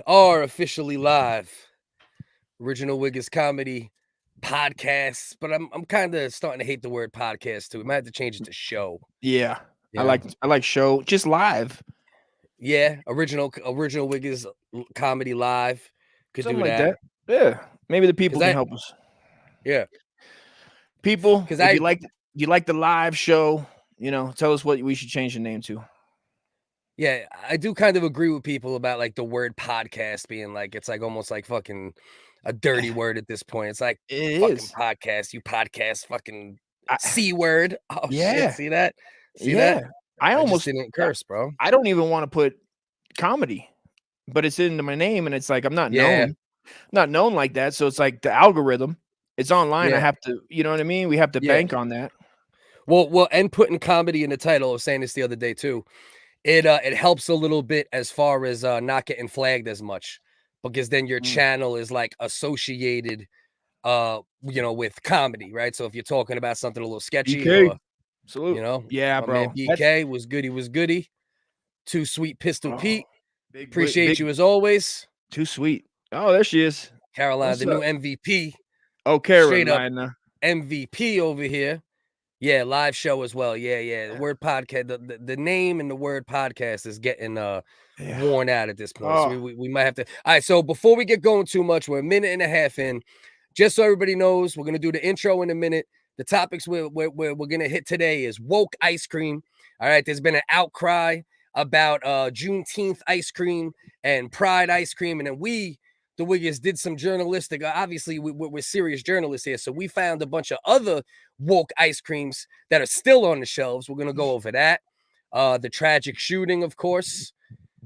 Are officially live. Original WHiggaz comedy podcast, but I'm kind of starting to hate the word podcast too. I might have to change it to show. Yeah. You I know? like show just live. Yeah, original WHiggaz comedy live. Could Something do like that. that. Yeah. Maybe the people 'Cause can help us. Yeah. People, 'Cause if you like the live show, tell us what we should change the name to. Yeah, I do kind of agree with people about like the word podcast being like it's like almost like fucking a dirty word at this point. It's like It fucking is. podcast, you podcast fucking I- C word. Oh shit, Yeah. see that? See Yeah. that? I I just almost didn't curse, bro. I don't even want to put comedy, but it's into my name and it's like I'm not Yeah. known like that. So it's like the algorithm. It's online. I Yeah. have to, you know what I mean? We have to Yeah. bank on that. Well, and putting comedy in the title. I was saying this the other day too. It helps a little bit as far as not getting flagged as much, because then your channel is like associated with comedy, right? So if you're talking about something a little sketchy BK. or Salute. my bro. man BK was goody. Too sweet Pistol Pete. Big, Appreciate you as always. Too sweet. Oh, there she is. Caroline, What's the up? new MVP. Oh, Straight up Carolina. MVP over here. Yeah, live show as well. Yeah. The word podcast, the name and the word podcast is getting worn out at this point. So we might have to. All right, so before we get going too much, we're a minute and a half in. Just so everybody knows, we're gonna do the intro in a minute. The topics we're gonna hit today is woke ice cream. All right, there's been an outcry about Juneteenth ice cream and Pride ice cream, and then we, the WHiggaz, did some journalistic. Obviously, we're serious journalists here, so we found a bunch of other woke ice creams that are still on the shelves. We're gonna go over that. The tragic shooting, of course.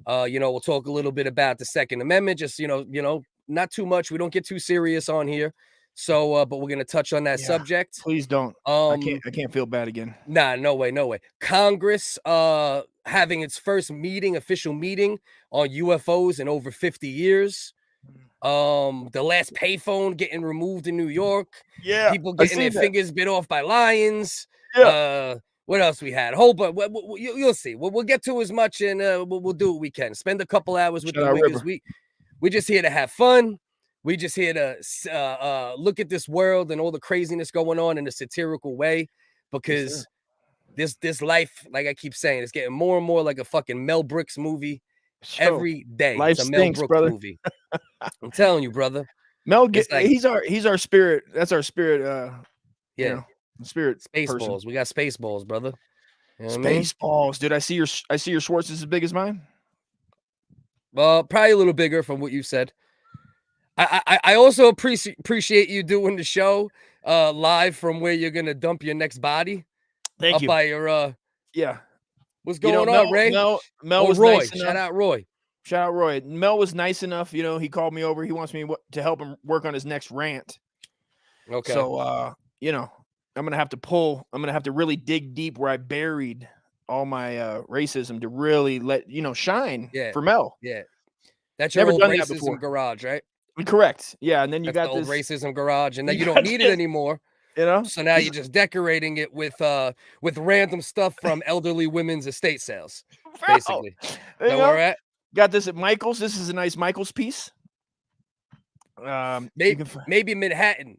We'll talk a little bit about the Second Amendment. Just not too much. We don't get too serious on here. So, but we're gonna touch on that subject. Please don't. I can't feel bad again. Nah, no way. Congress having its first official meeting on UFOs in over 50 years. The last payphone getting removed in New York. Yeah. People getting their fingers bit off by lions. Yeah. What else we had? A whole bunch. You'll see. We'll get to as much, and we'll do what we can. Spend a couple hours with the WHiggaz. We're just here to have fun. We just here to look at this world and all the craziness going on in a satirical way, because this life, like I keep saying, it's getting more and more like a fucking Mel Brooks movie every day. Life it's a Mel stinks, Brooks brother. movie. I'm telling you, brother. He's our spirit. That's our spirit. Spirit. Spaceballs. We got Spaceballs, brother. You know Spaceballs, dude. I see your Schwartz is as big as mine. Probably a little bigger from what you said. I also appreciate you doing the show live from where you're gonna dump your next body. Thank you. By your yeah. What's going on, Ray? Mel was Roy. Nice enough. Shout out Roy. Shout out Roy. Mel was nice enough. He called me over. He wants me to help him work on his next rant. Okay. So I'm gonna have to really dig deep where I buried all my racism to really let shine for Mel. Yeah. That's your old racism garage, right? Correct. Yeah, and then you got the old racism garage, and then you don't need it anymore. So now you're just decorating it with random stuff from elderly women's estate sales, basically. Is that where we're at? Got this at Michael's. This is a nice Michael's piece. Maybe Manhattan,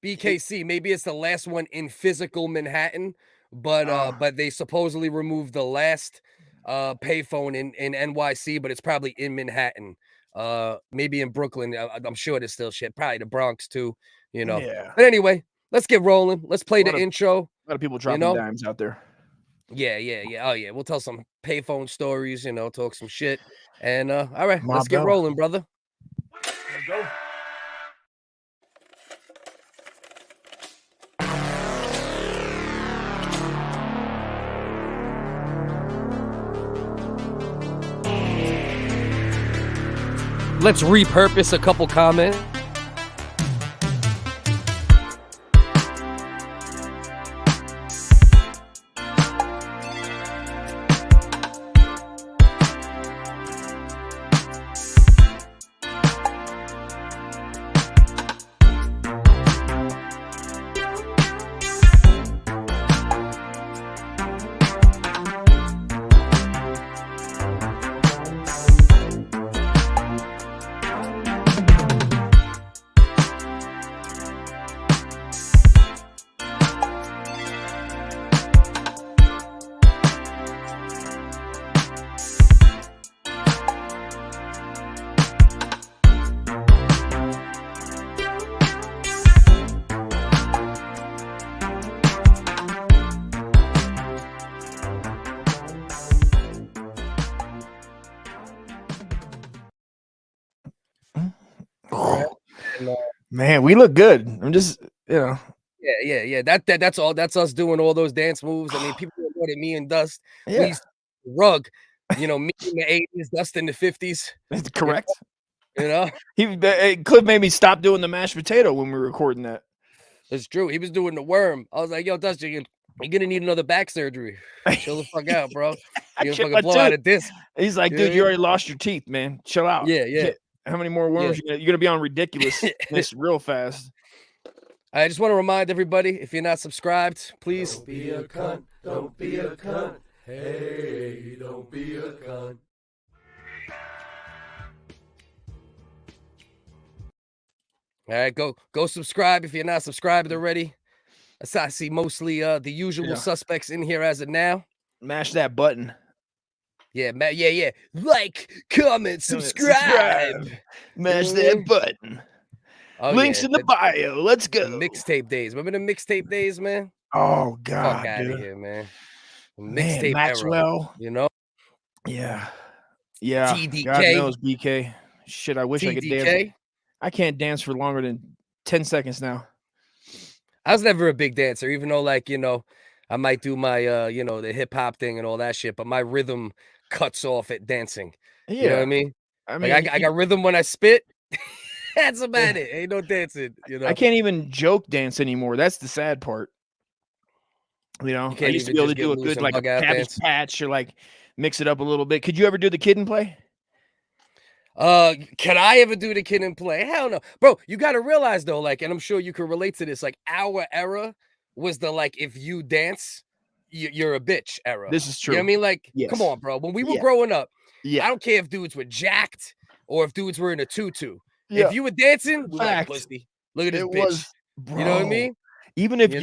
BKC. Maybe it's the last one in physical Manhattan, but they supposedly removed the last payphone in NYC, but it's probably in Manhattan. Maybe in Brooklyn. I'm sure there's still shit. Probably the Bronx too. Yeah. But anyway, let's get rolling. Let's play the intro. A lot of people dropping dimes out there. Yeah. Oh yeah, we'll tell some payphone stories. Talk some shit. And all right, let's get rolling, brother. Let's go. Let's repurpose a couple comments. And, Man, we look good. I'm just, you know. Yeah. That's all. That's us doing all those dance moves. I mean, people know that me and Dust, Yeah. we rug, me in the 80s, Dust in the 50s. That's correct. Cliff made me stop doing the mashed potato when we were recording that. It's true. He was doing the worm. I was like, yo, Dust, you're gonna need another back surgery. Chill the fuck out, bro. You're gonna fucking blow out a disc. He's like, dude, you already lost your teeth, man. Chill out. Yeah. How many more worms? You're gonna be on ridiculousness real fast. I just want to remind everybody, if you're not subscribed, please don't be a cunt. Don't be a cunt. Hey, don't be a cunt. All right, go subscribe if you're not subscribed already. I see mostly the usual suspects in here as of now. Mash that button. Yeah. Like, comment, subscribe. Mash that button. Oh, Links in the bio. Let's go. Mixtape days. Remember the mixtape days, man? Oh God, fuck out of here, man. Mixtape Maxwell. Era, Yeah. TDK. God knows, BK. Shit, I wish I could dance. I can't dance for longer than 10 seconds now. I was never a big dancer, even though, like, I might do my, the hip hop thing and all that shit, but my rhythm cuts off at dancing. Yeah. You know what I mean? I got rhythm when I spit. That's about it. Ain't no dancing. I can't even joke dance anymore. That's the sad part. I used to be able to do a good like a Cabbage Patch or like mix it up a little bit. Could you ever do the Kid and Play? Can I ever do the Kid and Play? Hell no. Bro, you got to realize though, like, and I'm sure you can relate to this, like our era was the, like, if you dance, you're a bitch era. This is true. You know what I mean? Like, come on, bro. When we were growing up, I don't care if dudes were jacked or if dudes were in a tutu. If you were dancing, we like, pussy. Look at this bitch. You know what I mean? Even if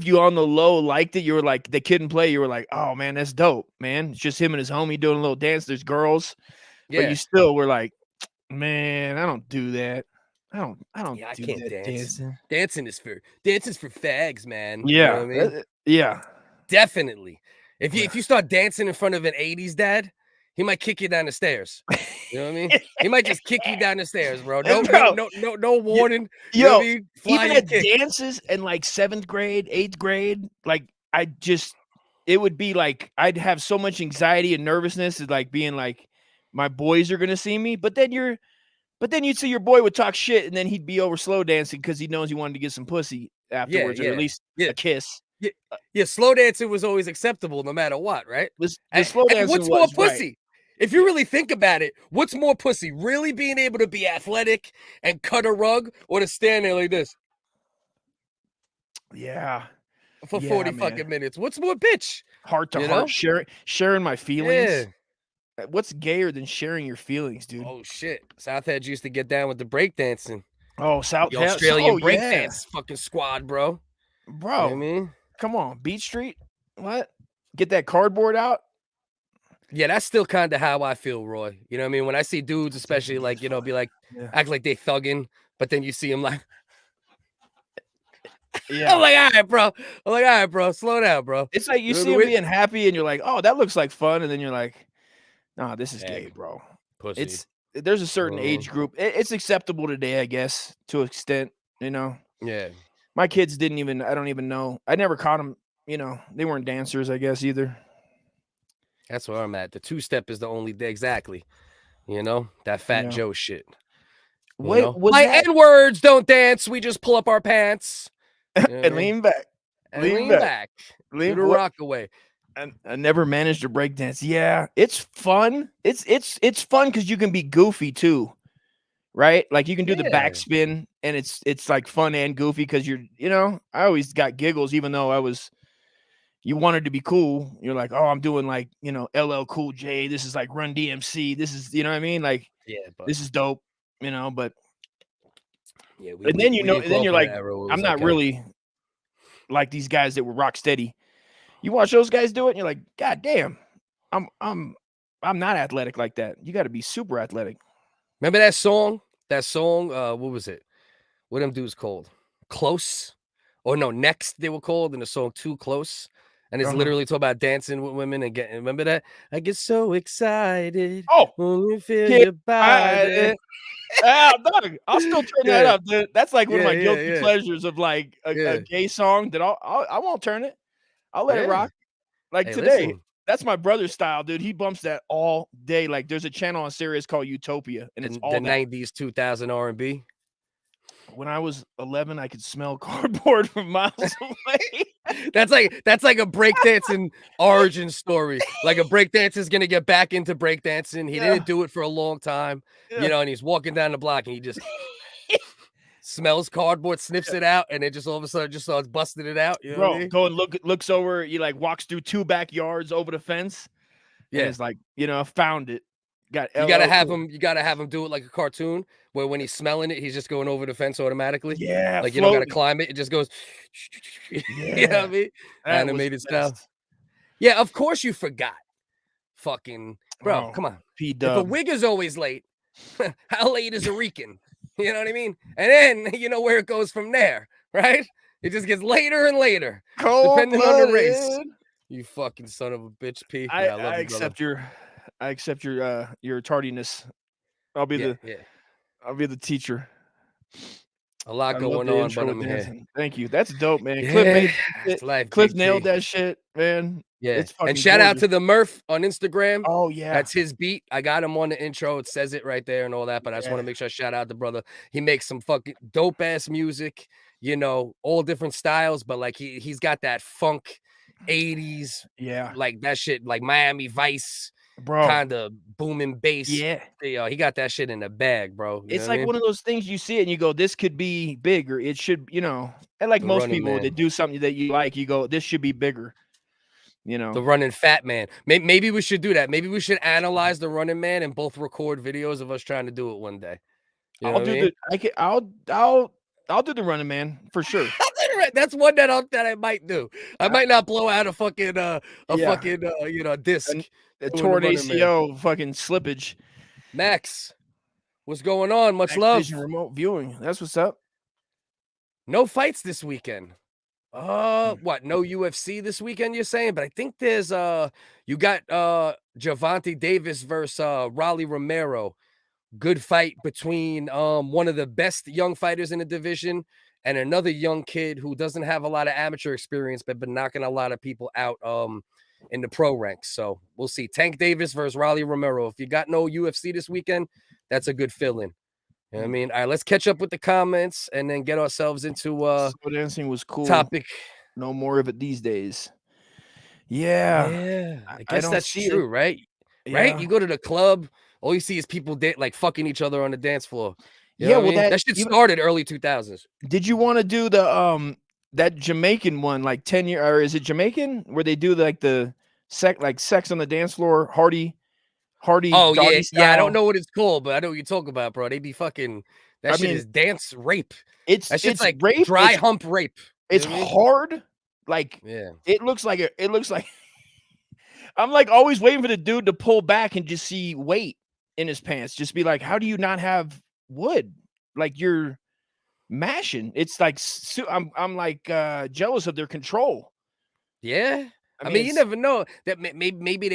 you on the low liked it, you were like the Kid and Play. You were like, oh man, that's dope, man. It's just him and his homie doing a little dance. There's girls, but you still were like, man, I don't do that. I don't I do can't that dance. dancing. Dancing is for fags, man. Yeah, you know what I mean? Yeah, definitely. If you start dancing in front of an 80s dad, he might kick you down the stairs. You know what I mean? He might just kick you down the stairs, bro. No warning. Yo, even at dances in like 7th grade, 8th grade, like it would be like I'd have so much anxiety and nervousness, is like being like my boys are gonna see me, but then you'd see your boy would talk shit, and then he'd be over slow dancing because he knows he wanted to get some pussy afterwards, or at least a kiss. Yeah, slow dancing was always acceptable no matter what, right? The slow dancing what's more pussy? Right. If you really think about it, what's more pussy? Really being able to be athletic and cut a rug, or to stand there like this? Yeah. For 40 fucking minutes. What's more bitch? Heart to heart, sharing my feelings. Yeah. What's gayer than sharing your feelings, dude? Oh shit. Southheads used to get down with the breakdancing. Oh, the Australian breakdance fucking squad, bro. Bro. You know what I mean? Come on, Beach Street. What? Get that cardboard out. Yeah, that's still kind of how I feel, Roy. You know what I mean? When I see dudes, especially like, be like, act like they thugging, but then you see them like, I'm like, all right, bro. Slow down, bro. It's like you see them being happy and you're like, oh, that looks like fun. And then you're like, nah, this is gay, bro. Pussy. There's a certain age group. It's acceptable today, I guess, to an extent, Yeah. My kids I don't even know. I never caught them, they weren't dancers, I guess, either. That's where I'm at. The two-step is the only exactly, that Fat Joe shit. Wait, my N-words don't dance. We just pull up our pants and lean back. Lean back. Lean the rock away. I never managed to break dance. Yeah, it's fun. It's fun because you can be goofy too, right? Like you can do the backspin, and it's like fun and goofy because I always got giggles, even though you wanted to be cool. You're like, oh, I'm doing like, LL Cool J. This is like Run DMC. This is, you know what I mean? Like, this is dope, but. Yeah, and then you're like, I'm not really like these guys that were rock steady. You watch those guys do it, and you're like, God damn, I'm not athletic like that. You got to be super athletic. Remember that song? What was it? What them dudes called? Close? Or no, Next they were called in the song Too Close. And it's literally talking about dancing with women and getting. Remember that? I get so excited when you feel your body. Dog, I'll still turn that up, dude. That's like one of my guilty pleasures of like a gay song that I won't turn it. I'll let it rock. Like today, that's my brother's style, dude. He bumps that all day. Like there's a channel on Sirius called Utopia, and it's all the 90s, 2000 R&B. When I was 11, I could smell cardboard from miles away. That's like a breakdancing origin story. Like a breakdancer is gonna get back into breakdancing. He didn't do it for a long time, you know, and he's walking down the block and he just smells cardboard, sniffs it out, and it just all of a sudden just starts busting it out. You know what I mean? Go and looks over. He like walks through 2 backyards over the fence. Yeah, it's like, you know, found it. You gotta have him do it like a cartoon where when he's smelling it, he's just going over the fence automatically. Yeah, like you don't gotta climb it; it just goes. You know what I mean? Animated style. Yeah, of course you forgot. Fucking bro, come on. If a wig is always late, how late is a Rican? You know what I mean? And then you know where it goes from there, right? It just gets later and later, depending on the race. You fucking son of a bitch, P. I accept your tardiness. I'll be the teacher. A lot going on, but I'm here. Thank you. That's dope, man. Yeah. Cliff nailed that shit, man. Yeah. And shout out to the Murph on Instagram. Oh yeah, that's his beat. I got him on the intro. It says it right there and all that. But I just want to make sure I shout out the brother. He makes some fucking dope ass music. You know, all different styles, but like he's got that funk 80s, like that shit, like Miami Vice, bro, kind of booming bass. Yeah, he got that shit in the bag, bro. It's like one of those things you see it and you go, this could be big, or it should, you know. And like most people that do something that you like, you go, this should be bigger. You know, the Running Fat Man. Maybe we should do that. Maybe we should analyze the Running Man and both record videos of us trying to do it one day. You know I'll do the Running Man for sure. That's one that I might do. I might not blow out a fucking disc. A torn ACO fucking slippage. Max, what's going on? Much love. Remote viewing. That's what's up. No fights this weekend. What? No UFC this weekend? You're saying? But I think there's you got Gervonta Davis versus Rolly Romero. Good fight between one of the best young fighters in the division and another young kid who doesn't have a lot of amateur experience, but been knocking a lot of people out in the pro ranks. So we'll see. Tank Davis versus Rolly Romero. If you got no UFC this weekend, that's a good fill-in. You know what I mean? All right, let's catch up with the comments and then get ourselves into so dancing was cool. Topic. No more of it these days. Yeah. I guess that's true, right? Yeah. Right? You go to the club, all you see is people like fucking each other on the dance floor. You know what I mean? That shit started early 2000s. Did you want to do the that Jamaican one, like 10 year, or is it Jamaican where they do like the sex on the dance floor, Hardy? Oh yeah, style? I don't know what it's called, but I know what you're talking about, bro. They be fucking that shit is dance rape. It's like rape, dry hump rape. It's hard. Like it looks like I'm like always waiting for the dude to pull back and just see weight in his pants. Just be like, how do you not have wood? Like you're mashing. It's like I'm like jealous of their control. Yeah, I mean you never know that maybe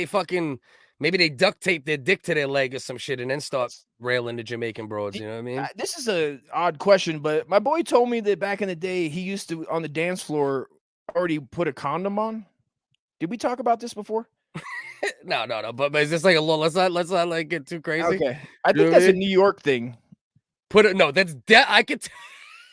they duct tape their dick to their leg or some shit and then start railing the Jamaican broads. You know what I mean? This is a odd question, but my boy told me that back in the day he used to on the dance floor already put a condom on. Did we talk about this before? No. But is this like a little? Let's not like get too crazy. Okay, I think that's a New York thing.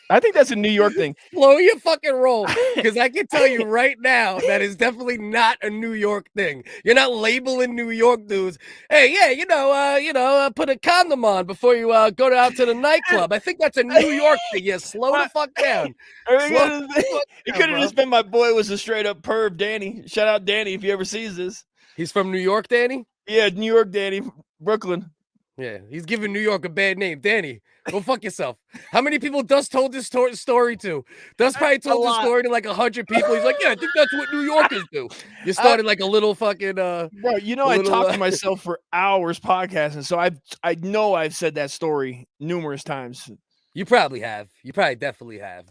I think that's a New York thing. Slow your fucking roll, because I can tell you right now that is definitely not a New York thing. You're not labeling New York dudes. Hey, yeah, put a condom on before you go out to the nightclub. I think that's a New York thing. Yeah, slow the fuck down. It could have just been my boy was a straight up perv, Danny. Shout out Danny if he ever sees this. He's from New York, Danny? Yeah, New York, Danny, Brooklyn. Yeah, he's giving New York a bad name. Danny, go fuck yourself. How many people Dust told this story to? Dust probably told this story to like 100 people. He's like, yeah, I think that's what New Yorkers do. You started like a little fucking bro, I talk to myself for hours podcasting, so I know I've said that story numerous times. You probably have. You probably definitely have.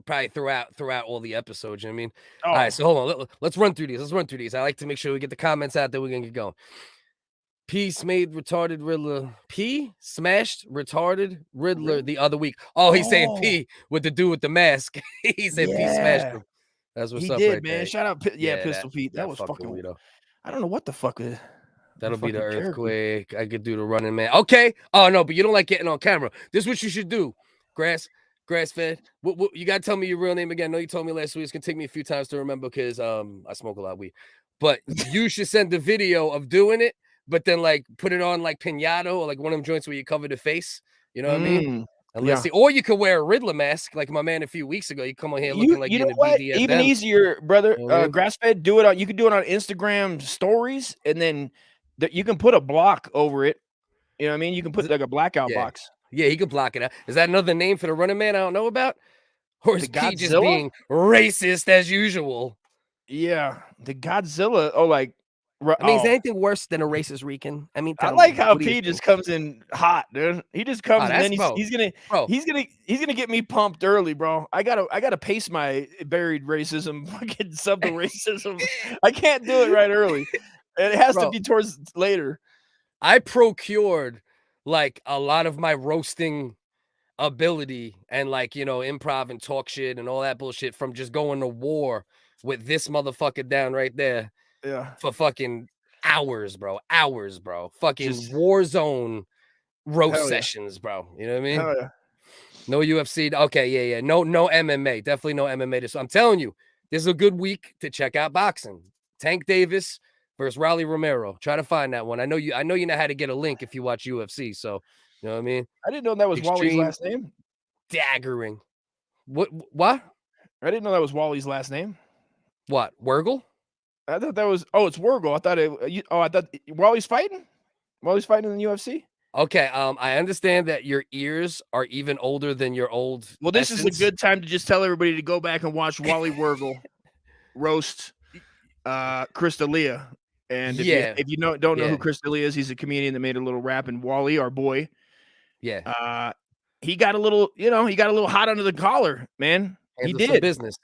probably throughout all the episodes. You know what I mean? Oh. All right, so hold on. Let's run through these. I like to make sure we get the comments out there. We're gonna get going. P made retarded Riddler. P smashed retarded Riddler the other week. Oh, he's saying P with the dude with the mask. He said P smashed him. That's what's up, did, right man. there. Shout out, Pistol Pete. That was fucking weirdo. I don't know what the fuck is. That'll be the earthquake. I could do the running man. Okay. Oh no, but you don't like getting on camera. This is what you should do. Grass fed. What you gotta tell me your real name again. I know you told me last week. It's gonna take me a few times to remember because I smoke a lot of weed. But you should send the video of doing it, but then like put it on like pinata or like one of them joints where you cover the face. You know what I mean? And let's see. Or you could wear a Riddler mask, like my man a few weeks ago. You come on here looking like you know in a what? BDSM. Even easier, brother. You know what I mean? Grass fed. Do it on. You can do it on Instagram stories, and then you can put a block over it. You know what I mean? You can put like a blackout box. Yeah, he could block it out. Is that another name for the running man I don't know about? Or is P just Godzilla? being racist as usual? Yeah, the Godzilla. Oh, like. I mean, is there anything worse than a racist Rican? I mean, I like how P just comes in hot, dude. He just comes and then he's gonna get me pumped early, bro. I gotta pace my buried racism, fucking subtle racism. I can't do it right early. And it has to be towards later. I procured like a lot of my roasting ability and like, you know, improv and talk shit and all that bullshit from just going to war with this motherfucker down right there. Yeah. For fucking hours, bro. Fucking just war zone roast sessions, bro. You know what I mean? Hell yeah. No UFC. Okay, yeah. No MMA. Definitely no MMA. So I'm telling you, this is a good week to check out boxing. Tank Davis versus Raleigh Romero. Try to find that one. I know you know how to get a link if you watch UFC. So you know what I mean? I didn't know that was Wally's last name. Daggering. What? I didn't know that was Wally's last name. What? Wergel? I thought that was. Oh, it's Wergel. I thought Wally's fighting. Wally's fighting in the UFC. Okay. I understand that your ears are even older than your old. Well, this is a good time to just tell everybody to go back and watch Wally Wergel roast Crystalia. And if you don't know who Crystalia is, he's a comedian that made a little rap. And Wally, our boy, he got a little, hot under the collar, man. He did business.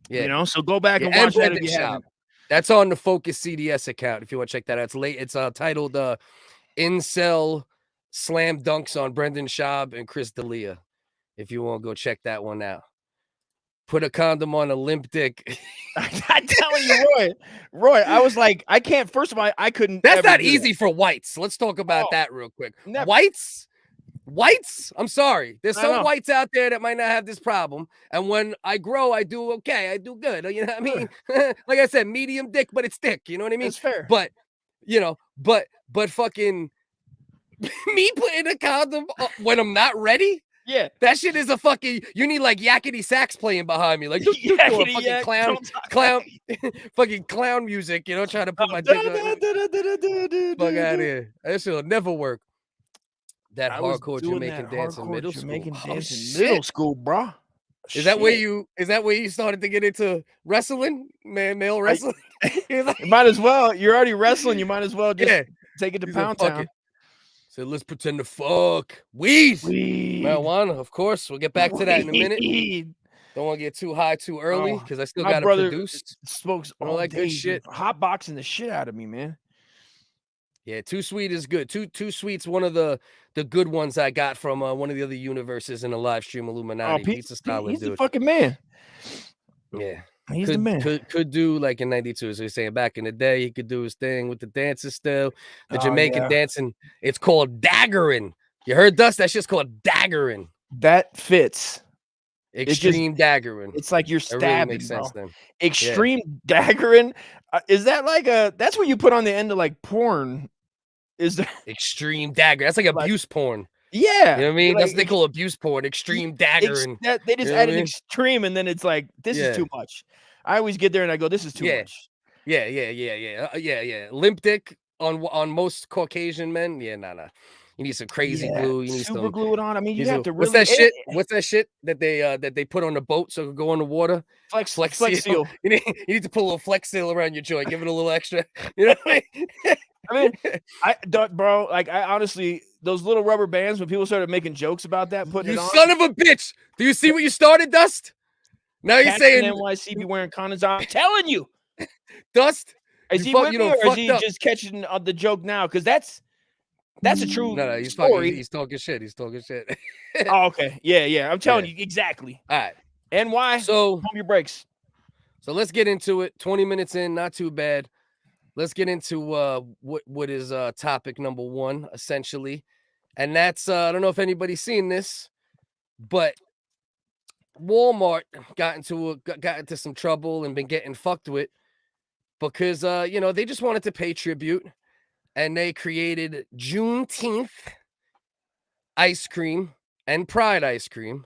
Yeah, you know. So go back and watch that if you haven't. That's on the Focus CDS account if you want to check that out. It's titled Incel Slam Dunks on Brendan Schaub and Chris D'Elia. If you want to go check that one out. Put a condom on a limp dick. I'm telling you, Roy, I was like, I can't. First of all, I couldn't. That's not easy for whites. Let's talk about that real quick. Never. Whites, I'm sorry. There's some whites out there that might not have this problem. And when I grow, I do okay. I do good. You know what I mean? Like I said, medium dick, but it's thick. You know what I mean? It's fair. But, you know, but fucking me putting a condom when I'm not ready? Yeah. That shit is a fucking, you need like yakety sax playing behind me. Like, fucking fucking clown music, you know, trying to put my dick on. Fuck out of here. That shit will never work. That hardcore Jamaican dance in middle school, bro. Is that where you started to get into wrestling, male wrestling? Might as well. You're already wrestling. You might as well just take it to Pound Town. So let's pretend to fuck. Weed. Marijuana, of course. We'll get back to that in a minute. Don't want to get too high too early because I still got to produce. Smokes all that good shit. Hot boxing the shit out of me, man. Yeah, Too Sweet is good. Too Sweet's one of the good ones I got from one of the other universes in the live stream Illuminati. He's a solid he's dude. The fucking man. Yeah. He's the man. Could do like in 92. So he's saying back in the day, he could do his thing with the dances still. The Jamaican dancing. It's called daggering. You heard Dust? That shit's called daggering. That fits. Extreme daggering. It's like you're stabbing. Really makes sense then. Extreme daggering. Is that like that's what you put on the end of like porn? Is there extreme dagger? That's like abuse porn. Yeah. You know what I mean? Like, that's what they call abuse porn. Extreme daggering. They just add an extreme and then it's like, this is too much. I always get there and I go, this is too much. Yeah. Limp dick on most Caucasian men. Yeah, nah. You need some crazy glue. You need super glue it on. I mean, you have to really. What's that shit that they put on the boat so it can go on the water? Flex seal. You need to put a little flex seal around your joint. Give it a little extra. You know what I mean? Bro, like I honestly, those little rubber bands when people started making jokes about that, putting it on. You son of a bitch! Do you see what you started, Dust? Now you're saying NYC be wearing condoms. I'm telling you. Dust. Is he with me, or is he just catching the joke now? Because that's a true no, story. He's talking shit. He's talking shit. Oh, okay. Yeah. I'm telling you exactly. All right. And why? So home your brakes. So let's get into it. 20 minutes in, not too bad. Let's get into what is topic number one, essentially. And that's I don't know if anybody's seen this, but Walmart got into some trouble and been getting fucked with because they just wanted to pay tribute, and they created Juneteenth ice cream and Pride ice cream.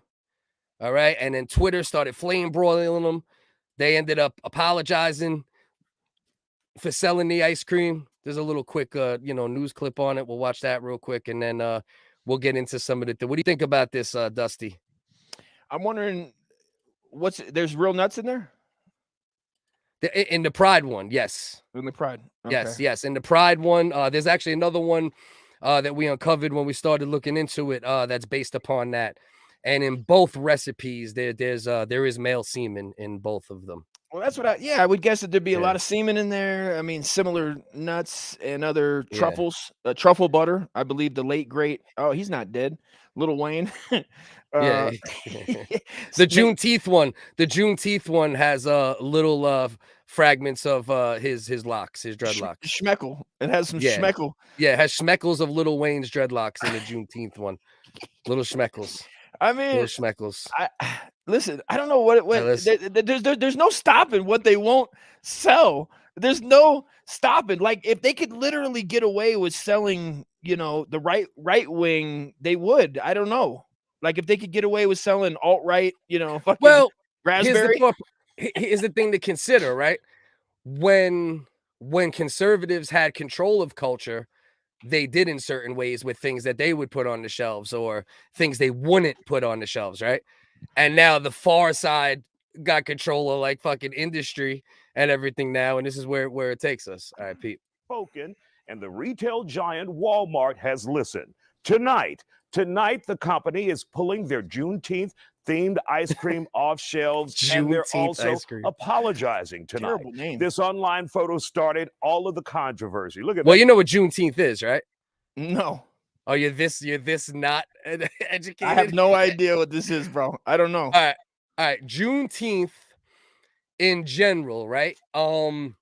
All right, and then Twitter started flame broiling them. They ended up apologizing for selling the ice cream. There's a little quick news clip on it. We'll watch that real quick, and then we'll get into some of it. What do you think about this, Dusty? I'm wondering there's real nuts in there? In the Pride one, yes. In the Pride. Okay. Yes. In the Pride one, there's actually another one that we uncovered when we started looking into it that's based upon that. And in both recipes, there is male semen in both of them. Well, that's what I would guess that there'd be a lot of semen in there. I mean, similar nuts and other truffles, truffle butter. I believe the late great, he's not dead, Lil Wayne. The Juneteenth one has little fragments of his locks, his dreadlocks. Schmeckle. It has some schmeckle. Yeah, it has schmeckles of Lil Wayne's dreadlocks in the Juneteenth one. Little schmeckles. I mean, little schmeckles. Listen, I don't know what there's no stopping what they won't sell. There's no stopping. Like, if they could literally get away with selling, the right wing, they would. I don't know. Like, if they could get away with selling alt-right, fucking raspberry. Here's the thing to consider, right? When conservatives had control of culture, they did in certain ways with things that they would put on the shelves or things they wouldn't put on the shelves, right? And now the far side got control of like fucking industry and everything now, and this is where it takes us. All right, Pete. Spoken, and the retail giant Walmart has listened. Tonight, the company is pulling their Juneteenth themed ice cream off shelves, and they're also apologizing tonight. Terrible name. This online photo started all of the controversy. Look at that. You know what Juneteenth is, right? No. Oh, you're this not educated? I have no idea what this is, bro. I don't know. All right. Juneteenth in general, right? Juneteenth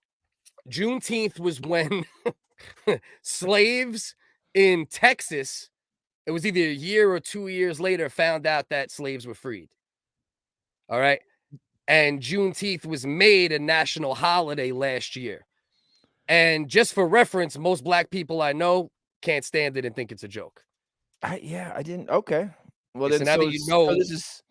was when slaves in Texas, it was either a year or 2 years later, found out that slaves were freed. All right. And Juneteenth was made a national holiday last year. And just for reference, most black people I know can't stand it and think it's a joke. I didn't. Okay. Well, then, so now that you know, this is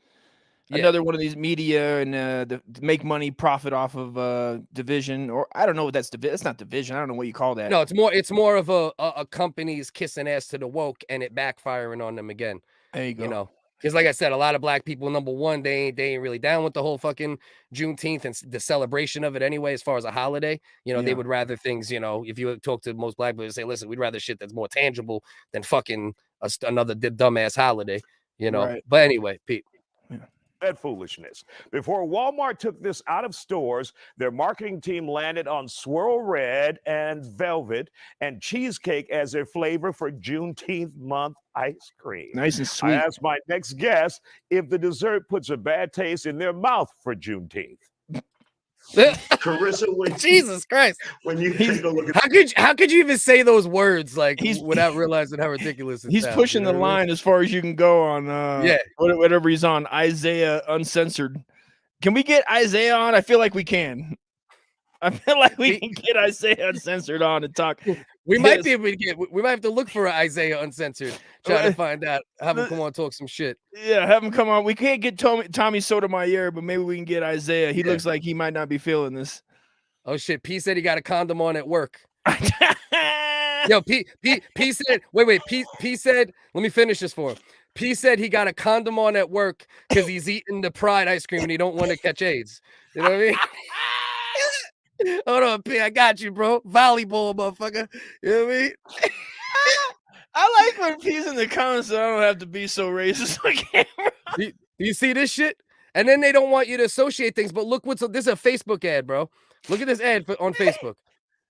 another one of these media and the make money profit off of division, or I don't know what that's division. It's not division. I don't know what you call that. No, it's more of a company's kissing ass to the woke and it backfiring on them again. There you go. Because like I said, a lot of black people, number one, they ain't really down with the whole fucking Juneteenth and the celebration of it anyway, as far as a holiday. They would rather things, if you talk to most black people, they say, listen, we'd rather shit that's more tangible than fucking another dumbass holiday, Right. But anyway, Pete. That foolishness. Before Walmart took this out of stores, their marketing team landed on swirl red and velvet and cheesecake as their flavor for Juneteenth month ice cream. Nice and sweet. I asked my next guest if the dessert puts a bad taste in their mouth for Juneteenth. Carissa, Jesus Christ! When you take a look at how could you even say those words without realizing how ridiculous it he's sounds, pushing the line as far as you can go on whatever he's on. Isaiah Uncensored. Can we get Isaiah on? I feel like we can. I feel like we can get Isaiah Uncensored on and talk. We might be able to get. We might have to look for Isaiah Uncensored, try to find out. Have him come on, talk some shit. Yeah, have him come on. We can't get Tommy Sotomayor, but maybe we can get Isaiah. He looks like he might not be feeling this. Oh shit! P said he got a condom on at work. Yo, P said. Wait. P said. Let me finish this for him. P said he got a condom on at work because he's eating the Pride ice cream and he don't want to catch AIDS. You know what I mean? Hold on, P. I got you, bro. Volleyball, motherfucker. You know what I mean? I like when P's in the comments so I don't have to be so racist on camera. Do you see this shit? And then they don't want you to associate things. But look this is a Facebook ad, bro. Look at this ad on Facebook.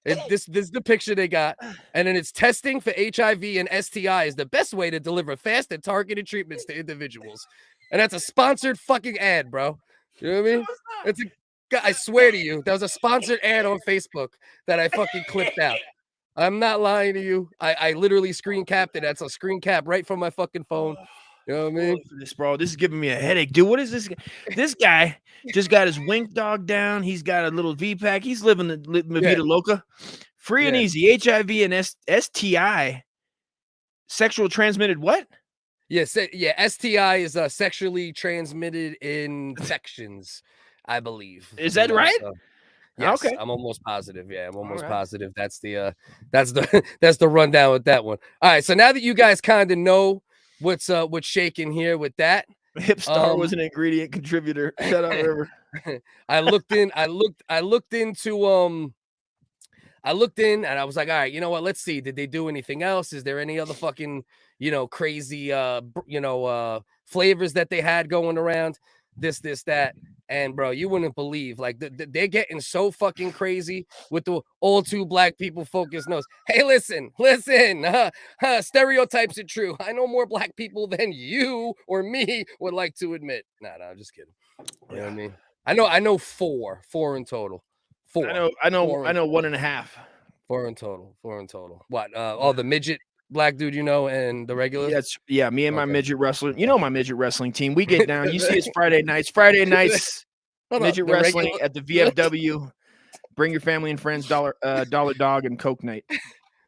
This is the picture they got. And then it's testing for HIV and STI is the best way to deliver fast and targeted treatments to individuals. And that's a sponsored fucking ad, bro. You know what I mean? It's I swear to you, that was a sponsored ad on Facebook that I fucking clipped out. I'm not lying to you. I literally screen capped it. That's a screen cap right from my fucking phone. You know what I mean? This, bro, this is giving me a headache, dude. What is this? This guy just got his wink dog down. He's got a little V-pack. He's living the Vida Loca. Free and easy. HIV and STI. Sexual transmitted what? Yes, yeah. STI is sexually transmitted infections, I believe. Is that right? Yes, okay. I'm almost positive. Yeah, I'm almost positive. That's the that's the rundown with that one. All right, so now that you guys kind of know what's shaking here with that, Hipstar was an ingredient contributor. Shout out River. I looked in and I was like, all right, you know what? Let's see. Did they do anything else? Is there any other fucking, crazy, flavors that they had going around? This, that. And bro, you wouldn't believe, like they're getting so fucking crazy with the all too black people focused nose. Hey, listen, stereotypes are true. I know more black people than you or me would like to admit. No, I'm just kidding. You know what I mean? I know four in total. Four. I know 1.5. 4 in total. What? The midget black dude, and the regular. Yeah, me and my midget wrestler. My midget wrestling team. We get down. You see, it's Friday nights. Midget wrestling at the VFW. Bring your family and friends. Dollar Dog and Coke night.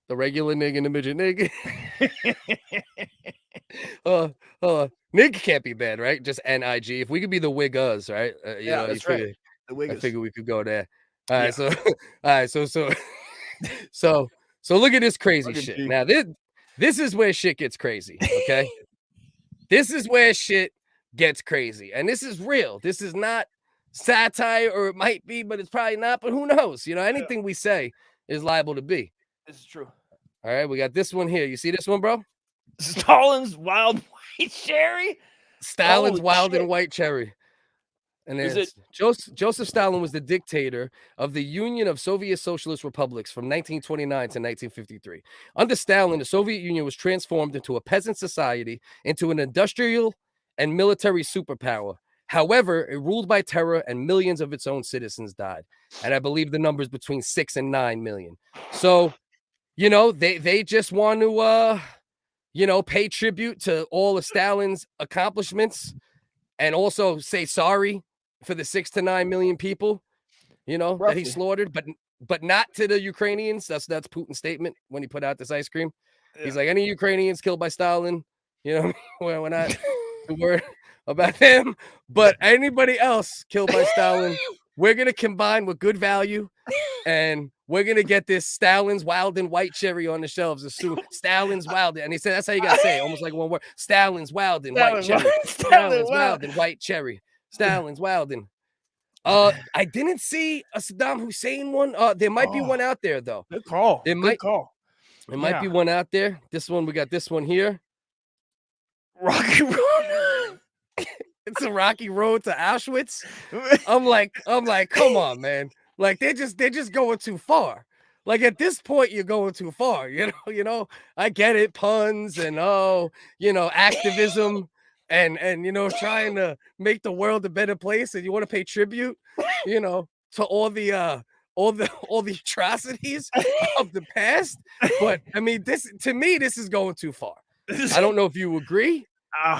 The regular nigga and the midget nigga. Nigga can't be bad, right? Just NIG. If we could be the WHiggaz, right? That's right. I figure we could go there. All right, so look at this crazy shit. Now this is where shit gets crazy. Okay, this is where shit gets crazy, and this is real. This is not satire, or it might be, but it's probably not. But who knows? Anything we say is liable to be. This is true. All right, we got this one here. You see this one, bro? Stalin's wild white cherry. Stalin's wild and white cherry. And then Joseph Stalin was the dictator of the Union of Soviet Socialist Republics from 1929 to 1953. Under Stalin, the Soviet Union was transformed into a peasant society, into an industrial and military superpower. However, it ruled by terror and millions of its own citizens died. And I believe the number is between 6 and 9 million. So, they just want to, pay tribute to all of Stalin's accomplishments and also say sorry for the 6 to 9 million people, roughly, that he slaughtered, but not to the Ukrainians. That's Putin's statement when he put out this ice cream. Yeah. He's like, any Ukrainians killed by Stalin, we're not worried about them, but anybody else killed by Stalin, we're going to combine with good value, and we're going to get this Stalin's wild and white cherry on the shelves as soon. Stalin's wild. And he said, that's how you got to say it, almost like one word. Stalin's wild and white cherry. Stalin's wild and white cherry. Stalin's Wildin. I didn't see a Saddam Hussein one. There might be one out there though. Good call. There might be one out there. This one, we got this one here. Rocky Road. It's a rocky road to Auschwitz. I'm like, come on, man. Like they're just going too far. Like at this point, you're going too far. I get it, puns and activism. And trying to make the world a better place, and you want to pay tribute, to all the atrocities of the past. But I mean, this is going too far. I don't know if you agree,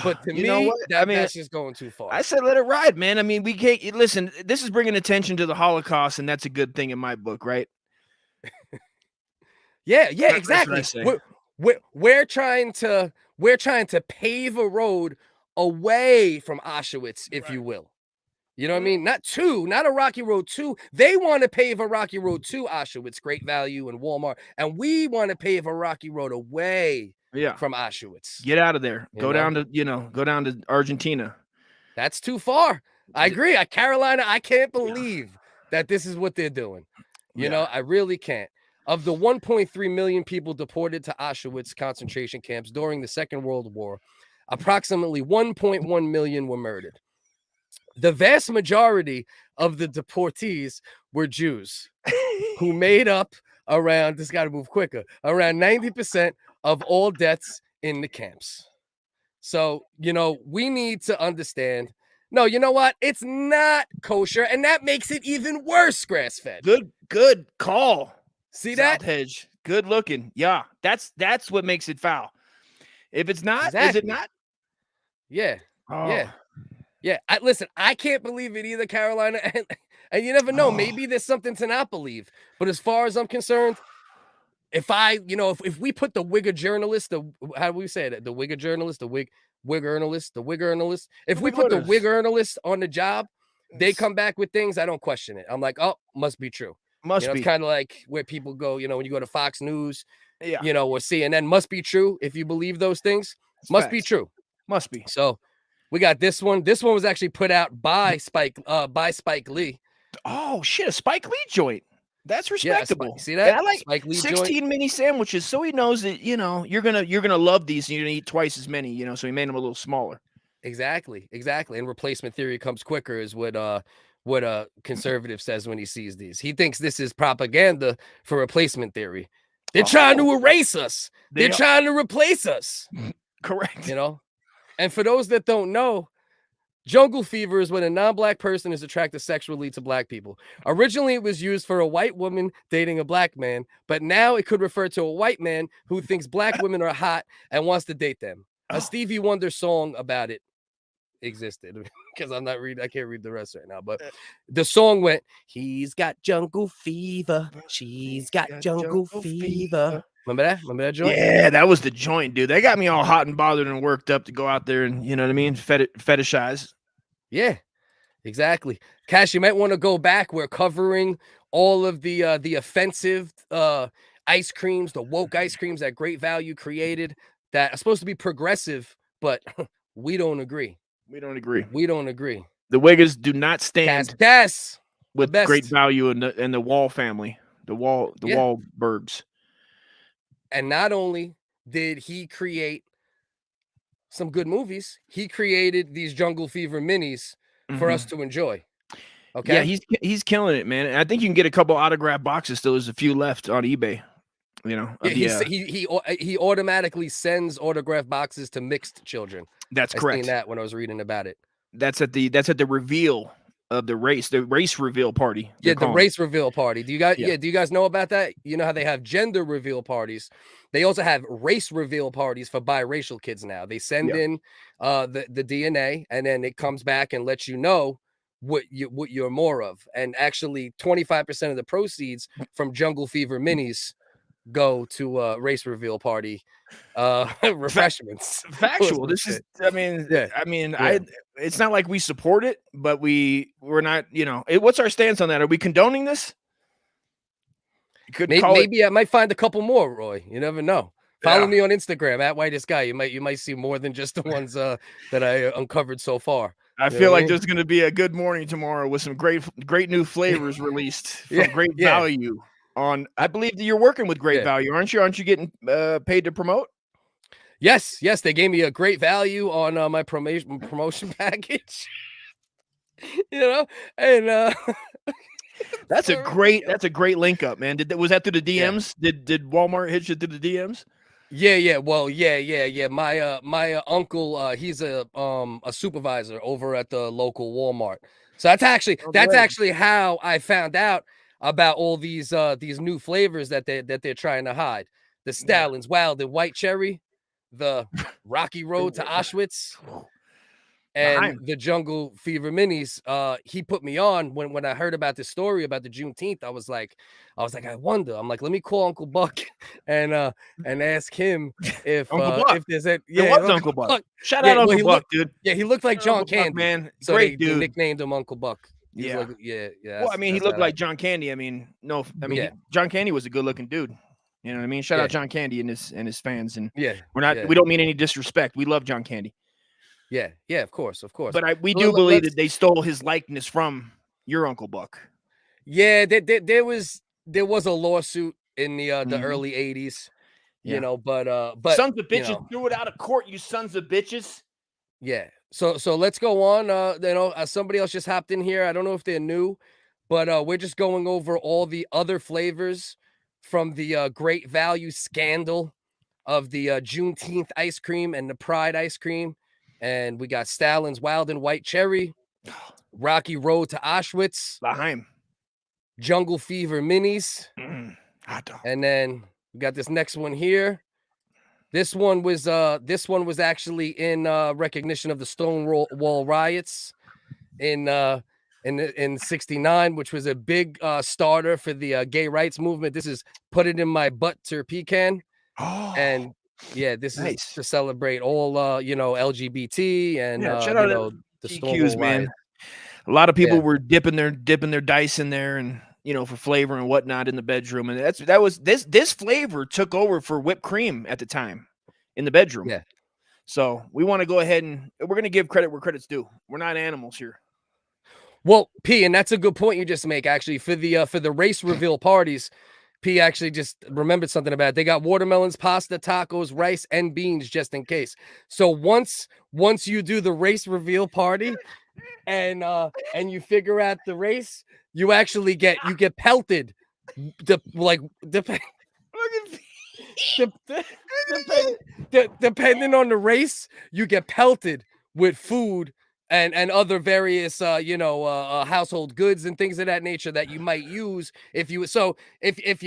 but to me, that's just going too far. I said let it ride, man. I mean, we can't listen. This is bringing attention to the Holocaust, and that's a good thing in my book, right? Yeah, exactly. We're trying to pave a road away from Auschwitz, if you will. You know what I mean? Not a rocky road to. They want to pave a rocky road to Auschwitz, Great Value and Walmart. And we want to pave a rocky road away from Auschwitz. Get out of there. Go down to Argentina. That's too far. I agree. Carolina, I can't believe that this is what they're doing. I really can't. Of the 1.3 million people deported to Auschwitz concentration camps during the Second World War, approximately 1.1 million were murdered. the vast majority of the deportees were Jews who made up around, this got to move quicker, around 90% of all deaths in the camps. So, you know, we need to understand, no, you know what? It's not kosher, and that makes it even worse, grass-fed. Good call. See that? Hedge. Good looking. Yeah, that's what makes it foul. If it's not, is it not? Yeah. Oh. Yeah. Listen, I can't believe it either, Carolina. And you never know. Maybe there's something to not believe. But as far as I'm concerned, if we put the Wigger journalist, how do we say it? The Wigger journalist, the Wigger. If we put the Wigger journalist on the job, they come back with things, I don't question it. I'm like, oh, must be true. Must be. It's kind of like where people go, when you go to Fox News, yeah, or CNN, must be true. If you believe those things, must be true. Must be. So we got this one. This one was actually put out by Spike Lee. Oh shit, a Spike Lee joint. That's respectable. See that? I like Spike Lee 16 joint. mini sandwiches, so he knows that you're gonna love these, and you're gonna eat twice as many. So he made them a little smaller. Exactly. And replacement theory comes quicker is what a conservative says when he sees these. He thinks this is propaganda for replacement theory. They're trying to erase us. They're trying to replace us. Correct. And for those that don't know, jungle fever is when a non-black person is attracted sexually to black people. Originally, it was used for a white woman dating a black man, but now it could refer to a white man who thinks black women are hot and wants to date them. A Stevie Wonder song about it existed, because I can't read the rest right now, but the song went, he's got jungle fever, she's got jungle fever. Remember that joint? Yeah, that was the joint, dude. They got me all hot and bothered and worked up to go out there and, fetishize. Yeah, exactly. Cash, you might want to go back. We're covering all of the offensive ice creams, the woke ice creams that Great Value created that are supposed to be progressive, but we don't agree. We don't agree. The WHiggaz do not stand with Great Value and the Wall family, the Wahlbergs. And not only did he create some good movies, he created these Jungle Fever minis for us to enjoy. Okay. Yeah, he's killing it, man. I think you can get a couple autograph boxes still. There's a few left on eBay. He automatically sends autograph boxes to mixed children. That's correct. I seen that when I was reading about it. That's at the reveal of the race reveal party. Yeah, the race reveal party. Do you guys know about that? You know how they have gender reveal parties? They also have race reveal parties for biracial kids now. They send in the DNA, and then it comes back and lets you know what you're more of. And actually 25% of the proceeds from Jungle Fever minis go to race reveal party refreshments. Factual. This is it's not like we support it, but we're not, what's our stance on that? Are we condoning this? Maybe I might find a couple more, Roy. You never know. Follow me on Instagram at Whitest Guy. You might see more than just the ones that I uncovered so far. I feel like there's going to be a good morning tomorrow with some great new flavors released from Great Value. I believe that you're working with Great Value, aren't you? Aren't you getting paid to promote? Yes, they gave me a Great Value on my promotion package. And that's a great link up, man. Was that through the DMs? Yeah. Did Walmart hit you through the DMs? Yeah. Well, yeah. My uncle, he's a supervisor over at the local Walmart. So that's actually how I found out about all these new flavors that they're trying to hide. The Stallions, Wild and White Cherry, the Rocky Road to Auschwitz, and the Jungle Fever minis. He put me on when I heard about this story about the Juneteenth. I was like, I wonder. I'm like, let me call Uncle Buck and ask him if there's a Uncle Buck. Shout out Uncle Buck, dude. Yeah, he looked like John Candy, man. So great they dude. Nicknamed him Uncle Buck. Yeah. Well, he looked like John Candy. John Candy was a good-looking dude. You know what I mean? Shout out John Candy and his fans. And we don't mean any disrespect. We love John Candy. Yeah, of course. But we do believe that they stole his likeness from your Uncle Buck. Yeah, there was a lawsuit in the early 80s. But sons of bitches threw it out of court. You sons of bitches. Yeah. So let's go on. Somebody else just hopped in here. I don't know if they're new, but we're just going over all the other flavors from the great value scandal of the Juneteenth ice cream and the Pride ice cream. And we got Stalin's Wild and White Cherry, Rocky Road to Auschwitz, Laheim. Jungle Fever Minis. Hot dog. And then we got this next one here. This one was actually in recognition of the Stonewall riots in '69, which was a big starter for the gay rights movement. This is Put It In My Butter Pecan. Oh, And yeah, this nice. is to celebrate all LGBT and shout out to the GQs, Stonewall man. riots. A lot of people were dipping their dice in there and for flavor and whatnot in the bedroom. And this flavor took over for whipped cream at the time in the bedroom. Yeah. So we want to go ahead and we're going to give credit where credit's due. We're not animals here. Well, P, and that's a good point you just make, actually, for the race reveal parties. P actually just remembered something about it. They got watermelons, pasta, tacos, rice, and beans just in case. So once you do the race reveal party and you figure out the race, you actually get pelted. Depending on the race, you get pelted with food and other various household goods and things of that nature that you might use if you're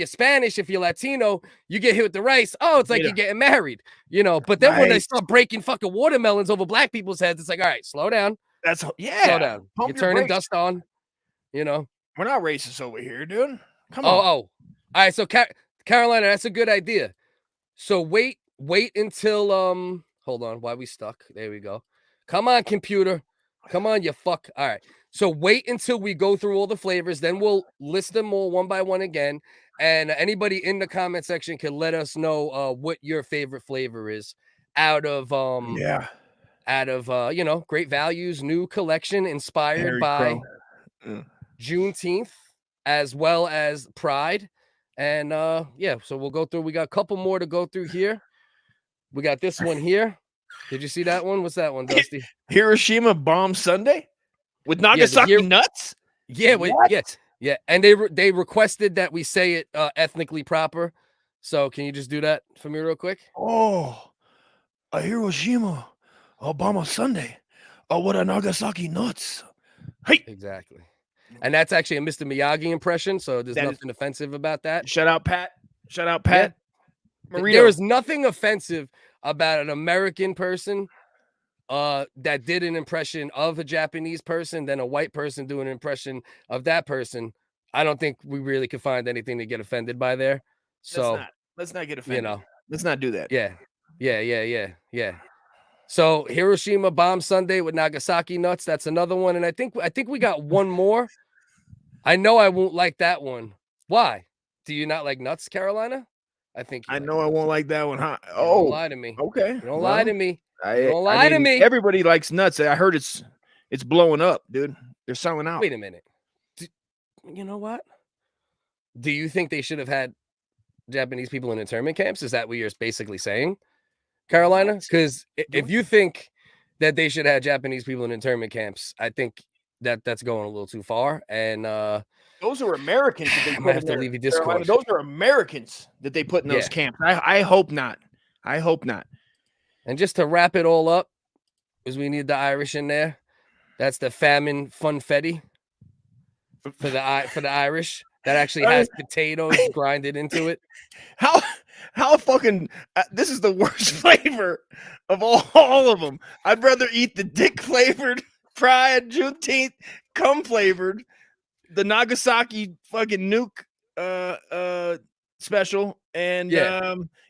Spanish, if you're Latino, you get hit with the rice. Oh, it's like you're getting married, But then when they start breaking fucking watermelons over black people's heads, it's like, all right, slow down. Slow down. You're turning dust on, We're not racist over here, dude. Come on. All right. So Carolina, that's a good idea. So wait until hold on, why we stuck? There we go. Come on, computer. Come on, you fuck. All right. So wait until we go through all the flavors, then we'll list them all one by one again. And anybody in the comment section can let us know what your favorite flavor is out of Great Value's new collection inspired by Juneteenth as well as Pride. And so we'll go through. We got a couple more to go through here. We got this one here. Did you see that one? What's that one, Dusty? Hiroshima Bomb Sunday with Nagasaki nuts? Yeah, yeah. And they requested that we say it ethnically proper. So can you just do that for me real quick? Oh, a Hiroshima Obama Sunday. Oh, what a Nagasaki nuts. Hey, exactly. And that's actually a Mr. Miyagi impression, so there's nothing offensive about that. Shout out Pat. Yeah. There is nothing offensive about an American person that did an impression of a Japanese person than a white person doing an impression of that person. I don't think we really could find anything to get offended by there. So let's not get offended. Let's not do that. Yeah. So Hiroshima Bomb Sunday with Nagasaki nuts. That's another one. And I think we got one more. I know I won't like that one. Why? Do you not like nuts, Carolina? I know I won't like that one, huh? Don't lie to me. Okay. Don't lie to me. Don't lie to me. Everybody likes nuts. I heard it's blowing up, dude. They're selling out. Wait a minute. You know what? Do you think they should have had Japanese people in internment camps? Is that what you're basically saying, Carolina? Because if you think that they should have Japanese people in internment camps, I think that's going a little too far. And those are Americans. I might have to leave you Discord. Those are Americans that they put in those camps. I hope not. I hope not. And just to wrap it all up, because we need the Irish in there. That's the famine funfetti for the Irish. That actually has potatoes grinded into it. How fucking this is the worst flavor of all of them. I'd rather eat the dick flavored Pride Juneteenth cum flavored, the Nagasaki fucking nuke special, and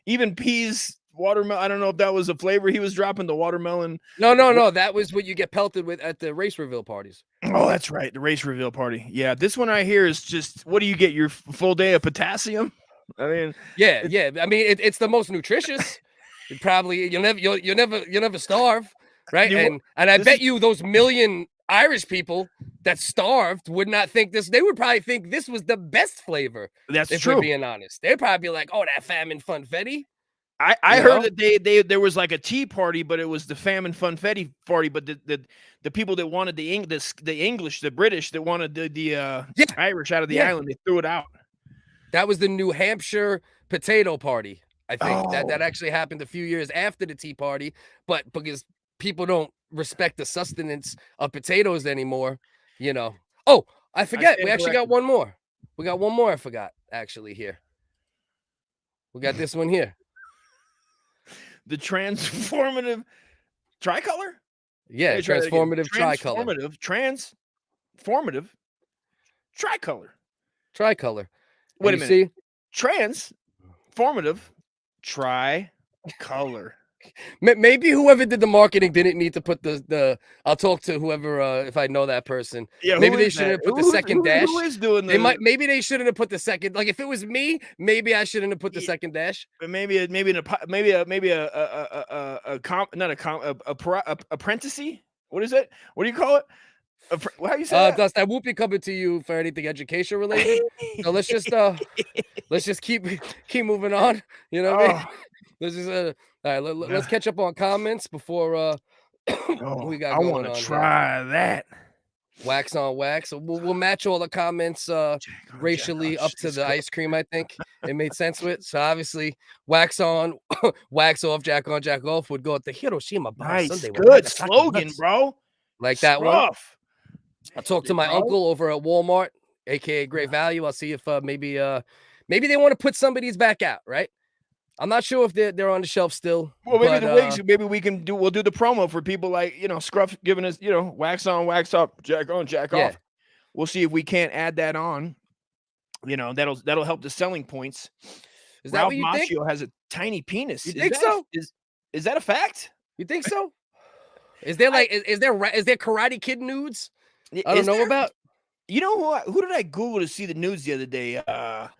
even P's watermelon. I don't know if that was a flavor he was dropping, the watermelon. No. That was what you get pelted with at the race reveal parties. Oh, that's right. The race reveal party. Yeah. This one I hear is just, what do you get? Your full day of potassium? I mean, yeah. I mean, it's the most nutritious. You'll never starve. Right. And I bet you those million Irish people that starved would not think this. They would probably think this was the best flavor. That's if true. We're being honest. They'd probably be like, oh, that famine funfetti. I heard that there was like a tea party, but it was the famine funfetti party. But the people that wanted the English, the British that wanted the Irish out of the island, they threw it out. That was the New Hampshire potato party. I think that actually happened a few years after the Tea Party, but because people don't respect the sustenance of potatoes anymore, Oh, I forget. We actually got one more. We got one more. I forgot actually here. We got this one here. The transformative tricolor? Yeah, transformative tricolor. Transformative tricolor. Tricolor. Wait a minute. Transformative tricolor. Maybe whoever did the marketing didn't need to put the I'll talk to whoever if I know that person. Yeah, maybe they shouldn't have put the second dash. Who is doing maybe they shouldn't have put the second. Like if it was me, maybe I shouldn't have put the second dash. But maybe a apprenticey. What is it? What do you call it? How you say that? Dust, I won't be coming to you for anything education related. So let's just keep moving on. You know what I mean? This is all right. Let's catch up on comments before we got. I want to try that. Wax on wax. So we'll match all the comments racially up to the ice cream. I think it made sense with. So obviously, wax on, wax off, jack on, jack off would go at the Hiroshima bomb nice, Sunday. Good slogan, bro. Like that one. I'll talk to my uncle over at Walmart, aka Great Value. I'll see if maybe they want to put some of these back out, right? I'm not sure if they're on the shelf still. Well, maybe the wigs. Maybe we'll do the promo for people like Scruff giving us wax on, wax up, jack on, jack off. We'll see if we can't add that on. That'll help the selling points. Is that what you think? Macchio has a tiny penis. You think so? Is that a fact? You think so? Is there is there Karate Kid nudes? I don't know about. You know who did I Google to see the news the other day?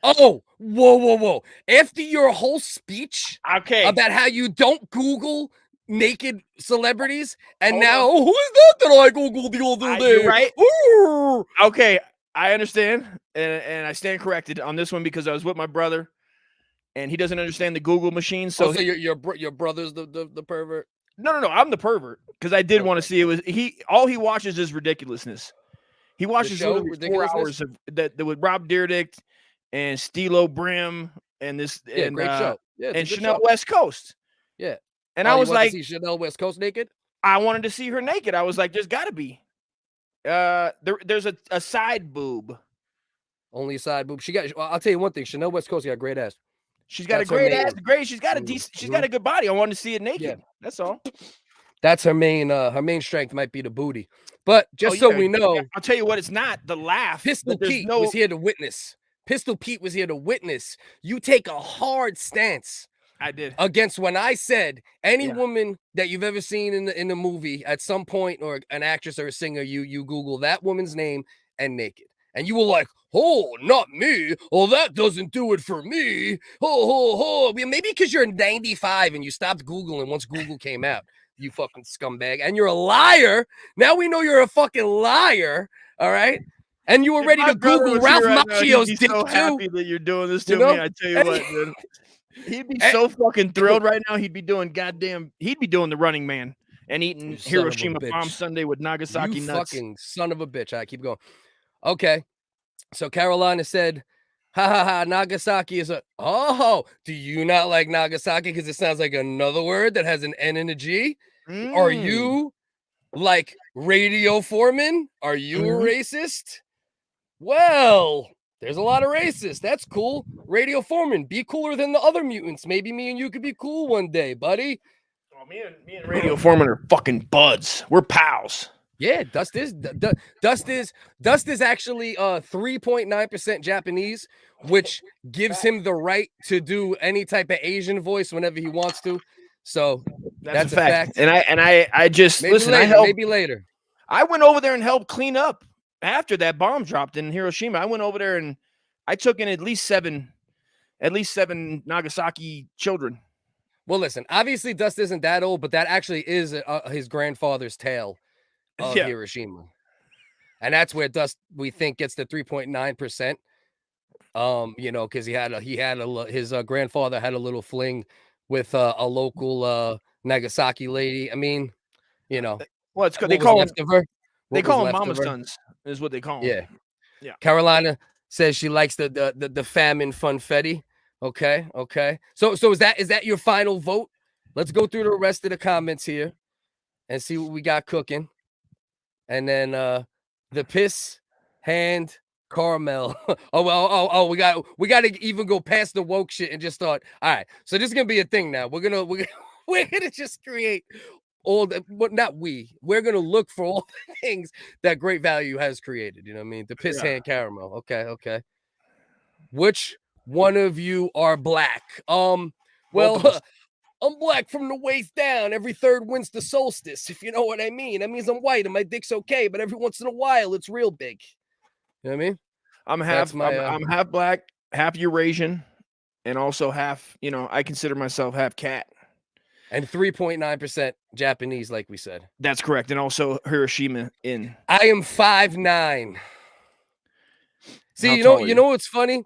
Whoa. After your whole speech about how you don't Google naked celebrities, and now who is that I Googled the other day? Right? Ooh. Okay, I understand, and I stand corrected on this one because I was with my brother, and he doesn't understand the Google machine. So, your brother's the pervert? No, I'm the pervert because I did want to see it. All he watches is ridiculousness. He watches 4 hours of that with Rob Dyrdek and Stilo Brim and this and great show. Yeah, and Chanel West Coast. Yeah. And I was like, see Chanel West Coast naked? I wanted to see her naked. I was like, there's gotta be. There's a side boob. Only a side boob. I'll tell you one thing, Chanel West Coast got a great ass. She's got a great ass. She's got a good body. I wanted to see it naked. Yeah. That's all. That's her main strength might be the booty. But just so we know, I'll tell you what, it's not the laugh. Pistol Pete was here to witness. Pistol Pete was here to witness. You take a hard stance. I did. Against when I said any woman that you've ever seen in the movie at some point, or an actress or a singer, you Google that woman's name and naked. And you were like, oh, not me. Oh, that doesn't do it for me. Oh. Maybe because you're 95 and you stopped Googling once Google came out. You fucking scumbag. And you're a liar. Now we know you're a fucking liar. All right. And you were ready to Google Ralph Macchio's dick so too. Happy that you're doing this to me. I tell you what, dude. He'd be so fucking thrilled right now. He'd be doing the Running Man and eating Hiroshima Bomb Sunday with Nagasaki nuts. Fucking son of a bitch. I keep going. Okay. So Carolina said, ha, Nagasaki is do you not like Nagasaki because it sounds like another word that has an N and a G? Are you like Radio Foreman? Are you a racist? Well, there's a lot of racists. That's cool. Radio Foreman, be cooler than the other mutants. Maybe me and you could be cool one day, buddy. Oh, me and Radio Foreman are fucking buds. We're pals. Yeah, Dust is actually 3.9% Japanese, which gives him the right to do any type of Asian voice whenever he wants to. So that's a fact. And I just maybe later. I went over there and helped clean up after that bomb dropped in Hiroshima. I went over there and I took in at least seven Nagasaki children. Well, listen, obviously Dust isn't that old, but that actually is his grandfather's tale of Hiroshima. And that's where Dust, we think, gets the 3.9%. Because his grandfather had a little fling with a local Nagasaki lady. I mean, you know, well, it's what they was call left of her. they What was call them left mama of her. sons, is what they call them. Yeah. Yeah. Carolina says she likes the famine funfetti. Okay. So is that your final vote? Let's go through the rest of the comments here and see what we got cooking. And then the piss hand caramel. We got to even go past the woke shit and just thought, all right, so this is gonna be a thing now. We're gonna just create all the, but not we're gonna look for all the things that Great Value has created. You know what I mean? The piss hand caramel. Okay. Which one of you are black? Well, I'm black from the waist down. Every third winter solstice, if you know what I mean. That means I'm white and my dick's okay, but every once in a while it's real big. You know what I mean? I'm half black, half Eurasian, and also half, I consider myself half cat. And 3.9% Japanese, like we said. That's correct. And also Hiroshima in. I am 5'9". See, you know what's funny?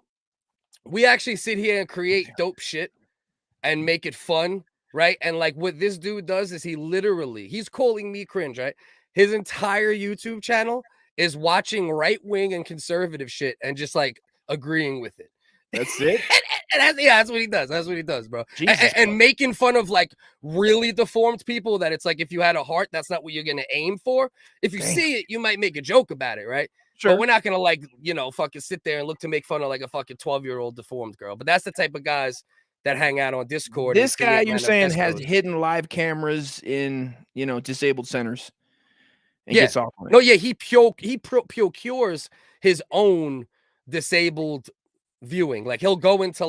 We actually sit here and create dope shit and make it fun, right? And like what this dude does is he's calling me cringe, right? His entire YouTube channel is watching right-wing and conservative shit and just like agreeing with it. That's it. That's what he does. That's what he does, bro. And making fun of like really deformed people that it's like if you had a heart, that's not what you're gonna aim for. If you see it, you might make a joke about it, right? Sure. But we're not gonna like, fucking sit there and look to make fun of like a fucking 12-year-old deformed girl. But that's the type of guys that hang out on Discord. This guy you're saying has hidden live cameras in, disabled centers. And gets off on it. No, yeah, he procures his own disabled viewing. Like he'll go into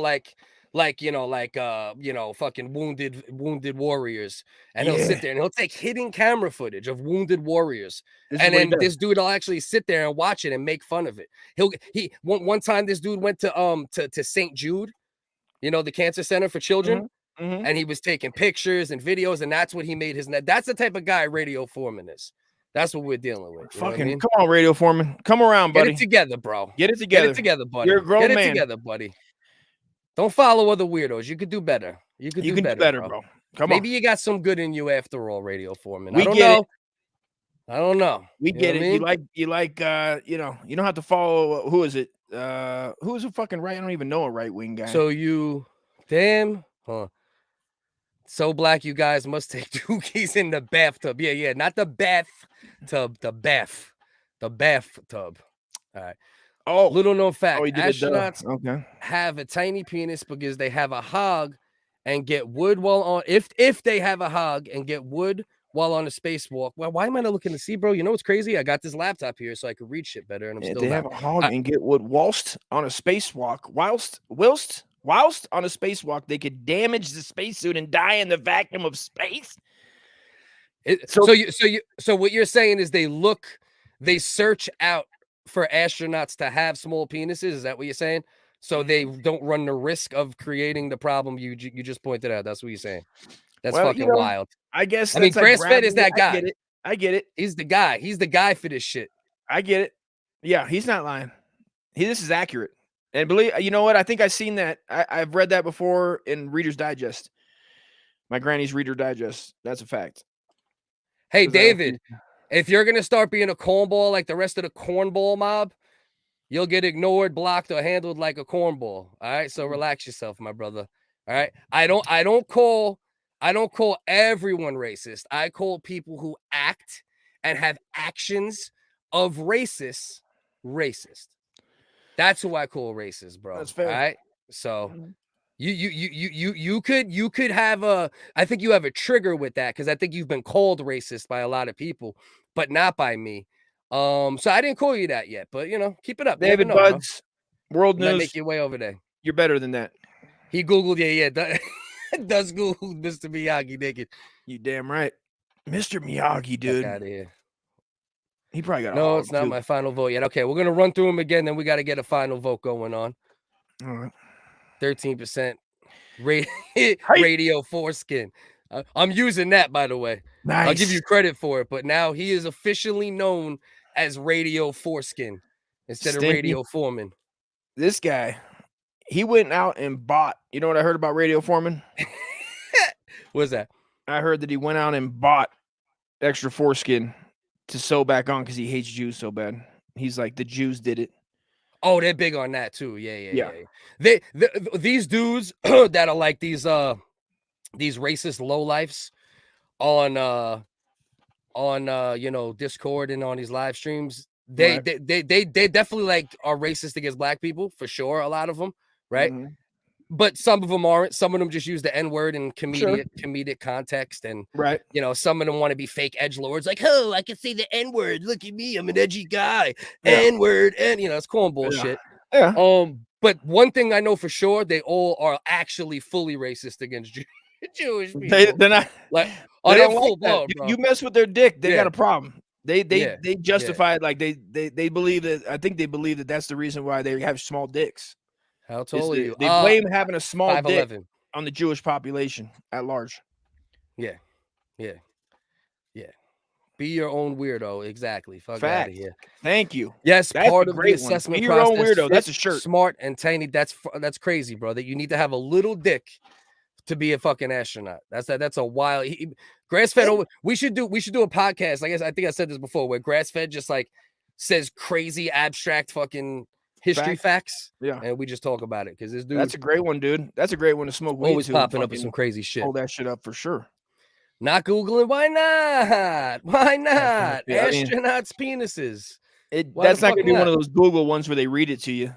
fucking wounded warriors, and he'll sit there and he'll take hidden camera footage of wounded warriors, and then this dude will actually sit there and watch it and make fun of it. One time this dude went to St. Jude, the cancer center for children, and he was taking pictures and videos, and that's what he made his net. That's the type of guy Radio Foreman is. That's what we're dealing with. Fucking come on, Radio Foreman. Come around, buddy. Get it together, bro. Get it together. Get it together, buddy. You're a grown man. Get it together, buddy. Don't follow other weirdos. You could do better. You could do better, bro. Come on. Maybe you got some good in you after all, Radio Foreman. I don't know. We get it. You don't have to follow. Who is it? Who's a fucking right? I don't even know a right wing guy. So so black, you guys must take dookies in the bathtub. Yeah, not the bathtub, the bathtub. All right. Oh, little known fact: astronauts have a tiny penis because they have a hog and get wood while on. If they have a hog and get wood while on a spacewalk. Well, why am I not looking to see, bro? You know what's crazy? I got this laptop here so I could read shit better, and I'm still. They have a hog and get wood whilst on a spacewalk. Whilst on a spacewalk, they could damage the spacesuit and die in the vacuum of space. So what you're saying is they search out for astronauts to have small penises. Is that what you're saying? So they don't run the risk of creating the problem you just pointed out. That's what you're saying. That's fucking wild. I guess. I mean, Grass-Fed is that guy. I get it. He's the guy. He's the guy for this shit. I get it. Yeah, he's not lying. This is accurate. And believe you know what? I think I've seen that. I've read that before in Reader's Digest. My granny's Reader Digest. That's a fact. Hey, David, if you're gonna start being a cornball like the rest of the cornball mob, you'll get ignored, blocked, or handled like a cornball. All right, so relax yourself, my brother. All right, I don't call everyone racist. I call people who act and have actions of racist. That's who I call racist, bro. That's fair. All right. So you could have I think you have a trigger with that because I think you've been called racist by a lot of people, but not by me. So I didn't call you that yet, but keep it up. David Buds, World News. Make your way over there. You're better than that. He Googled, does Google Mr. Miyagi naked. You damn right. Mr. Miyagi, dude. Get out of here. He probably got no, it's not my final vote yet. Okay, we're gonna run through them again, then we got to get a final vote going on. All right. 13% Radio Foreskin. I'm using that, by the way. Nice. I'll give you credit for it, but now he is officially known as Radio Foreskin instead of Radio Foreman. This guy, he went out and bought. You know what I heard about Radio Foreman? What's that? I heard that he went out and bought extra foreskin to sew back on because he hates Jews so bad. He's like, the Jews did it. Oh, they're big on that too. Yeah. These dudes that are like these racist lowlifes on Discord and on these live streams. They definitely like are racist against black people for sure. A lot of them, right? Mm-hmm. But some of them aren't. Some of them just use the N-word in comedic context, and some of them want to be fake edgelords, like, oh, I can say the N-word. Look at me, I'm an edgy guy. N-word, and it's calling bullshit. Yeah. But one thing I know for sure, they all are actually fully racist against Jewish people. They're not like, they they're don't full like that. blown, You mess with their dick, they got a problem. They justify it like they believe that. I think they believe that that's the reason why they have small dicks. How tall are you? They blame having a small 5'11" dick on the Jewish population at large. Yeah. Be your own weirdo. Exactly. Fuck out of here. Thank you. Yes, that's part of the assessment Be your own process. weirdo. That's a shirt. Smart and tiny. That's crazy, bro. That you need to have a little dick to be a fucking astronaut. That's a wild. Grass-fed. We should do a podcast. I think I said this before, where grass-fed just like says crazy abstract fucking history facts. Yeah, and we just talk about it because this dude. That's a great one, dude. That's a great one to smoke weed. Always popping up with some crazy shit. Hold that shit up for sure. Not Googling. Why not? Why not? Astronauts' penises. That's not gonna be one of those Google ones where they read it to you.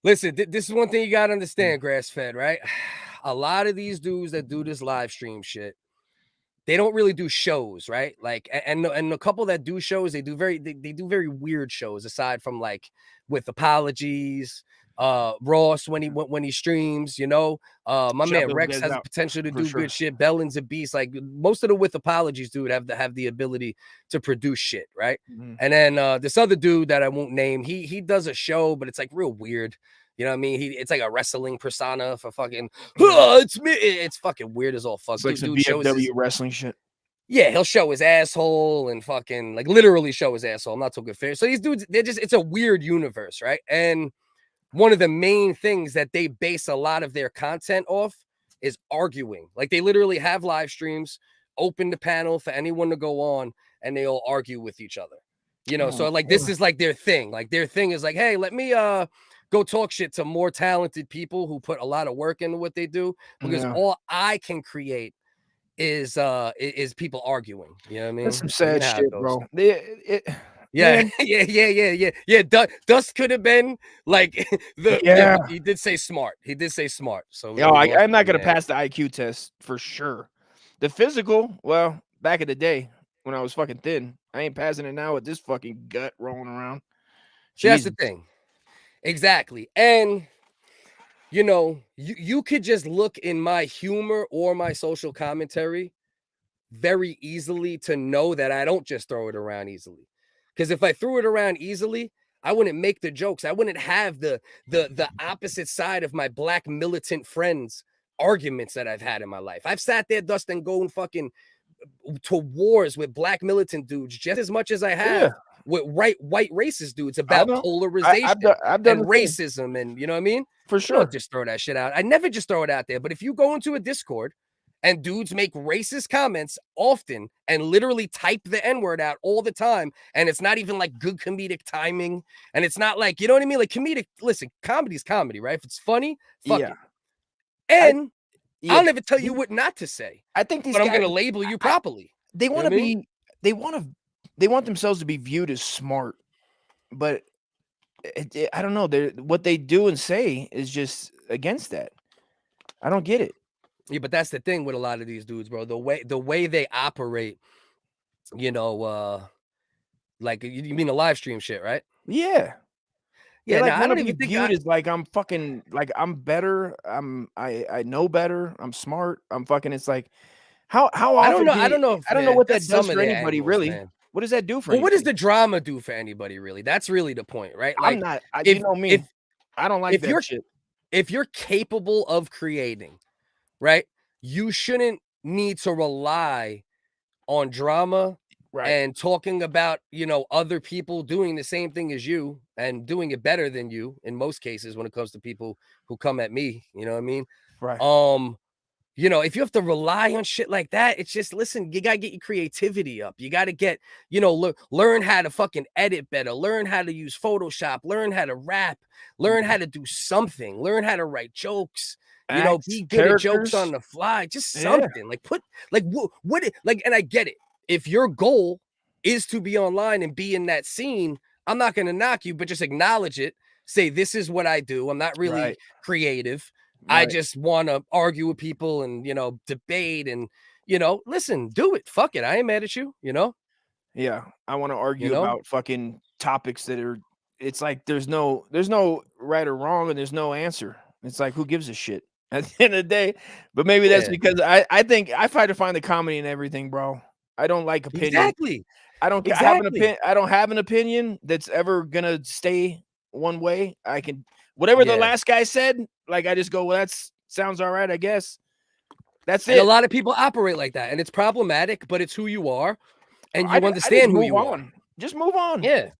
Listen, this is one thing you gotta understand, grass-fed, right? A lot of these dudes that do this live stream shit, they don't really do shows, right? Like, and a couple that do shows, they do very weird shows. Aside from like with apologies, Ross when he streams, my man Rex has the potential to do good shit. Bellin's a beast. Like most of the with apologies, dude, have the ability to produce shit, right? Mm-hmm. And then this other dude that I won't name, he does a show, but it's like real weird. You know what I mean? It's like a wrestling persona for fucking. It's me. It's fucking weird as all fuck. It's like some BFW wrestling shit. Yeah, he'll show his asshole and fucking like literally show his asshole. I'm not talking fair. So these dudes, it's a weird universe, right? And one of the main things that they base a lot of their content off is arguing. Like they literally have live streams, open the panel for anyone to go on, and they all argue with each other. So like this is like their thing. Like their thing is like, hey, let me go talk shit to more talented people who put a lot of work into what they do, because all I can create is people arguing. You know what I mean? That's some sad shit, bro. Dust could have been like he did say smart. So I'm not gonna pass the IQ test for sure. The physical, well, back in the day when I was fucking thin, I ain't passing it now with this fucking gut rolling around. That's the thing. Exactly. And you could just look in my humor or my social commentary very easily to know that I don't just throw it around easily. Because if I threw it around easily, I wouldn't make the jokes. I wouldn't have the opposite side of my black militant friends arguments that I've had in my life. I've sat there, Dustin, going fucking to wars with black militant dudes just as much as I have with white racist dudes about polarization I've done and racism, and you know what I mean? For sure. Don't just throw that shit out. I never just throw it out there. But if you go into a Discord and dudes make racist comments often and literally type the N-word out all the time, and it's not even like good comedic timing, and it's not like, you know what I mean? Like comedy's comedy, right? If it's funny, fuck it. And I'll never tell you what not to say. I think these but guys, I'm gonna label you properly. They want to be, they want themselves to be viewed as smart, but I don't know. What they do and say is just against that. I don't get it. Yeah, but that's the thing with a lot of these dudes, bro. The way they operate, like you mean the live stream shit, right? Yeah. Yeah, like, I don't even think viewed as like I'm fucking like I'm better. I know better. I'm smart. I'm fucking. It's like how often I don't know. I don't know what that does for anybody, really. Man. What does that do for? What does the drama do for anybody, really? That's really the point, right? Like, you know me. I don't like that shit. If you're capable of creating, right, you shouldn't need to rely on drama. Right. And talking about, other people doing the same thing as you and doing it better than you in most cases when it comes to people who come at me, you know what I mean? Right. You know, if you have to rely on shit like that, it's just, listen, you got to get your creativity up. You got to get, you know, learn how to fucking edit better, learn how to use Photoshop, learn how to rap, learn how to do something, learn how to write jokes, you know, be good at jokes on the fly, just something like and I get it. If your goal is to be online and be in that scene, I'm not going to knock you, but just acknowledge it. Say, this is what I do. I'm not really creative. I just want to argue with people and, you know, debate and, you know, listen, do it. Fuck it. I ain't mad at you, you know? Yeah. I want to argue about fucking topics that are, it's like, there's no right or wrong and there's no answer. It's like, who gives a shit at the end of the day? But maybe that's because I think I try to find the comedy in everything, bro. I don't like opinion. Exactly. I don't have an opinion. I don't have an opinion that's ever going to stay one way. I can, whatever the last guy said, like, I just go, well, that sounds all right, I guess. That's it. And a lot of people operate like that, and it's problematic, but it's who you are, and you understand who you are. Just move on. Yeah.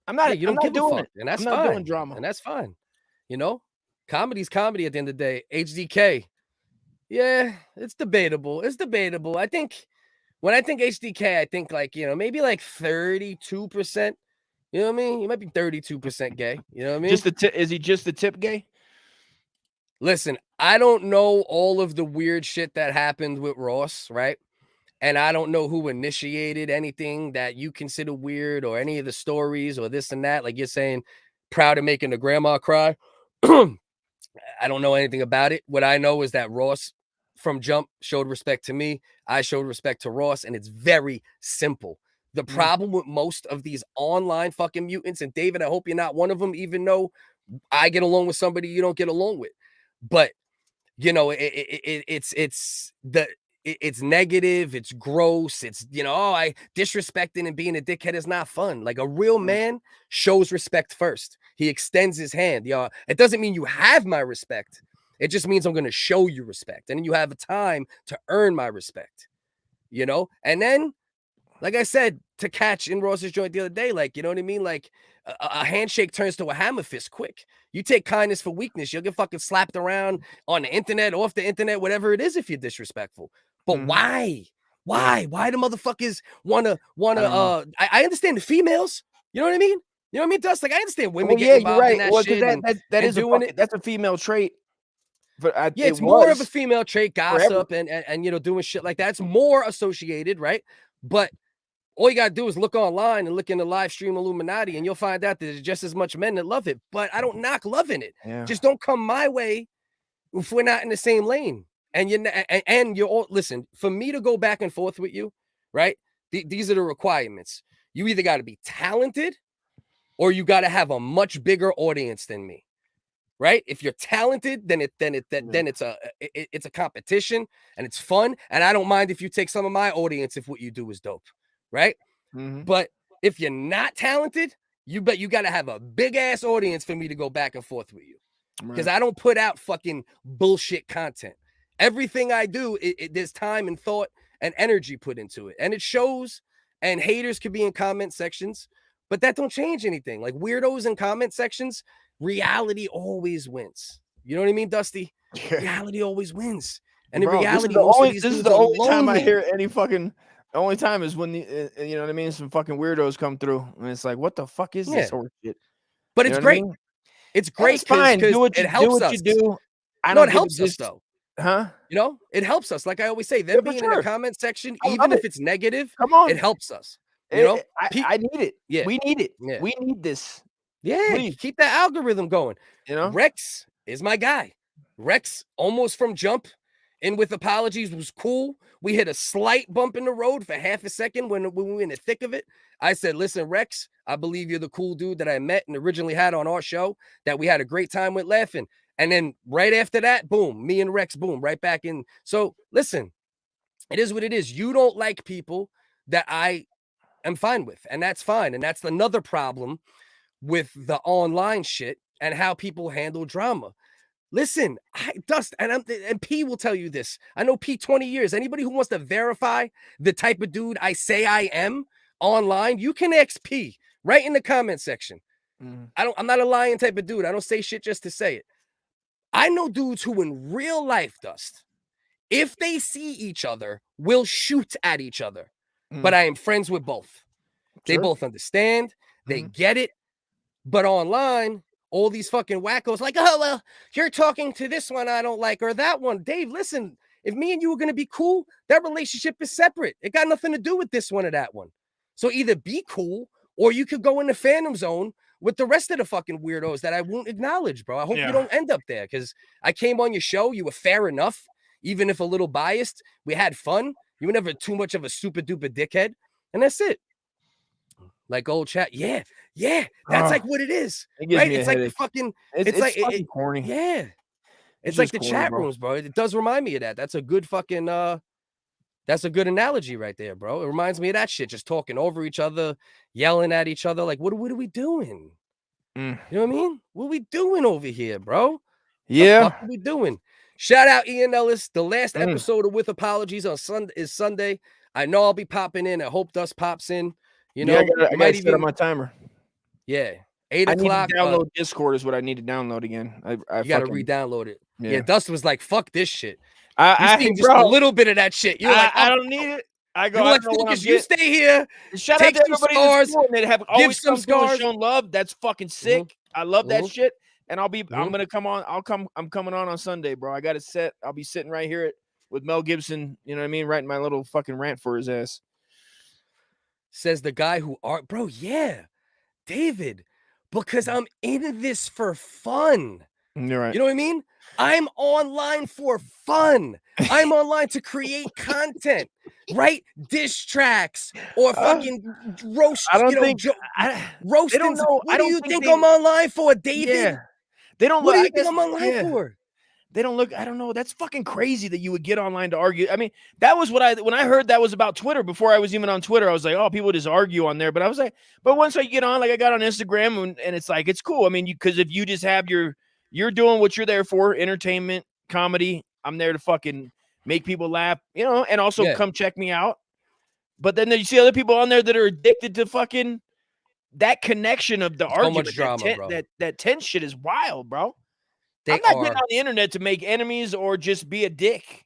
I'm not doing it. And that's I'm not doing drama. And that's fine. You know, comedy's comedy at the end of the day. HDK. Yeah, it's debatable. It's debatable. I think when I think HDK, I think like, you know, maybe like 32%. You know what I mean? He might be 32% gay. You know what I mean? Is he just the tip gay? Listen, I don't know all of the weird shit that happened with Ross, right? And I don't know who initiated anything that you consider weird or any of the stories or this and that. Like you're saying, proud of making the grandma cry. I don't know anything about it. What I know is that Ross from jump showed respect to me. I showed respect to Ross, and it's very simple. The problem with most of these online fucking mutants, and David, I hope you're not one of them, even though I get along with somebody you don't get along with. But, you know, it's negative, it's gross, it's, you know, I disrespecting and being a dickhead is not fun. Like a real man shows respect first. He extends his hand. Y'all, it doesn't mean you have my respect. It just means I'm going to show you respect. And you have a time to earn my respect, you know? And then, like I said, to catch in Ross's joint the other day, like, you know what I mean? Like a handshake turns to a hammer fist quick. You take kindness for weakness, you'll get fucking slapped around on the internet, off the internet, whatever it is, if you're disrespectful. But why? Why the motherfuckers wanna I understand the females, you know what I mean? You know what I mean, Dust? Like I understand women getting involved in that shit. That's a female trait. But it's more of a female trait, gossip and you know, doing shit like that. It's more associated, right? But all you gotta do is look online and look in the live stream Illuminati, and you'll find out that there's just as much men that love it. But I don't knock loving it. Yeah. Just don't come my way if we're not in the same lane. And you're all, listen, for me to go back and forth with you, right? These are the requirements. You either got to be talented or you got to have a much bigger audience than me. Right? If you're talented, then it's a competition and it's fun. And I don't mind if you take some of my audience if what you do is dope. Right? But if you're not talented, you got to have a big ass audience for me to go back and forth with you. Because I don't put out fucking bullshit content. Everything I do, there's time and thought and energy put into it. And it shows, and haters could be in comment sections, but that don't change anything. Like weirdos in comment sections, reality always wins. You know what I mean, Dusty? Yeah. Reality always wins. And in reality, this is the only time I hear any fucking, the only time is when, you know what I mean? Some fucking weirdos come through. And it's like, what the fuck is this horse shit? But it's great. I mean? It's great. It's fine. Do what you do. It helps us though. Huh? You know, it helps us. Like I always say, them being in the comment section, even if it's negative, it helps us. You know, I need it. Yeah, we need it. Yeah. We need this. Yeah, please. Keep that algorithm going. You know, Rex is my guy. Rex almost from jump in with apologies was cool. We hit a slight bump in the road for half a second when we were in the thick of it. I said, listen, Rex, I believe you're the cool dude that I met and originally had on our show that we had a great time with laughing. And then right after that, boom, me and Rex, boom, right back in. So listen, it is what it is. You don't like people that I am fine with, and that's fine. And that's another problem with the online shit and how people handle drama. Listen, Dust, and P will tell you this. I know P 20 years. Anybody who wants to verify the type of dude I say I am online, you can ask P right in the comment section. I'm not a lying type of dude. I don't say shit just to say it. I know dudes who in real life, Dust, if they see each other, will shoot at each other. But I am friends with both. They both understand. They get it. But online, all these fucking wackos like, oh, well, you're talking to this one I don't like or that one. Dave, listen, if me and you are going to be cool, that relationship is separate. It got nothing to do with this one or that one. So either be cool or you could go in the fandom zone with the rest of the fucking weirdos that I won't acknowledge, bro. I hope you don't end up there because I came on your show. You were fair enough, even if a little biased. We had fun. You were never too much of a super duper dickhead. And that's it. Like old chat. Yeah. That's like what it is. Right? It's like the fucking, it's like fucking corny. Yeah. It's like the corny, chat rooms, bro. It does remind me of that. That's a good fucking, that's a good analogy right there, bro. It reminds me of that shit. Just talking over each other, yelling at each other. Like, what are we doing? You know what I mean? What are we doing over here, bro? Yeah. What are we doing? Shout out Ian Ellis. The last episode of With Apologies on Sunday is Sunday. I know I'll be popping in. I hope Dust pops in. You know, I gotta set up my timer. Yeah. 8 o'clock. Download Discord is what I need to download again. You gotta re-download it. Yeah, Dust was like, fuck this shit. I seen just a little bit of that shit. You're like, I don't need it. I go, you're like, focus, you stay here. Shout take out to some everybody scars, that have always some scars. shown love. That's fucking sick. I love that shit. And I'm gonna come on. I'm coming on Sunday, bro. I got it set. I'll be sitting right here with Mel Gibson. You know what I mean? Writing my little fucking rant for his ass. Says the guy who bro, yeah, David, because I'm in this for fun. You're right. You know what I mean? I'm online for fun. I'm online to create content, right? Diss tracks or fucking roast. I don't think roast. What do you think I'm online for, David? Yeah. They don't. What do you think I'm online for? They don't look. I don't know. That's fucking crazy that you would get online to argue. I mean, that was when I heard that was about Twitter. Before I was even on Twitter, I was like, oh, people just argue on there. But I was like, but once I get on, like I got on Instagram and it's like it's cool. I mean, because if you just have you're doing what you're there for, entertainment, comedy. I'm there to fucking make people laugh, you know, and also come check me out. But then you see other people on there that are addicted to fucking that connection of the argument. Much drama, bro. That tense shit is wild, bro. I'm not getting on the internet to make enemies or just be a dick,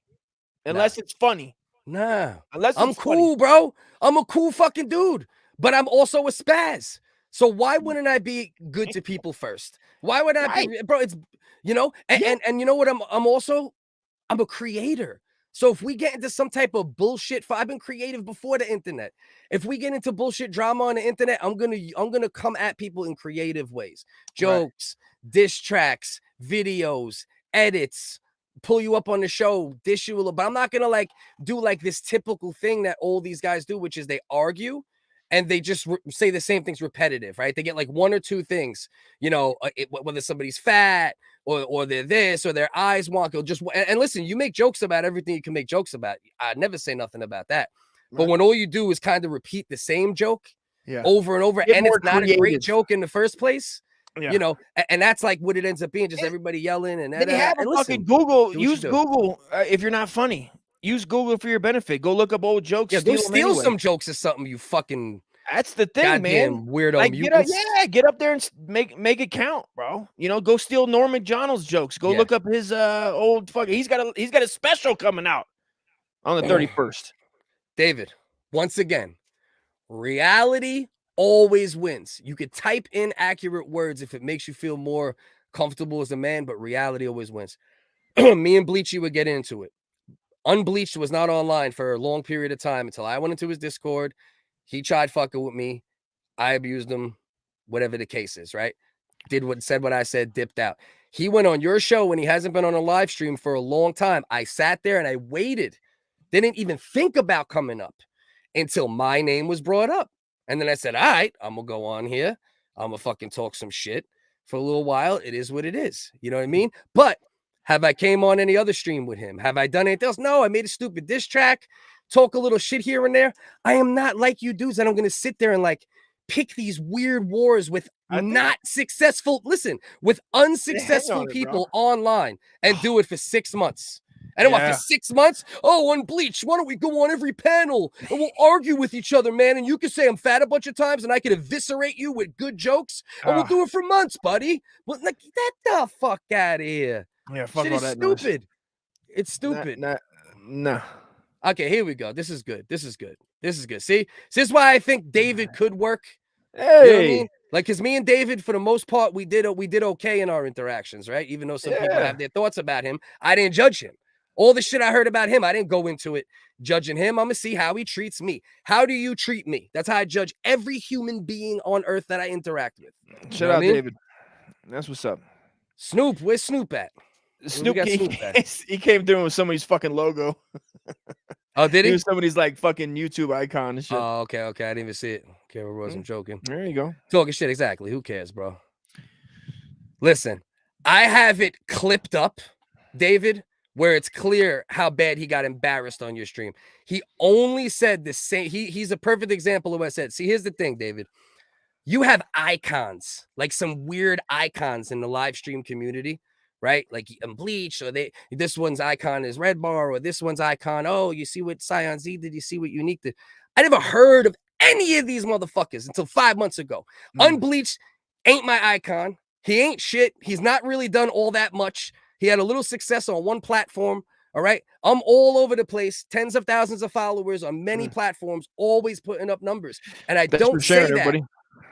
unless it's funny. Nah, unless I'm cool, bro. I'm a cool fucking dude, but I'm also a spaz. So why wouldn't I be good to people first? Why would I be, bro? It's you know, and you know what? I'm a creator. So if we get into some type of bullshit, I've been creative before the internet. If we get into bullshit drama on the internet, I'm gonna come at people in creative ways, jokes, diss tracks, videos, edits, pull you up on the show, dish you a little. But I'm not gonna like do like this typical thing that all these guys do, which is they argue and they just say the same things repetitive, right? They get like one or two things, you know, whether somebody's fat or they're this or their eyes wonk. Just and listen, you make jokes about everything you can make jokes about. I never say nothing about that. Right. But when all you do is kind of repeat the same joke over and over, and it's not a great joke in the first place, you know, and that's like what it ends up being, just everybody yelling and then you have and fucking Google. Use Google if you're not funny. Use Google for your benefit. Go look up old jokes. Yeah, steal some jokes or something. You fucking. That's the thing, man. Weirdo. Like, get up there and make it count, bro. You know, go steal Norm Macdonald's jokes. Go look up his old fucking. He's got a special coming out on the 31st. David, once again, reality always wins. You could type in accurate words if it makes you feel more comfortable as a man, but reality always wins. Me and Bleachy would get into it. Unbleachd was not online for a long period of time until I went into his Discord. He tried fucking with me. I abused him, whatever the case is, right? Said what I said, dipped out. He went on your show when he hasn't been on a live stream for a long time. I sat there and I waited. Didn't even think about coming up until my name was brought up. And then I said, all right, I'm going to go on here. I'm going to fucking talk some shit for a little while. It is what it is. You know what I mean? But have I came on any other stream with him? Have I done anything else? No, I made a stupid diss track, talk a little shit here and there. I am not like you dudes. And I'm going to sit there and like pick these weird wars with with unsuccessful people online and do it for 6 months. And what, for 6 months? Oh, Unbleachd, why don't we go on every panel and we'll argue with each other, man? And you can say I'm fat a bunch of times and I can eviscerate you with good jokes. And we'll do it for months, buddy. Well, like, get the fuck out of here. Yeah, fuck shit all is that stupid. Noise. It's stupid. No. Okay, here we go. This is good. This is good. This is good. See, this is why I think David could work. Hey, you know what I mean? Like, because me and David, for the most part, we did okay in our interactions, right? Even though some people have their thoughts about him, I didn't judge him. All the shit I heard about him, I didn't go into it judging him. I'm gonna see how he treats me. How do you treat me? That's how I judge every human being on earth that I interact with. Shout out, David. That's what's up. Snoop, where's Snoop at? Snoop he came through with somebody's fucking logo. Oh, did he? He was somebody's like fucking YouTube icon and shit. Oh, okay. I didn't even see it. Okay, I wasn't joking. There you go. Talking shit, exactly. Who cares, bro? Listen, I have it clipped up, David, where it's clear how bad he got embarrassed on your stream. He only said the same. He's a perfect example of what I said. See, here's the thing, David. You have icons, like some weird icons in the live stream community, right? Like Unbleachd, or this one's icon is Red Bar, or this one's icon. Oh, you see what Scion Z did? You see what Unique did? I never heard of any of these motherfuckers until 5 months ago. Unbleachd ain't my icon. He ain't shit. He's not really done all that much. He had a little success on one platform. All right. I'm all over the place. Tens of thousands of followers on many platforms, always putting up numbers. And I don't say that. Everybody.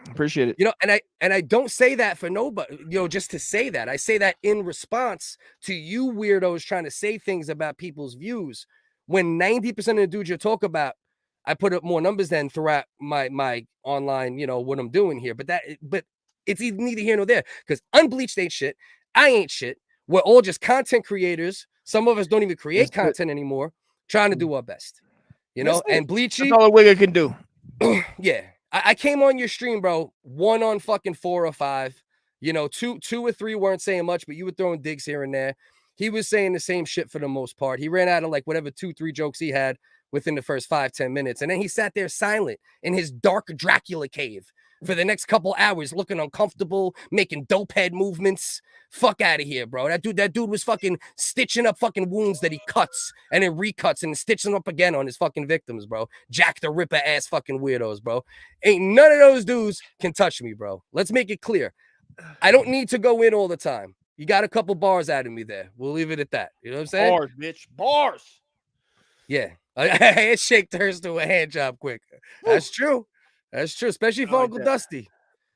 Appreciate it. You know, and I don't say that for nobody, you know, just to say that. I say that in response to you weirdos trying to say things about people's views when 90% of the dudes you talk about, I put up more numbers than throughout my online, you know, what I'm doing here. But it's neither here nor there, because Unbleachd ain't shit. I ain't shit. We're all just content creators. Some of us don't even create content anymore, trying to do our best. You know, and Bleachy. That's all a wigger can do. Yeah. I came on your stream, bro. 1 on fucking 4 or 5. You know, two or three weren't saying much, but you were throwing digs here and there. He was saying the same shit for the most part. He ran out of like whatever 2-3 jokes he had within the first 5-10 minutes. And then he sat there silent in his dark Dracula cave for the next couple hours, looking uncomfortable, making dope head movements. Fuck out of here, bro. That dude was fucking stitching up fucking wounds that he cuts and then recuts and stitching them up again on his fucking victims, bro. Jack the Ripper ass fucking weirdos, bro. Ain't none of those dudes can touch me, bro. Let's make it clear. I don't need to go in all the time. You got a couple bars out of me there. We'll leave it at that. You know what I'm saying? Bars, bitch. Bars. Yeah. I shake thirst to a hand job quick. That's true. That's true, especially for Uncle Dusty.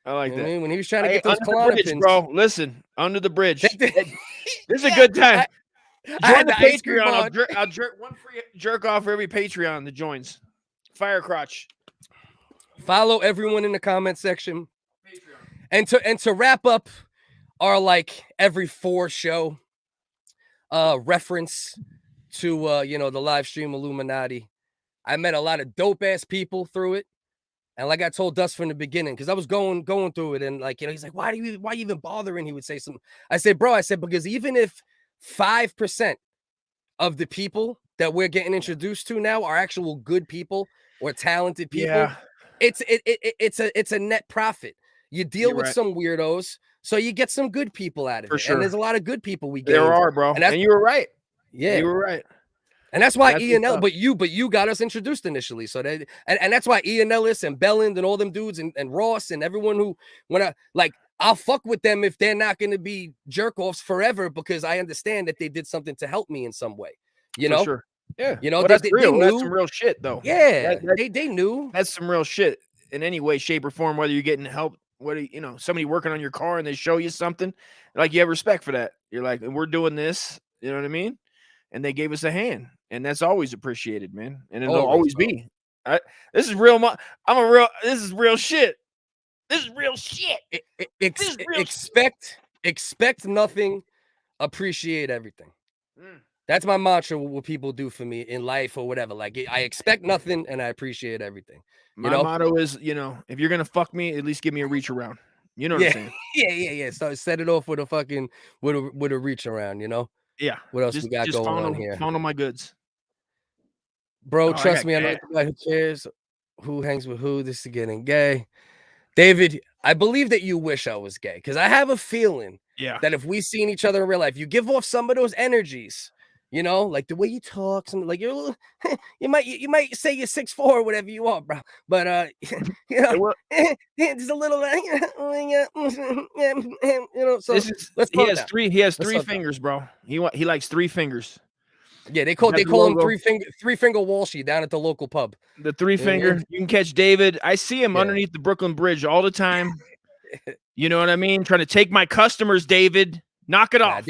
I like that. I mean, when he was trying to get those Klonopins, bro. Listen, under the bridge. This is a good time. Join the Patreon. I'll jerk one free jerk off for every Patreon that joins. Fire crotch. Follow everyone in the comment section. Patreon. And to wrap up our like every 4 show reference to you know, the live stream Illuminati. I met a lot of dope ass people through it. And like I told Dust from the beginning, because I was going through it, and like, you know, he's like, why you even bothering? He would say something. I said, bro, because even if 5% of the people that we're getting introduced to now are actual good people or talented people, it's a net profit. You deal with some weirdos, so you get some good people out of it. Sure. And there's a lot of good people we get. There are, bro. And you were right. Yeah, you were right. And that's why Ian, but you got us introduced initially. So that, and that's why Ian Ellis and Belland and all them dudes and Ross and everyone who, I'll fuck with them if they're not going to be jerk offs forever, because I understand that they did something to help me in some way. You know? Sure. Yeah. You know, well, that's real. That's some real shit, though. Yeah. They knew. That's some real shit in any way, shape, or form, whether you're getting help, whether, you know, somebody working on your car and they show you something, like, you have respect for that. You're like, we're doing this. You know what I mean? And they gave us a hand. And that's always appreciated, man. And it'll always be. This is real. This is real shit. This is real shit. Expect nothing, appreciate everything. That's my mantra. What people do for me in life or whatever. Like, I expect nothing and I appreciate everything. My motto is, you know, if you're gonna fuck me, at least give me a reach around. You know what I'm saying? Yeah. So set it off with a fucking with a reach around. You know. Yeah. What else we got going on here? Found all my goods. Bro, trust me, I know who cares who hangs with who. This is getting gay. David, I believe that you wish I was gay, because I have a feeling that if we seen each other in real life, you give off some of those energies, you know, like the way you talk, something like you're a little, you might say you're 6'4" or whatever you are, bro. But you know, just a little, you know. So he has three fingers, bro. He likes 3 fingers. Yeah, they call the him logo. three finger Walshy down at the local pub. The 3 finger. You can catch David. I see him Yeah. underneath the Brooklyn Bridge all the time. You know what I mean? Trying to take my customers, David. Knock it off.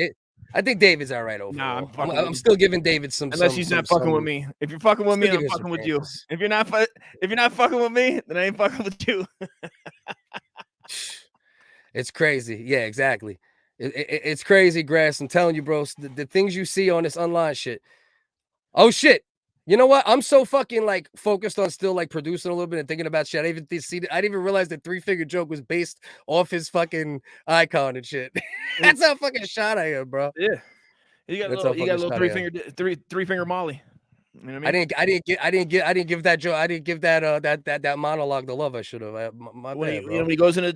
I think David's all right overall. Nah, I'm still giving David some. Unless he's not fucking with me. If you're fucking with me, I'm fucking with you. If you're not fucking with me, then I ain't fucking with you. It's crazy. Yeah, exactly. It's crazy, Grass. I'm telling you, bro. The things you see on this online shit. Oh shit. You know what? I'm so fucking like focused on still like producing a little bit and thinking about shit. I didn't even realize the 3-finger joke was based off his fucking icon and shit. That's how fucking shot I am, bro. Yeah. You got a little 3-finger Molly. You know what I mean? I didn't give that joke. I didn't give that monologue the love I should have. My bad, bro. When he goes into the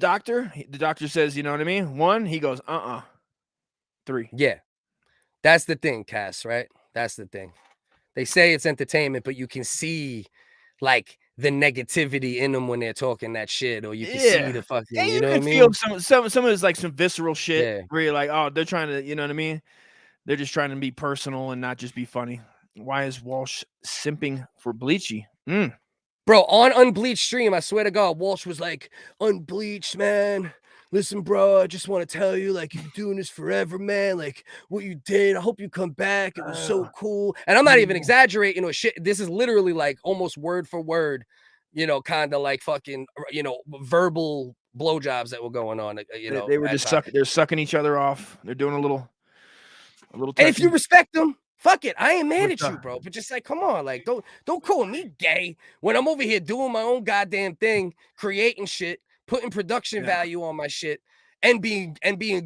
doctor says, you know what I mean? 1, he goes, 3. Yeah. That's the thing, Cass, right? That's the thing. They say it's entertainment, but you can see like the negativity in them when they're talking that shit, or you can see the fucking, you know what I mean? Feel some of it's like some visceral shit where you're like, oh, they're trying to, you know what I mean? They're just trying to be personal and not just be funny. Why is Walsh simping for Bleachy? Bro, on Unbleachd stream, I swear to God, Walsh was like, Unbleached, man. Listen, bro, I just want to tell you, like, you're doing this forever, man. Like, what you did, I hope you come back. It was so cool. And I'm not even exaggerating or shit. This is literally like almost word for word, you know, kind of like fucking, you know, verbal blowjobs that were going on. You know, they were just they're sucking each other off. They're doing a little. And if you respect them, fuck it. I ain't mad at you, bro. But just like, come on, like, don't call me gay when I'm over here doing my own goddamn thing, creating shit, putting production value on my shit, and being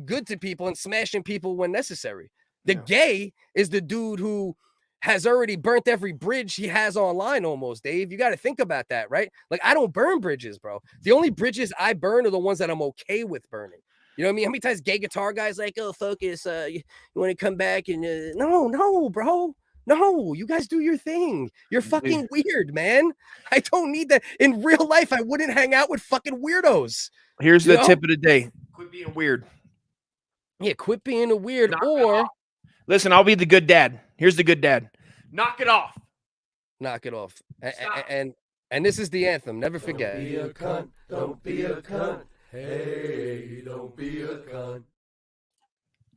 good to people and smashing people when necessary. The gay is the dude who has already burnt every bridge he has online almost, Dave. You got to think about that, right? Like, I don't burn bridges, bro. The only bridges I burn are the ones that I'm okay with burning. You know what I mean? How many times gay guitar guys like, oh, Focus, you want to come back and no, bro. No, you guys do your thing. You're fucking weird, man. I don't need that. In real life, I wouldn't hang out with fucking weirdos. Here's the tip of the day. Quit being weird. Yeah, quit being a weird. Listen, I'll be the good dad. Here's the good dad. Knock it off. Knock it off. And this is the anthem. Never forget. Don't be a cunt. Don't be a cunt. Hey, don't be a cunt.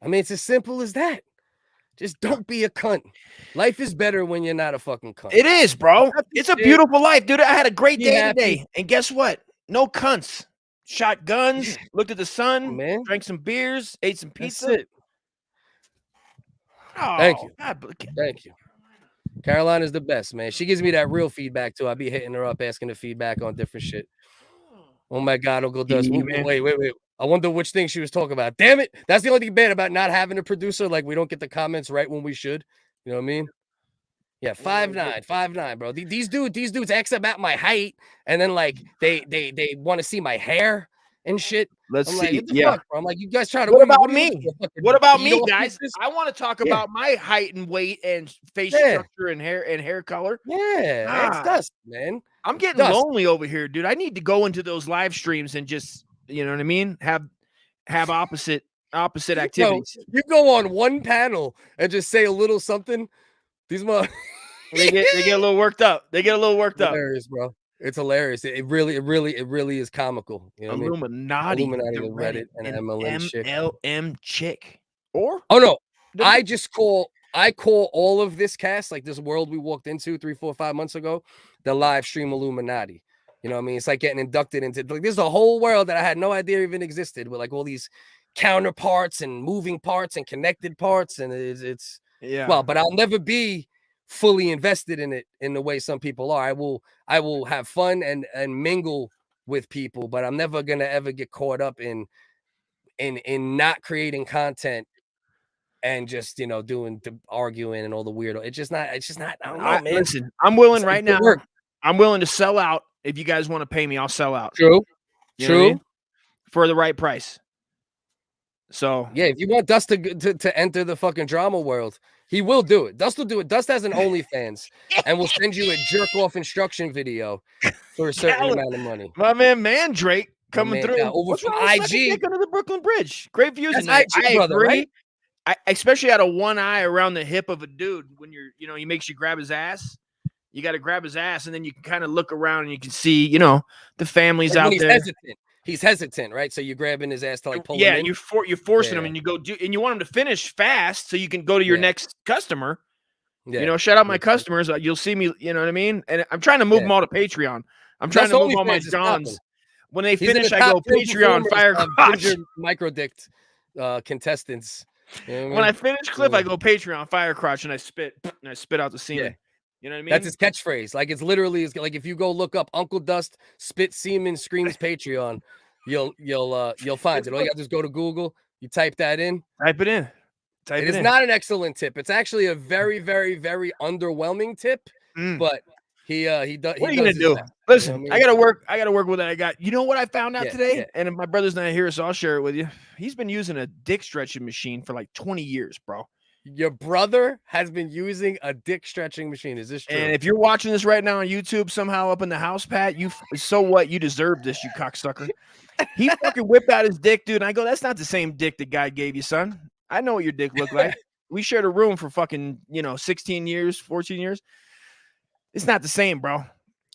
I mean, it's as simple as that. Just don't be a cunt. Life is better when you're not a fucking cunt. It is, bro. It's a beautiful life, dude. I had a great day today. And guess what? No cunts. Shot guns, looked at the sun, drank some beers, ate some pizza. That's it. Oh, thank you. God. Thank you. Carolina's the best, man. She gives me that real feedback, too. I be hitting her up, asking the feedback on different shit. Oh, my God. Uncle Dust. Wait. I wonder which thing she was talking about. Damn it. That's the only thing bad about not having a producer. Like, we don't get the comments right when we should. You know what I mean? Yeah, 5'9", bro. These dudes ask about my height, and then like they want to see my hair and shit. Let's see. Like, fuck, bro? I'm like, you guys try to. What about me? What about me, guys? I want to talk about my height and weight and face structure and hair color. Yeah, that's dust, man. I'm getting lonely over here, dude. I need to go into those live streams and just, you know what I mean? Have opposite activities. You go on one panel and just say a little something. These they get a little worked up. Hilarious, bro. It's hilarious. It really is comical. You know what Illuminati, Reddit and MLM chick. Or no, I call all of this cast, like this world we walked into 3, 4, 5 months ago, the live stream Illuminati. You know what I mean? It's like getting inducted into like there's a whole world that I had no idea even existed with like all these counterparts and moving parts and connected parts, and it's well, but I'll never be fully invested in it in the way some people are. I will have fun and mingle with people, but I'm never gonna ever get caught up in not creating content and just doing the arguing and all the weirdo. It's just not. I don't know, man. Listen, I'm willing right now. I'm willing to sell out. If you guys want to pay me, I'll sell out. True. For the right price. So yeah, if you want Dust to enter the fucking drama world, he will do it. Dust will do it. Dust has an OnlyFans and will send you a jerk off instruction video for a certain amount of money. My man Mandrake coming through over from IG under the Brooklyn Bridge. Great views. That's IG, brother, right? especially out of one eye around the hip of a dude when he makes you grab his ass. You got to grab his ass, and then you can kind of look around and you can see, the families out there. He's hesitant, right? So you're grabbing his ass to like pull him in. You're forcing him, and and you want him to finish fast so you can go to your next customer. Yeah. Shout out my customers. You'll see me. You know what I mean? And I'm trying to move them all to Patreon. I'm trying to move all my Johns. When they finish, I go Patreon, fire crotch. Microdict contestants. You know what I mean? When I finish clip, I go Patreon, fire crotch, and I spit out the semen. Yeah. You know what I mean? That's his catchphrase. Like it's literally like if you go look up Uncle Dust spit semen screams Patreon, you'll find it. All you got to do is go to Google. You type that in. Type it in. It is not an excellent tip. It's actually a very, very, very underwhelming tip. But he does. What are you gonna do? Listen, I gotta work. I gotta work with it. I got. You know what I found out today? Yeah. And my brother's not here, so I'll share it with you. He's been using a dick stretching machine for like 20 years, bro. Your brother has been using a dick stretching machine. Is this true? And if you're watching this right now on YouTube, somehow up in the house, Pat, so what? You deserve this, you cocksucker. He fucking whipped out his dick, dude. And I go, that's not the same dick the guy gave you, son. I know what your dick looked like. We shared a room for fucking, 16 years, 14 years. It's not the same, bro.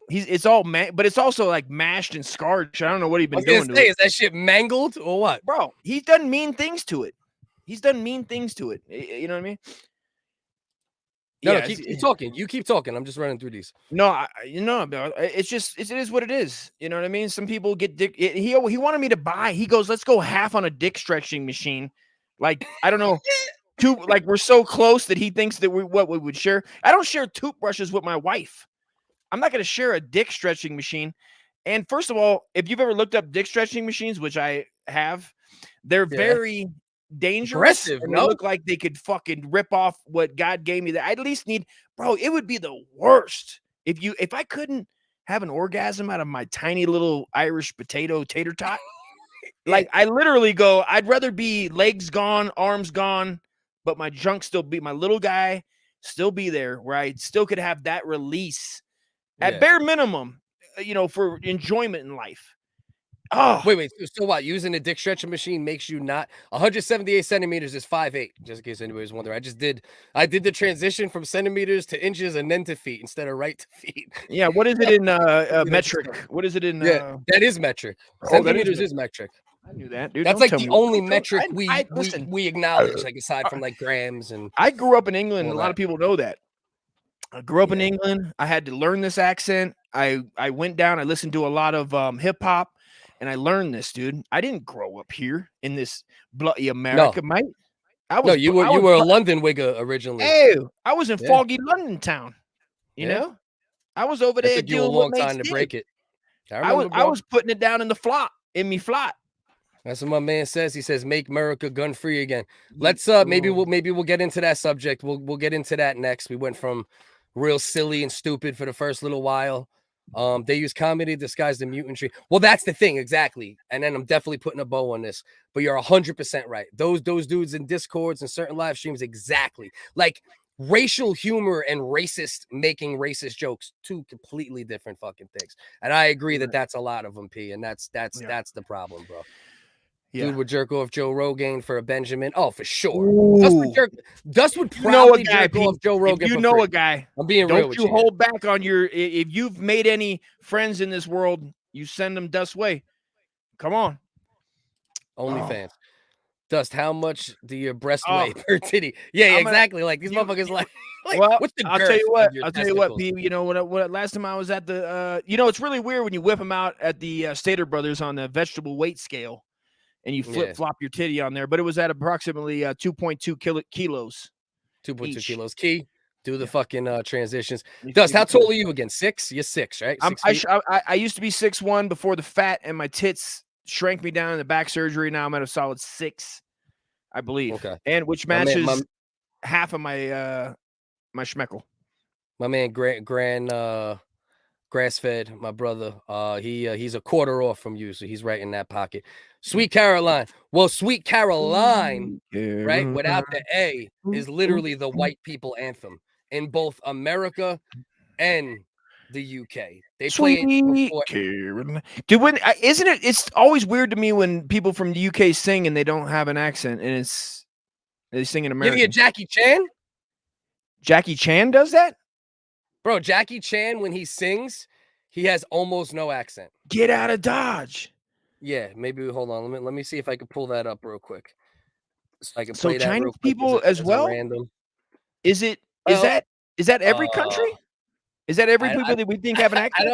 It's all but it's also like mashed and scarred. I don't know what he's been doing to it. Is that shit mangled or what? Bro, he's done mean things to it. You know what I mean? No, keep talking. You keep talking. I'm just running through these. No, it is what it is. You know what I mean? Some people get dick. He wanted me to buy. He goes, let's go half on a dick stretching machine. Like, I don't know. We're so close that he thinks that we would share. I don't share toothbrushes with my wife. I'm not going to share a dick stretching machine. And first of all, if you've ever looked up dick stretching machines, which I have, they're very dangerous. And they look like they could fucking rip off what God gave me. That I at least need, bro. It would be the worst if I couldn't have an orgasm out of my tiny little Irish potato tater tot. Like I literally go, I'd rather be legs gone, arms gone, but my junk still be my little guy still be there, where I still could have that release at bare minimum, for enjoyment in life. Oh, wait. So what? Using a dick stretching machine makes you not 178 centimeters is 5'8", just in case anybody's wondering. I did the transition from centimeters to inches and then to feet instead of right to feet. Yeah. What is it in metric? What is it in? That is metric. Centimeters is metric. I knew that, dude. That's like the only metric we acknowledge, like aside from like grams. And I grew up in England. A lot of people know that. I grew up in England. I had to learn this accent. I went down. I listened to a lot of hip hop. And I learned this, dude. I didn't grow up here in this bloody America, mate. You were a London wigger originally. Hey, I was in foggy London town. You know, I was over there. It took you a long time to break it. I was putting it down in the flop. That's what my man says. He says, "Make America gun free again." Let's maybe we'll get into that subject. We'll get into that next. We went from real silly and stupid for the first little while. They use comedy disguised as mutantry. Well, that's the thing, exactly. And then I'm definitely putting a bow on this. But you're 100% right. Those dudes in Discords and certain live streams, exactly. Like racial humor and making racist jokes, two completely different fucking things. And I agree that that's a lot of them, P. And that's the problem, bro. Yeah. Dude would jerk off Joe Rogan for a Benjamin. Oh, for sure. Dust would probably jerk off Joe Rogan. You know a guy. I'm being real with you. Don't you hold back on your. If you've made any friends in this world, you send them Dust's way. Come on. OnlyFans. Dust, how much do your breast weigh per titty? Yeah, exactly. Like these motherfuckers like well, what's the I'll tell you what, P. You know, what last time I was at the it's really weird when you whip them out at the Stater Brothers on the vegetable weight scale. And you flip-flop your titty on there. But it was at approximately 2.2 kilos. 2.2 kilos. Key, do the fucking transitions. Dust, how tall are you again? 6? You're 6, right? I used to be 6'1" before the fat and my tits shrank me down in the back surgery. Now I'm at a solid 6, I believe. Okay. And which matches half of my my schmeckle. My man, grass-fed, my brother. He's a quarter off from you, so he's right in that pocket. Sweet Caroline. Well, Sweet Caroline, right, without the A, is literally the white people anthem in both America and the UK. They play it. Dude, isn't it? It's always weird to me when people from the UK sing and they don't have an accent, and it's They sing in Give American. me a Jackie Chan. Jackie Chan does that? Bro, Jackie Chan, when he sings, he has almost no accent. Get out of Dodge. Yeah, maybe hold on. Let me see if I can pull that up real quick. So I can So play that Chinese real quick people as a well? random. Is that every country? Is that every people that we think have an accent?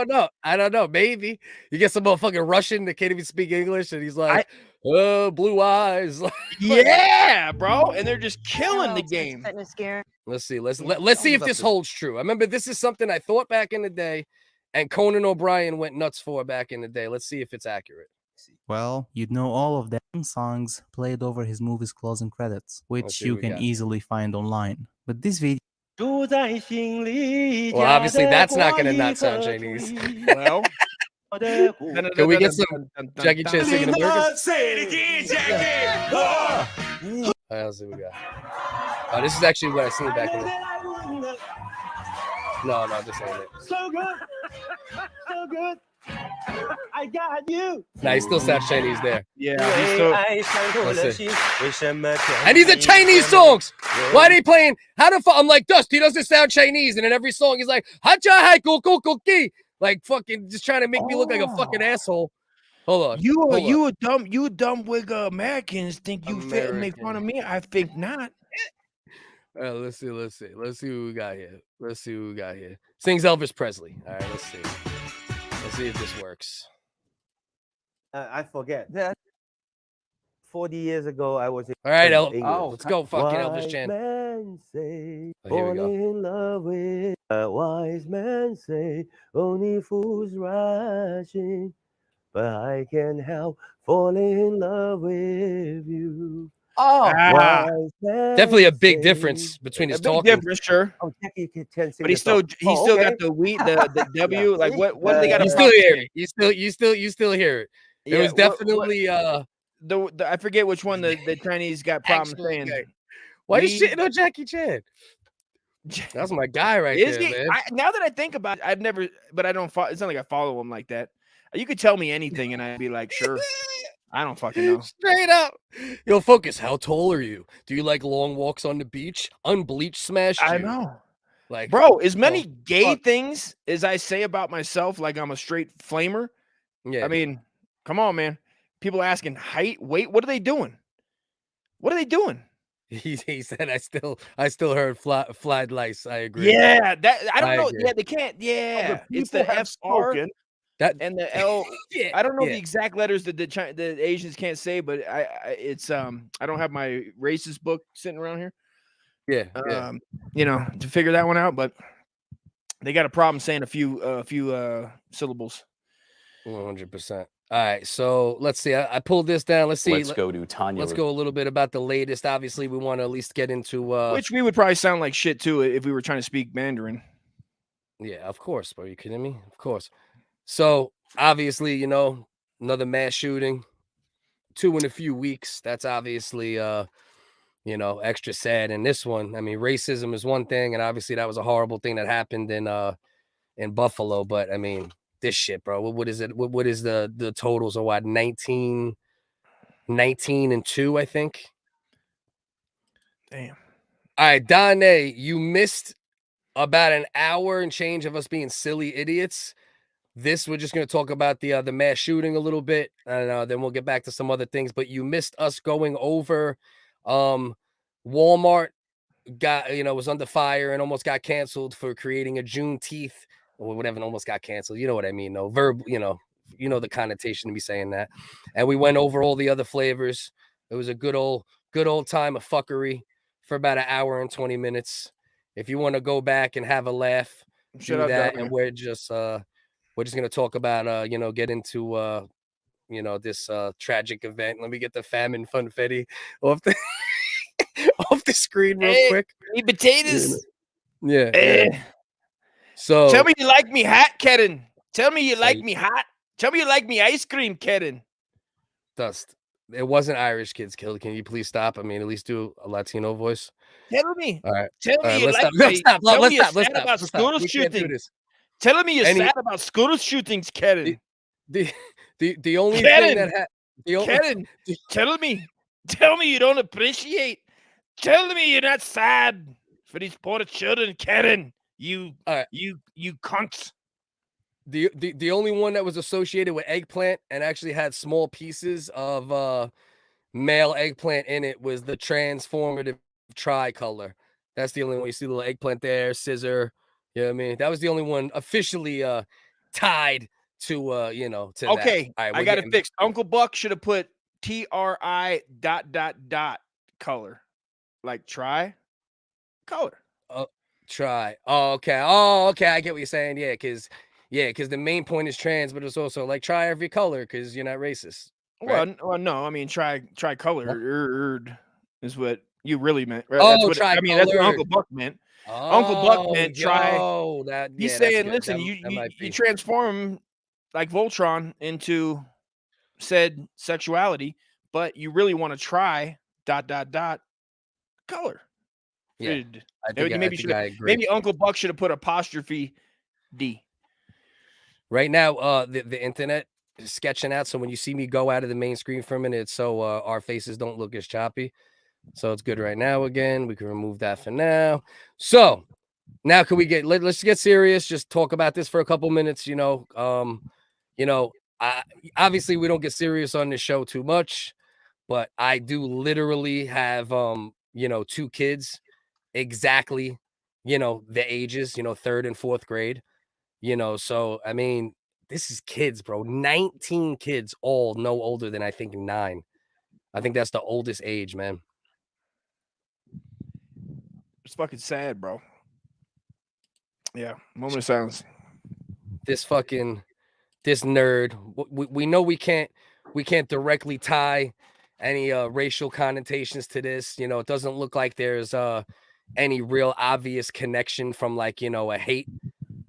I don't know. Maybe you get some motherfucking Russian that can't even speak English, and he's like, blue eyes. Yeah, bro. And they're just killing the game. Fitness gear. Let's see. Let's see if this holds true. I remember this is something I thought back in the day, and Conan O'Brien went nuts for back in the day. Let's see if it's accurate. Well, you'd know all of them songs played over his movie's closing credits, which you can easily find online. But this video... Well, obviously that's not going to not sound Chinese. Well, can we get some Jackie Chan singing American? Say it again, Jackie. All right, let's see what we got. Oh, this is actually what I seen back in the... No, this ain't it. So good. So good. I got you. Nah, he still sounds Chinese there. yeah. And these are Chinese songs. Why are they playing? How the fuck? I'm like, Dust, he doesn't sound Chinese. And in every song, he's like, hacha hai ki. Like fucking just trying to make me look like a fucking asshole. Hold on. You a dumb wig Americans think you fit and make fun of me. I think not. Let's see what we got here. Sings Elvis Presley. All right, let's see. Let's see if this works. I forget that 40 years ago I was in All right, English. let's go, fucking Elvis Wise Chan. men say, Oh, here we go. only in love with a wise man say, only fools rushing, but I can't help falling in love with you. Wise men Definitely a big say- difference between his A big talking. difference, sure. Oh, Jackie can sing But he the still song. got the W. Like what do they got? You still hear it. You still hear it. It was definitely the I forget which one the Chinese got problems Actually, saying. okay. Why you shitting on Jackie Chan? That's my guy right Is there, he? man. Now that I think about it, I've never, but I don't. It's not like I follow him like that. You could tell me anything, and I'd be like, sure. I don't fucking know. Straight up. Yo, Focus, how tall are you? Do you like long walks on the beach? Unbleached smashed you. I know. Like, Bro, as many oh, gay fuck. things as I say about myself, like I'm a straight flamer. Yeah. I mean, come on, man. People asking height, weight. What are they doing? What are they doing? He said I still heard flied lice. I agree. Yeah, that I don't know. agree. Yeah, they can't. Yeah, it's People the have FR spoken. That and the L. yeah, I don't know yeah. the exact letters that the Asians can't say, but it's I don't have my racist book sitting around here. Yeah, To figure that one out, but they got a problem saying a few syllables. 100%. All right, so let's see. I pulled this down. Let's see. Let's go to Tanya. Let's go a little bit about the latest. Obviously, we want to at least get into Which we would probably sound like shit too if we were trying to speak Mandarin. Yeah, of course. Are you kidding me? Of course. So obviously, another mass shooting, 2 in a few weeks. That's obviously extra sad. And this one, I mean, racism is one thing, and obviously that was a horrible thing that happened in Buffalo. But I mean, this shit, bro. What is it? What is the totals of what? 19 and 2, I think. Damn. All right, Donne, you missed about an hour and change of us being silly idiots. We're just going to talk about the mass shooting a little bit, and then we'll get back to some other things. But you missed us going over Walmart was under fire and almost got canceled for creating a Juneteenth or whatever. Almost got canceled. You know what I mean? No verb. You know the connotation to be saying that. And we went over all the other flavors. It was a good old time of fuckery for about an hour and 20 minutes. If you want to go back and have a laugh, do that. And we're just going to talk about, get into, this tragic event. Let me get the famine funfetti off the off the screen real quick. Eat potatoes. Yeah. So tell me you like me hot, Karen. Tell me you like me hot. Tell me you like me ice cream, Karen. Dust. It wasn't Irish kids killed. Can you please stop? I mean, at least do a Latino voice. Tell me. All right. Tell me you like Let's stop. about school shootings. Telling me you're sad about school shootings, Karen. The only Karen, thing that Karen, tell me you don't appreciate Tell me you're not sad for these poor children, Karen. You cunts. The only one that was associated with eggplant and actually had small pieces of male eggplant in it was the transformative tricolor. That's the only one. You see the little eggplant there, scissor. You know what I mean? That was the only one officially tied to to okay. That. Right, I got it fixed. Uncle Buck should have put TRI ... color. Like try color. Try. Oh, okay. Oh, okay. I get what you're saying. Yeah, because the main point is trans, but it's also like try every color because you're not racist. Right? Well, no. I mean, try color is what you really meant. Right? Oh, that's what try. I mean. That's what Uncle Buck meant. Uncle Buck meant try. He's saying, listen, you transform like Voltron into said sexuality, but you really want to try ... color. Yeah, maybe Uncle Buck should have put apostrophe D. Right now, the internet is sketching out, so when you see me go out of the main screen for a minute, so our faces don't look as choppy. So it's good right now. Again, we can remove that for now. So now can we let's get serious. Just talk about this for a couple minutes. Obviously we don't get serious on this show too much, but I do literally have 2 kids exactly the ages, 3rd and 4th grade, so I mean, this is kids, bro. 19 kids, all no older than I think 9. I think that's the oldest age, man. It's fucking sad, bro. Yeah, moment of silence. This nerd. We know we can't directly tie any racial connotations to this. It doesn't look like there's any real obvious connection from like a hate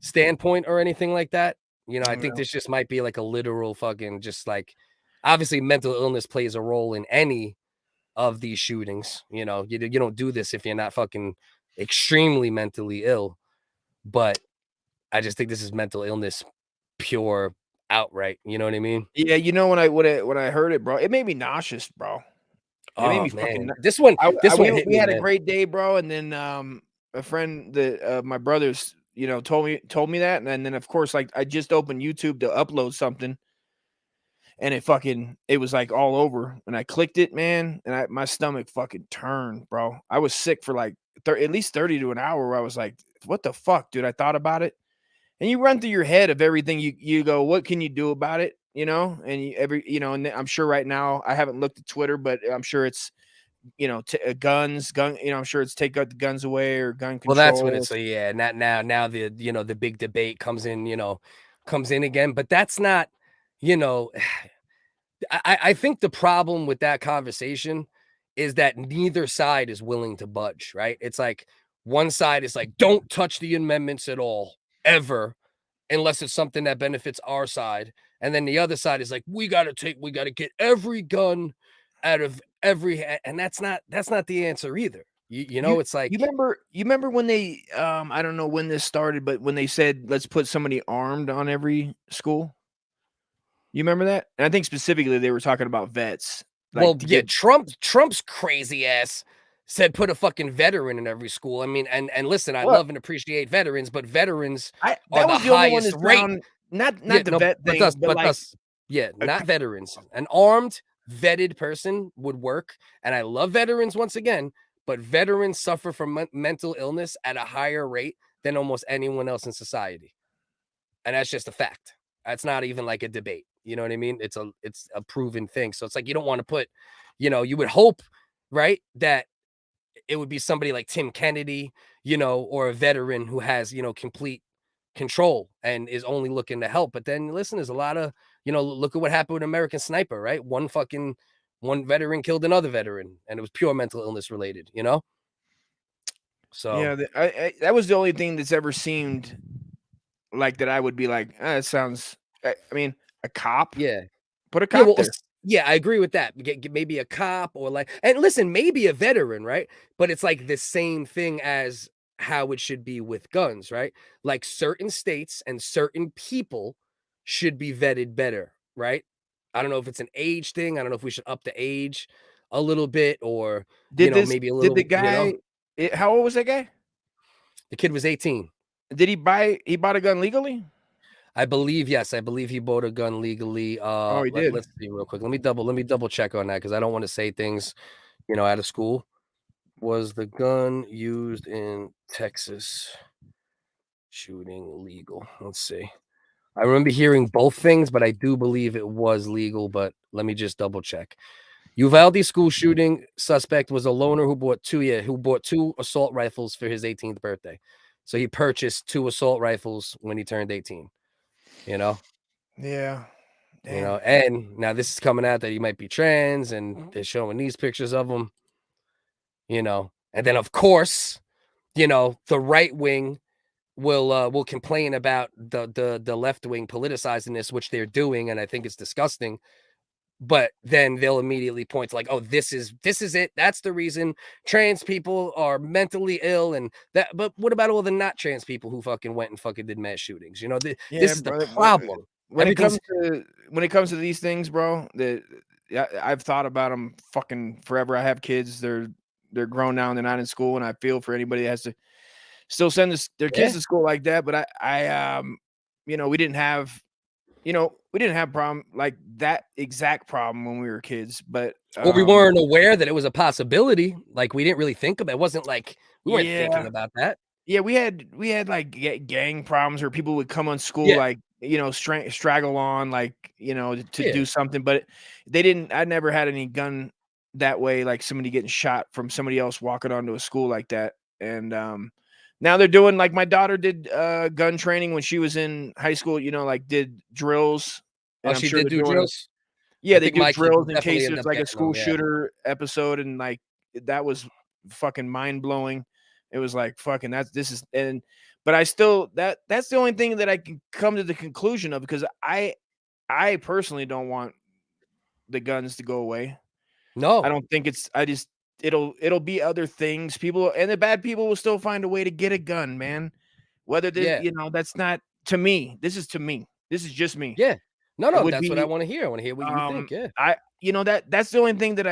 standpoint or anything like that. I think this just might be like a literal fucking just like, obviously mental illness plays a role in any of these shootings. You don't do this if you're not fucking extremely mentally ill, but I just think this is mental illness pure outright. You know what I mean? Yeah, when I heard it, bro, it made me nauseous, bro. It made me fucking. This one we had a great day, bro, and then a friend that my brother's told me that, and then of course like I just opened YouTube to upload something, and it was like all over, and I clicked it, man, and my stomach fucking turned, bro. I was sick for like at least 30 to an hour. Where I was like, what the fuck, dude? I thought about it, and you run through your head of everything. You go, what can you do about it? And and I'm sure right now I haven't looked at Twitter, but I'm sure it's guns, I'm sure it's take out the guns away or gun control. Well, that's what it's. So yeah, now the the big debate comes in again, but that's not. I think the problem with that conversation is that neither side is willing to budge. Right? It's like one side is like, don't touch the amendments at all, ever, unless it's something that benefits our side. And then the other side is like, we got to get every gun out of every, and that's not the answer either. It's like, you remember when they, I don't know when this started, but when they said, let's put somebody armed on every school. You remember that? And I think specifically they were talking about vets. Like, Trump's crazy ass said put a fucking veteran in every school. I mean, and listen, I love and appreciate veterans, but veterans are the highest rate. Not the vet thing, not veterans. An armed, vetted person would work, and I love veterans once again, but veterans suffer from mental illness at a higher rate than almost anyone else in society, and that's just a fact. That's not even like a debate. You know what I mean? It's a proven thing. So it's like you don't want to put, you would hope, right, that it would be somebody like Tim Kennedy, or a veteran who has, complete control and is only looking to help. But then listen, there's a lot of, look at what happened with American Sniper, right? One veteran killed another veteran, and it was pure mental illness related, So yeah, that was the only thing that's ever seemed like that. I would be like, it sounds. I mean, a cop. Yeah, put a cop there. Yeah, I agree with that. Get maybe a cop or like, and listen, maybe a veteran, right? But it's like the same thing as how it should be with guns, right? Like certain states and certain people should be vetted better, right? I don't know if it's an age thing. I don't know if we should up the age a little bit, or maybe a little. Did the guy? How old was that guy? The kid was 18. Did he bought a gun legally? I believe, yes. I believe he bought a gun legally. He did. Let's see real quick. Let me double check on that, because I don't want to say things, out of school. Was the gun used in Texas shooting legal? Let's see. I remember hearing both things, but I do believe it was legal. But let me just double check. Uvalde school shooting suspect was a loner who bought two assault rifles for his 18th birthday. So he purchased 2 assault rifles when he turned 18. Yeah. Damn. And now this is coming out that he might be trans, and they're showing these pictures of him. And then of course, the right wing will complain about the left wing politicizing this, which they're doing, and I think it's disgusting. But then they'll immediately point to, like, oh, this is it. That's the reason trans people are mentally ill, and that. But what about all the not trans people who fucking went and fucking did mass shootings? This is the problem. When it comes to these things, bro, I've thought about them fucking forever. I have kids. They're grown now and they're not in school, and I feel for anybody that has to still send their kids to school like that. But we didn't have. We didn't have problem like that exact problem when we were kids, but we weren't aware that it was a possibility. Like, we didn't really think of it. It wasn't like we weren't thinking about that. Yeah, we had like gang problems where people would come on school like straggle on like to do something, but they didn't. I never had any gun that way, like somebody getting shot from somebody else walking onto a school like that, and now they're doing, like, my daughter did gun training when she was in high school, like did drills. And she did do drills? Yeah, they do drills in case there's like a school shooter episode. And like, that was fucking mind blowing. It was like, fucking, but I still, that's the only thing that I can come to the conclusion of, because I personally don't want the guns to go away. No, I don't think it'll be other things. People, and the bad people will still find a way to get a gun, man. Whether they, that's not to me. This is to me. This is just me. Yeah. No, that's what I want to hear. I want to hear what you think. Yeah. That's the only thing that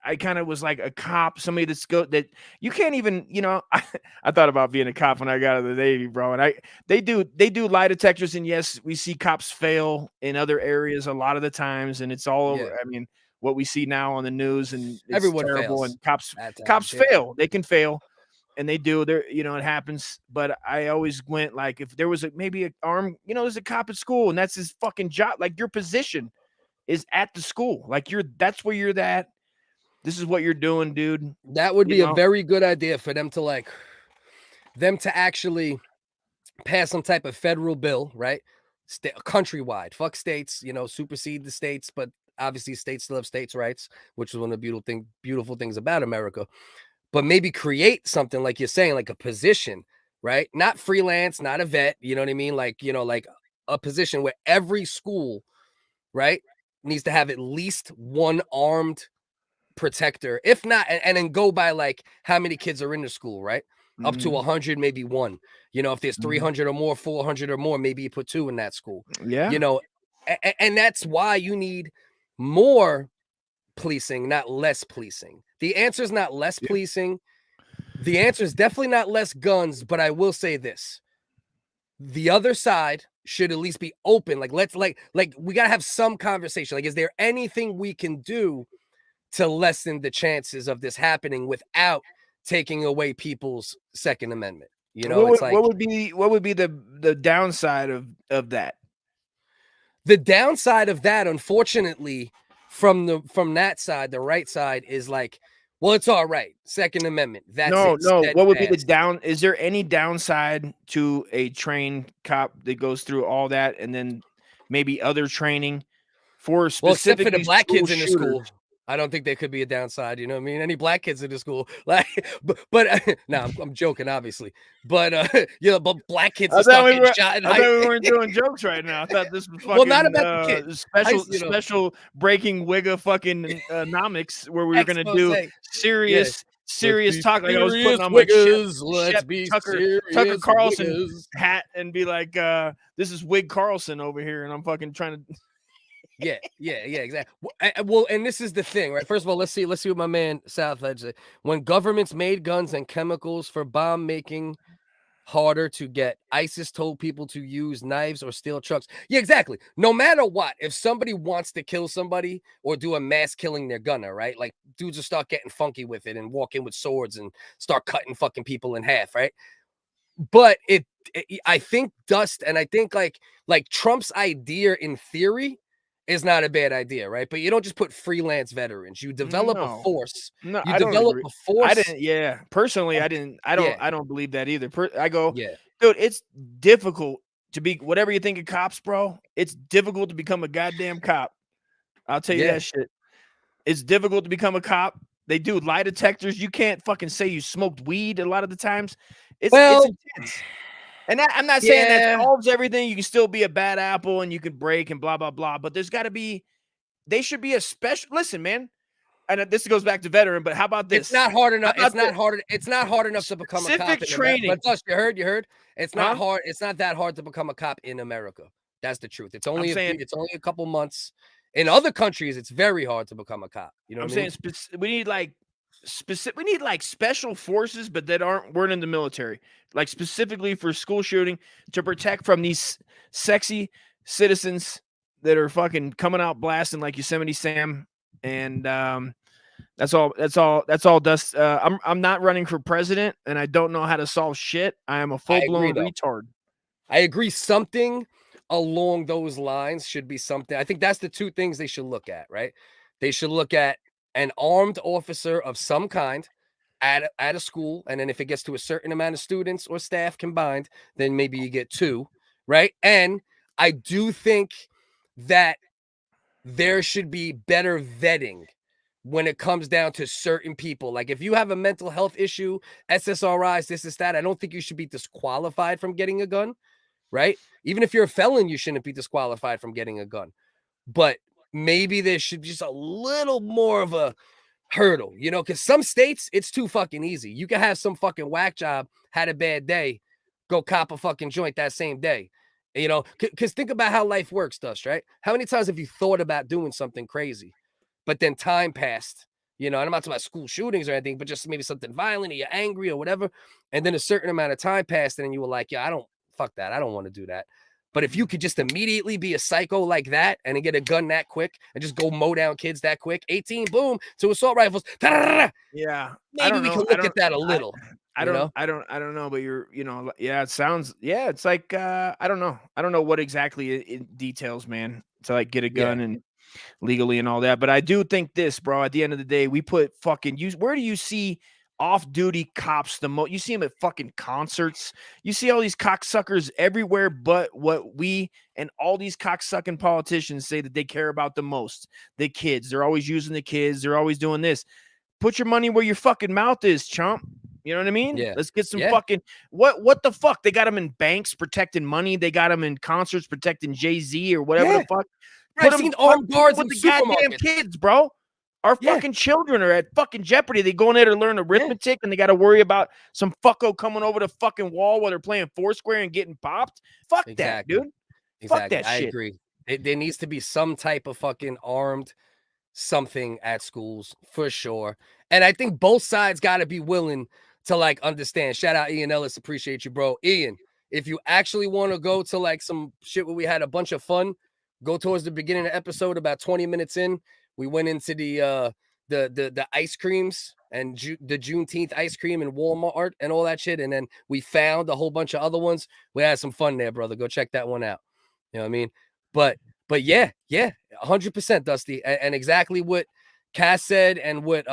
I kind of was like a cop, somebody that you can't even, I thought about being a cop when I got out of the Navy, bro. And they do lie detectors, and yes, we see cops fail in other areas a lot of the times, and it's all over. I mean, what we see now on the news, and it's everyone terrible, fails. And cops fail. They can fail, and they do. It happens. But I always went like, if there was maybe an arm, there's a cop at school, and that's his fucking job. Like, your position is at the school. Like, that's where you're at. This is what you're doing, dude. That would be a very good idea for them to actually pass some type of federal bill, right? Countrywide, fuck states, supersede the states, but obviously states still have states' rights, which is one of the beautiful things about America. But maybe create something, like you're saying, like a position, right? Not freelance, not a vet, you know what I mean? Like, like a position where every school, right, needs to have at least one armed protector, if not, and then go by like how many kids are in the school, right? Up to 100, maybe one. If there's 300 or more, 400 or more, maybe you put 2 in that school. Yeah. And that's why you need more policing, not less policing. The answer is not less policing. The answer is definitely not less guns. But I will say this: the other side should at least be open. Like, let's we gotta have some conversation. Like, is there anything we can do to lessen the chances of this happening without taking away people's Second Amendment? What would be the downside of that? The downside of that, unfortunately, from that side, the right side, is like, well, it's all right. Second Amendment. That's no. What would be the down? Is there any downside to a trained cop that goes through all that, and then maybe other training for specifically except for the black kids in the school? I don't think there could be a downside. You know what I mean? Any black kids in the school, like, but no, I'm joking, obviously. But but black kids are getting shot. I thought we weren't doing jokes right now. I thought this was fucking not about the kids. Special breaking wigga fucking nomics where we were gonna do serious talk. Like, I was putting on my Tucker Carlson hat and be like, this is Wig Carlson over here, and I'm fucking trying to. Yeah, exactly. Well, and this is the thing, right? First of all, let's see what my man Southhead said. When governments made guns and chemicals for bomb making harder to get, ISIS told people to use knives or steal trucks. Yeah, exactly. No matter what, if somebody wants to kill somebody or do a mass killing, they're gonna, right? Like dudes will start getting funky with it and walk in with swords and start cutting fucking people in half, right? But I think Dust, and I think like Trump's idea in theory is not a bad idea, right? But you don't just put freelance veterans. You develop a force. No, You I don't develop agree. a force. I didn't. Yeah, personally, I didn't. I don't believe that either. I go, yeah, dude, it's difficult to be whatever you think of cops, bro. It's difficult to become a goddamn cop. I'll tell you that shit. It's difficult to become a cop. They do lie detectors. You can't fucking say you smoked weed a lot of the times. It's intense. And I'm not saying that solves everything. You can still be a bad apple and you can break and blah, blah, blah. But there's got to be, they should be a special, listen, man. And this goes back to veteran, but how about this? It's not hard enough. It's not hard. It's not hard enough to become a cop. Specific training. But Dust, you heard. It's not hard. It's not that hard to become a cop in America. That's the truth. It's only a couple months. In other countries, it's very hard to become a cop. You know what I mean? We need we need like special forces, but that weren't in the military, like specifically for school shooting to protect from these sexy citizens that are fucking coming out blasting like Yosemite Sam. And that's all Dust. I'm not running for president, and I don't know how to solve shit. I am a full-blown retard. I agree. Something along those lines should be something. I think that's the two things they should look at, right? They should look at an armed officer of some kind at a school, and then if it gets to a certain amount of students or staff combined, then maybe you get two, right? And I do think that there should be better vetting when it comes down to certain people. Like if you have a mental health issue, SSRIs, this is that, I don't think you should be disqualified from getting a gun, right? Even if you're a felon, you shouldn't be disqualified from getting a gun. But maybe there should be just a little more of a hurdle, you know, because some states, it's too fucking easy. You can have some fucking whack job, had a bad day, go cop a fucking joint that same day. You know, because think about how life works, Dust, right? How many times have you thought about doing something crazy, but then time passed, you know, and I'm not talking about school shootings or anything, but just maybe something violent or you're angry or whatever. And then a certain amount of time passed and then you were like, yeah, fuck that. I don't want to do that. But if you could just immediately be a psycho like that and then get a gun that quick and just go mow down kids that quick, 18, boom, to assault rifles. Yeah. Maybe we can look at that a little. I don't know, but it sounds, it's like, I don't know what exactly it details, man, to like get a gun and legally and all that. But I do think this, bro, at the end of the day, we put where do you see off-duty cops the most? You see them at fucking concerts. You see all these cocksuckers everywhere, but what we and all these cocksucking politicians say that they care about the most, the kids. They're always using the kids. They're always doing this. Put your money where your fucking mouth is, chump. You know what I mean? Yeah. Let's get some fucking what the fuck? They got them in banks protecting money. They got them in concerts protecting Jay-Z or whatever the fuck. I've seen armed guards with the goddamn kids, bro. Our fucking children are at fucking jeopardy. They go in there to learn arithmetic and they got to worry about some fucko coming over the fucking wall while they're playing Foursquare and getting popped. Fuck that, dude. Fuck that shit. I agree. There needs to be some type of fucking armed something at schools for sure. And I think both sides got to be willing to like understand. Shout out Ian Ellis. Appreciate you, bro. Ian, if you actually want to go to like some shit where we had a bunch of fun, go towards the beginning of the episode. About 20 minutes in, we went into the ice creams and the Juneteenth ice cream in Walmart and all that shit. And then we found a whole bunch of other ones. We had some fun there, brother. Go check that one out. You know what I mean? But yeah, 100%, Dusty. And exactly what Cass said and what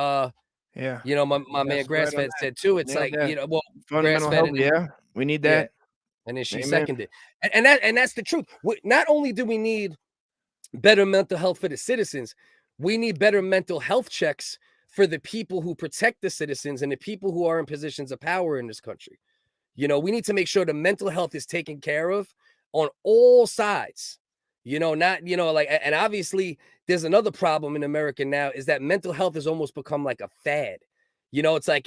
you know, my man Grassfed said too. It's like, you know, well, Grassfed, we need that. And then she seconded. And that's the truth. Not only do we need better mental health for the citizens, we need better mental health checks for the people who protect the citizens and the people who are in positions of power in this country. You know, we need to make sure the mental health is taken care of on all sides. You know, not, you know, like, and obviously there's another problem in America now is that mental health has almost become like a fad. You know, it's like,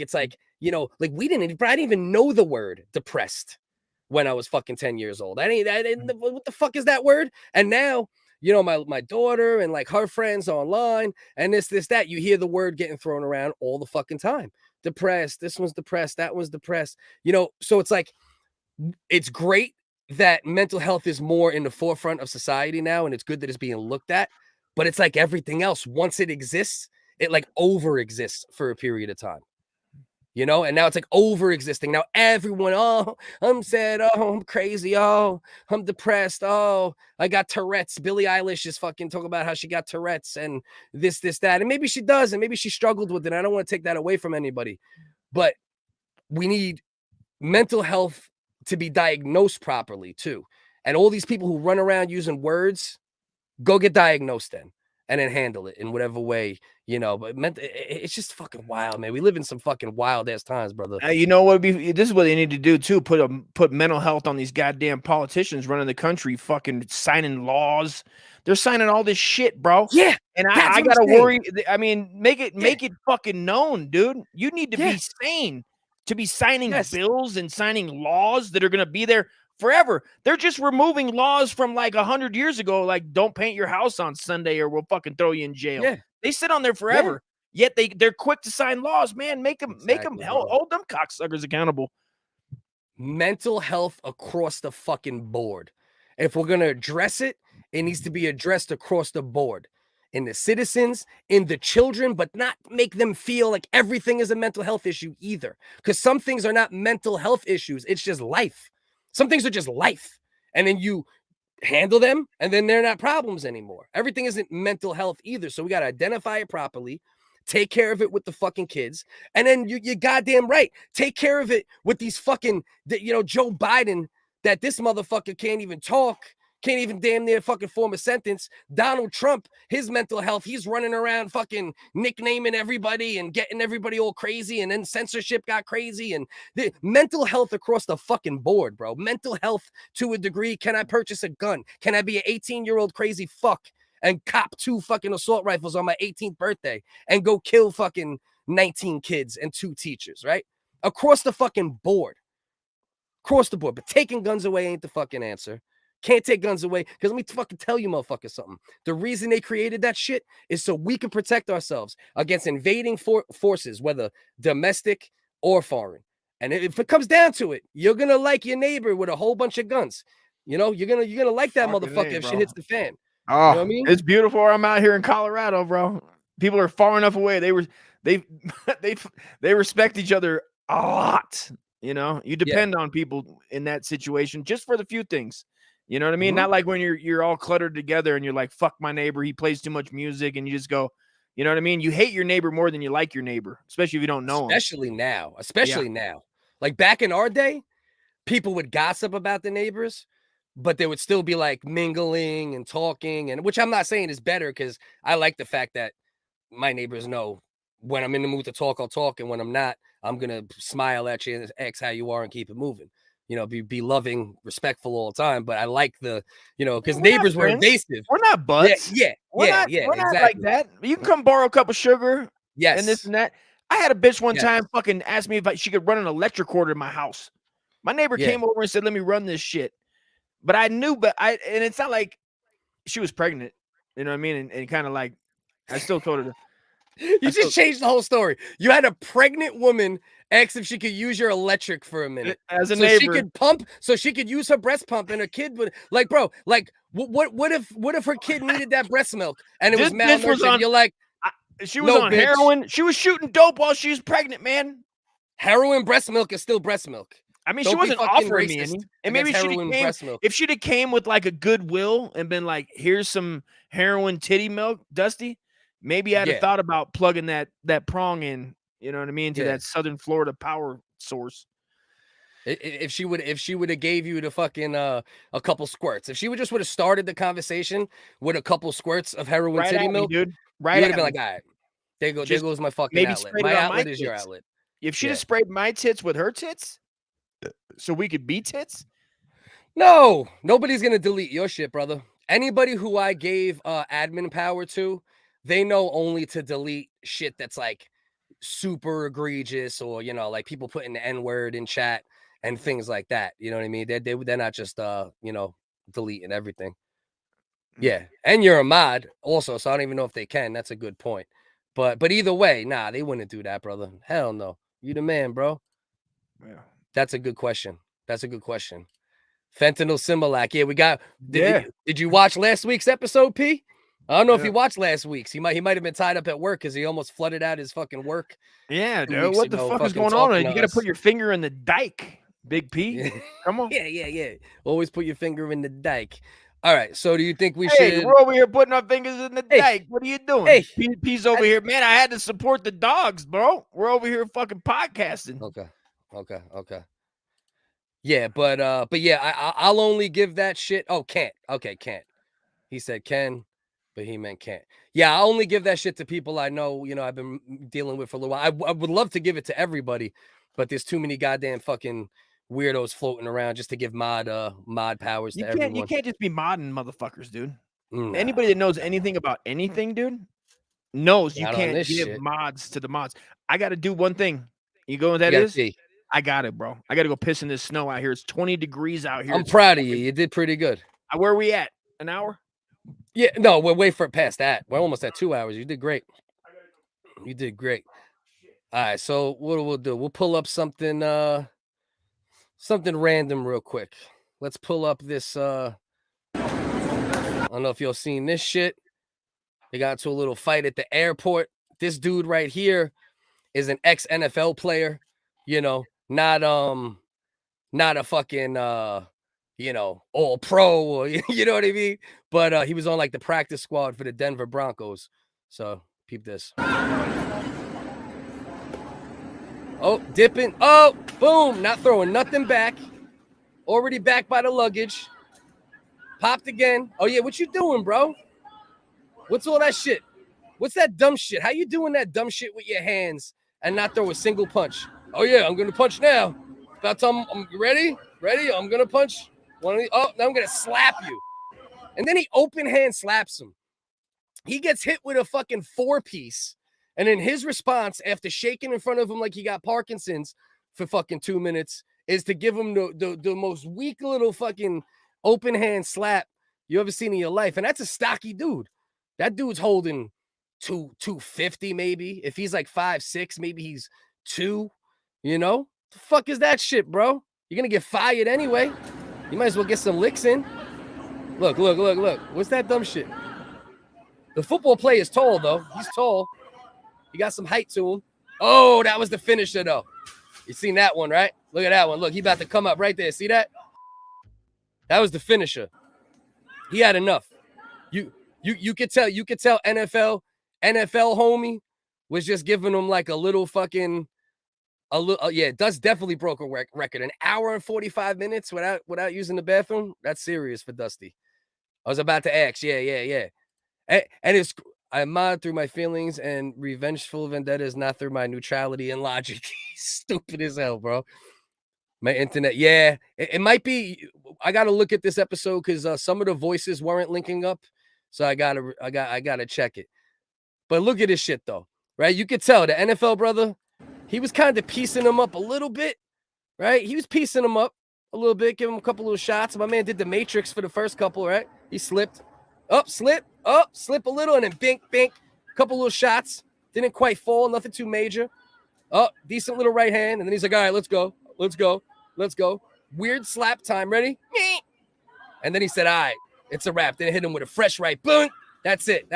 you know, like I didn't even know the word depressed when I was fucking 10 years old. I didn't what the fuck is that word? And now you know, my daughter and like her friends online and this, that. You hear the word getting thrown around all the fucking time. Depressed. This one's depressed. That one's depressed. You know, so it's like, it's great that mental health is more in the forefront of society now, and it's good that it's being looked at. But it's like everything else. Once it exists, it like over exists for a period of time. You know, and now it's like over existing. Now everyone, oh, I'm sad. Oh, I'm crazy. Oh, I'm depressed. Oh, I got Tourette's. Billie Eilish is fucking talking about how she got Tourette's and this, that. And maybe she does. And maybe she struggled with it. I don't want to take that away from anybody. But we need mental health to be diagnosed properly too. And all these people who run around using words, go get diagnosed then. And then handle it in whatever way, you know. But it's just fucking wild, man. We live in some fucking wild ass times, brother. You know what? This is what they need to do too. Put mental health on these goddamn politicians running the country, fucking signing laws. They're signing all this shit, bro. Yeah, and I gotta worry. I mean, make it fucking known, dude. You need to be sane to be signing bills and signing laws that are gonna be there forever. They're just removing laws from like 100 years ago, like don't paint your house on Sunday or we'll fucking throw you in jail. Yeah. They sit on there forever. Yet they're quick to sign laws, man. Make them hold them cocksuckers accountable. Mental health across the fucking board. If we're gonna address it, it needs to be addressed across the board. In the citizens, in the children, but not make them feel like everything is a mental health issue either. Because some things are not mental health issues. It's just life. Some things are just life. And then you handle them, and then they're not problems anymore. Everything isn't mental health either. So we got to identify it properly, take care of it with the fucking kids, and then you're goddamn right. Take care of it with these fucking, you know, Joe Biden, that this motherfucker can't even talk, can't even damn near fucking form a sentence. Donald Trump, his mental health, he's running around fucking nicknaming everybody and getting everybody all crazy, and then censorship got crazy, and the mental health across the fucking board, bro. Mental health to a degree. Can I purchase a gun? Can I be an 18-year-old crazy fuck and cop 2 fucking assault rifles on my 18th birthday and go kill fucking 19 kids and 2 teachers, right? Across the fucking board. Across the board. But taking guns away ain't the fucking answer. Can't take guns away, because let me fucking tell you, motherfucker, something. The reason they created that shit is so we can protect ourselves against invading forces, whether domestic or foreign. And if it comes down to it, you're gonna like your neighbor with a whole bunch of guns. You know, you're gonna like that fucking motherfucker if shit hits the fan. Oh, you know what I mean? It's beautiful where I'm out here in Colorado, bro. People are far enough away. They respect each other a lot. You know, you depend on people in that situation just for the few things. You know what I mean? Not like when you're all cluttered together and you're like, fuck my neighbor, he plays too much music, and you just go, you know what I mean? You hate your neighbor more than you like your neighbor, especially if you don't know him. Especially now. Like back in our day, people would gossip about the neighbors, but they would still be like mingling and talking, and which I'm not saying is better, because I like the fact that my neighbors know when I'm in the mood to talk, I'll talk, and when I'm not, I'm gonna smile at you and ask how you are and keep it moving. You know, be loving, respectful all the time. But I like the, you know, because neighbors were invasive. We're not butts. We're not exactly like that. You can come borrow a cup of sugar. Yes. And this and that. I had a bitch one time fucking ask me if she could run an electric cord in my house. My neighbor came over and said, let me run this shit. But I knew, and it's not like she was pregnant. You know what I mean? And kind of like, I still told her to. You just changed the whole story. You had a pregnant woman ask if she could use your electric for a minute as a neighbor. She could pump, so she could use her breast pump, and her kid would like, bro, like what if her kid needed that breast milk and it was malnourished? You're like, she was on heroin. She was shooting dope while she was pregnant, man. Heroin breast milk is still breast milk. I mean, she wasn't offering me any. And maybe if she'd have came with like a goodwill and been like, here's some heroin titty milk, Dusty, maybe I'd have thought about plugging that prong in, you know what I mean, to that Southern Florida power source. If she would have gave you the fucking a couple squirts, if she would have started the conversation with a couple squirts of heroin titty milk, dude, right, you would have been like, all right, there goes my fucking outlet. My outlet is your outlet. If she'd have sprayed my tits with her tits, so we could be tits. No, nobody's gonna delete your shit, brother. Anybody who I gave admin power to, they know only to delete shit that's like super egregious, or you know, like people putting the N-word in chat and things like that. You know what I mean? They're not just you know, deleting everything. Yeah, and you're a mod also, so I don't even know if they can. That's a good point. But either way, nah, they wouldn't do that, brother. Hell no. You the man, bro. Yeah. That's a good question. That's a good question. Fentanyl Similac. Yeah, we got. Yeah. Did you watch last week's episode, P? I don't know if you watched last week's. He might have been tied up at work because he almost flooded out his fucking work. Yeah, 2 dude. weeks What the ago, fuck is fucking going on? talking You to got to us. put your finger in the dike, Big P. Yeah. Come on. Yeah. Always put your finger in the dike. All right. So do you think we Hey, should? we're over here putting our fingers in the dike. What are you doing? Hey. P's over here. Man, I had to support the dogs, bro. We're over here fucking podcasting. Okay. Yeah, but yeah, I'll only give that shit. Oh, can't. Okay, can't. He said can, but he meant can't. Yeah, I'll only give that shit to people I know, I've been dealing with for a little while. I would love to give it to everybody, but there's too many goddamn fucking weirdos floating around just to give mod powers to everyone. You can't just be modding motherfuckers, dude. Nah. Anybody that knows anything about anything, dude, knows Not you on can't this give shit. mods to the mods. I got to do one thing. You know what that You gotta is? see. I got it, bro. I got to go piss in this snow out here. It's 20 degrees out here. I'm proud of you. You did pretty good. Where are we at? An hour? Yeah, no, we're way past that. We're almost at 2 hours. You did great. You did great. All right, so what we'll do? We'll pull up something random real quick. Let's pull up this. I don't know if y'all seen this shit. They got into a little fight at the airport. This dude right here is an ex-NFL player. Not a fucking all pro or you know what I mean? But he was on like the practice squad for the Denver Broncos. So peep this. Oh, dipping. Oh, boom. Not throwing nothing back. Already back by the luggage. Popped again. Oh, yeah. What you doing, bro? What's all that shit? What's that dumb shit? How you doing that dumb shit with your hands and not throw a single punch? Oh, yeah. I'm going to punch now. About time. I'm ready. I'm going to punch. Now I'm going to slap you. And then he open hand slaps him. He gets hit with a fucking 4-piece. And then his response, after shaking in front of him like he got Parkinson's for fucking 2 minutes, is to give him the most weak little fucking open hand slap you ever seen in your life. And that's a stocky dude. That dude's holding 250 maybe. If he's like 5'6", maybe he's 2. The fuck is that shit, bro? You're going to get fired anyway. You might as well get some licks in. Look. What's that dumb shit? The football player is tall, though. He's tall. He got some height to him. Oh, that was the finisher, though. You seen that one, right? Look at that one. Look, he about to come up right there. See that? That was the finisher. He had enough. You could tell NFL homie was just giving him like a little fucking Dust definitely broke a record. An hour and 45 minutes without using the bathroom. That's serious for Dusty. I was about to ask. Yeah. And it's I mod through my feelings and revengeful vendettas, not through my neutrality and logic. Stupid as hell, bro. My internet, yeah. It might be. I got to look at this episode because some of the voices weren't linking up, so I gotta check it. But look at this shit though, right? You could tell the NFL brother, he was kind of piecing him up a little bit, right? He was piecing him up a little bit, give him a couple little shots. My man did the Matrix for the first couple, right? He slipped, slip a little, and then bink, couple little shots. Didn't quite fall, nothing too major. Decent little right hand, and then he's like, all right, let's go. Weird slap time, ready? And then he said, all right, it's a wrap. Then hit him with a fresh right, boom. That's it,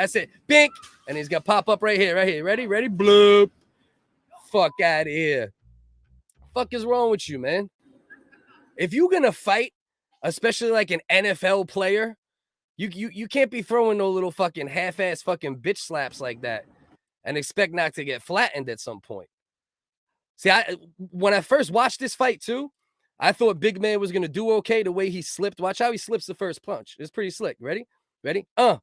bink. And he's gonna pop up right here, ready, bloop. Fuck out of here. Fuck is wrong with you, man? If you're gonna fight, especially like an NFL player, you can't be throwing no little fucking half-ass fucking bitch slaps like that and expect not to get flattened at some point. See, when I first watched this fight too, I thought Big Man was gonna do okay the way he slipped. Watch how he slips the first punch. It's pretty slick. Ready? And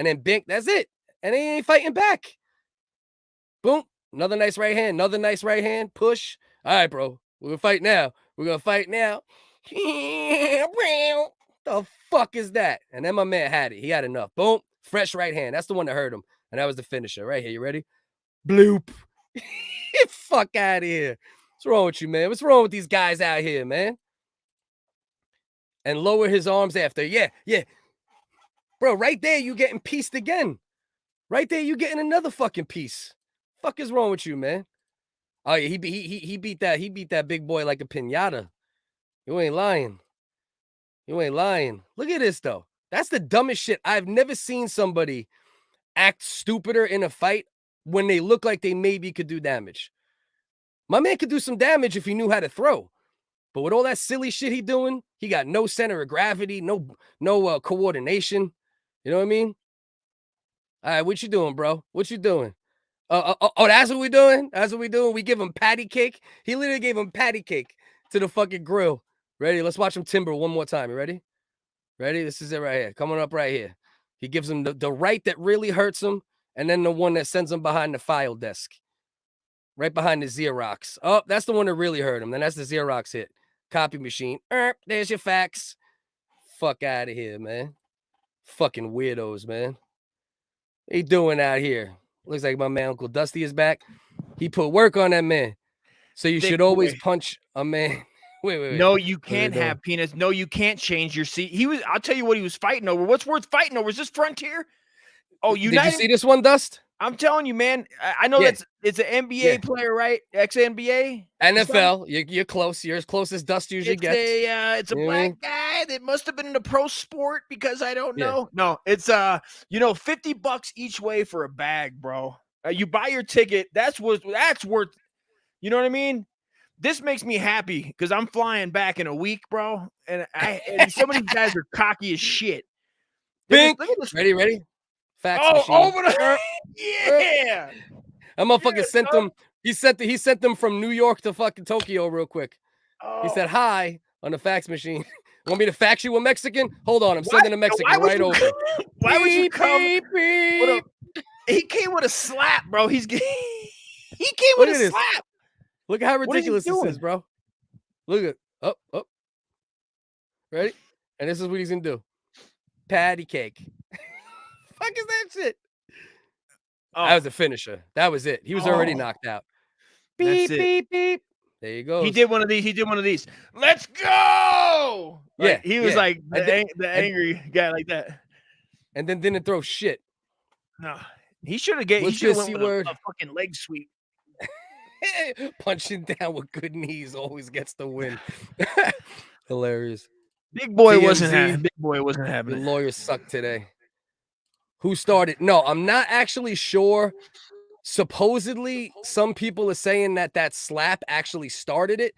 then bink. That's it. And he ain't fighting back. Boom. Another nice right hand. Push. All right, bro. We're gonna fight now. The fuck is that? And then my man had it. He had enough. Boom. Fresh right hand. That's the one that hurt him. And that was the finisher right here. You ready? Bloop. Fuck out of here. What's wrong with you, man? What's wrong with these guys out here, man? And lower his arms after. Yeah. Bro, right there, you getting pieced again. Right there, you getting another fucking piece. Fuck is wrong with you, man? Oh yeah, he beat that big boy like a piñata. You ain't lying. You ain't lying. Look at this though. That's the dumbest shit. I've never seen somebody act stupider in a fight when they look like they maybe could do damage. My man could do some damage if he knew how to throw. But with all that silly shit he doing, he got no center of gravity, no coordination. You know what I mean? All right, what you doing, bro? What you doing? Oh, that's what we doing? That's what we doing? We give him patty cake? He literally gave him patty cake to the fucking grill. Ready? Let's watch him timber one more time. You ready? Ready? This is it right here. Coming up right here. He gives him the right that really hurts him, and then the one that sends him behind the file desk. Right behind the Xerox. Oh, that's the one that really hurt him. Then that's the Xerox hit. Copy machine. There's your fax. Fuck out of here, man. Fucking weirdos, man. What he doing out here? Looks like my man Uncle Dusty is back. He put work on that man. So you should always punch a man. Wait. No, you can't have penis. No, you can't change your seat. I'll tell you what he was fighting over. What's worth fighting over? Is this Frontier? Oh, Did you see this one, Dust? I'm telling you, man. I know it's an NBA player, right? Ex-NBA? NFL. You're close. You're as close as Dust usually gets. It's a black guy that must have been in a pro sport because I don't know. No, it's $50 each way for a bag, bro. You buy your ticket. That's worth. You know what I mean? This makes me happy because I'm flying back in a week, bro. And some of these guys are cocky as shit. Bink. Look at this. Ready? Fax machine. Over the yeah. That motherfucker sent them. He sent them from New York to fucking Tokyo real quick. He said hi on the fax machine. Want me to fax you a Mexican? Hold on, I'm sending a Mexican right over. Why would you come? He came with a slap, bro. He came with a slap. Look at how ridiculous this is, bro. Look at up. Ready? And this is what he's gonna do. Patty cake. Fuck is that shit? That was a finisher. That was it. He was already knocked out. Beep, beep, beep. There you go. He did one of these. Let's go. Yeah. He was like the angry guy like that. And then didn't throw shit. No. He should have went with a fucking leg sweep. Punching down with good knees always gets the win. Hilarious. Big boy wasn't having The lawyers suck today. Who started? No, I'm not actually sure. Supposedly, some people are saying that slap actually started it,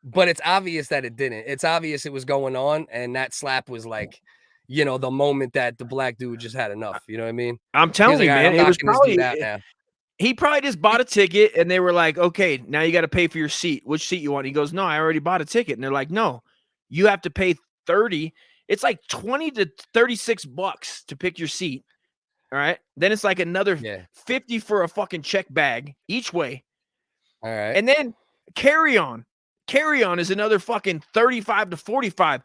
but it's obvious that it didn't. It's obvious it was going on, and that slap was like, the moment that the black dude just had enough. You know what I mean? I'm telling you, man. It was probably that now. He probably just bought a ticket, and they were like, "Okay, now you got to pay for your seat. Which seat you want?" He goes, "No, I already bought a ticket." And they're like, "No, you have to pay $30. It's like $20 to $36 to pick your seat." All right. Then it's like another $50 for a fucking check bag each way. All right. And then carry on. Carry on is another fucking $35 to $45.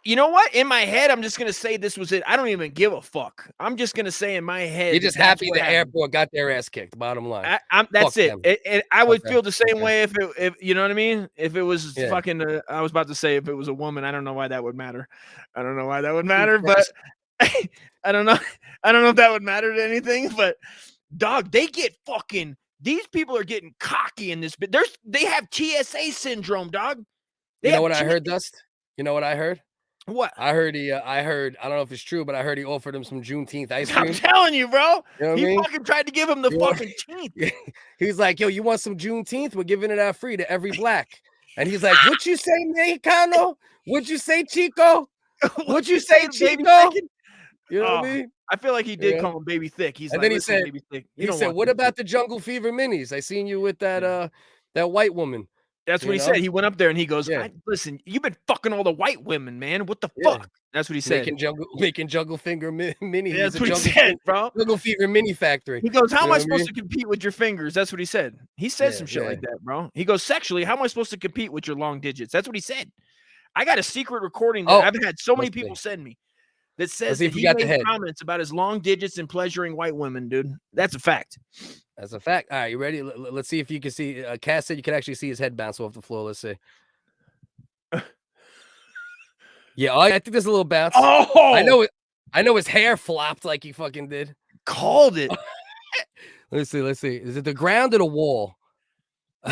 You know what? In my head, I'm just going to say this was it. I don't even give a fuck. I'm just going to say in my head. You're just happy the airport got their ass kicked. Bottom line. That's it. I would feel the same way if you know what I mean? If it was fucking, I was about to say if it was a woman, I don't know why that would matter. I don't know why that would matter, but I don't know. I don't know if that would matter to anything, but dog, they get fucking, these people are getting cocky in this bit. They have TSA syndrome, dog. You know what I heard, Dust? You know what I heard? What? I heard, I don't know if it's true, but I heard he offered him some Juneteenth ice cream. I'm telling you, bro. You know he fucking tried to give him the fucking teeth. He's like, yo, you want some Juneteenth? We're giving it out free to every black. And he's like, what you say, Mexicano? What'd you say, Chico? What'd you say, Chico? You know what I mean? I feel like he did call him baby thick. He's then he said, baby thick. He said, what about the Jungle Fever minis? I seen you with that that white woman. That's what he said. He went up there and he goes, listen, you've been fucking all the white women, man. What the fuck? That's what he said. Making Jungle Finger mini. Yeah, that's what he said, bro. Jungle Fever mini factory. He goes, how am I supposed to compete with your fingers? That's what he said. He said some shit like that, bro. He goes, sexually, how am I supposed to compete with your long digits? That's what he said. I got a secret recording that I've had so many people send me that says that he made comments about his long digits and pleasuring white women, dude. That's a fact. That's a fact. All right, you ready? Let's see if you can see. Cass said you can actually see his head bounce off the floor. Let's see. Yeah, I think there's a little bounce. Oh, I know it. I know his hair flopped like he fucking did. Called it. Let's see. Is it the ground or the wall?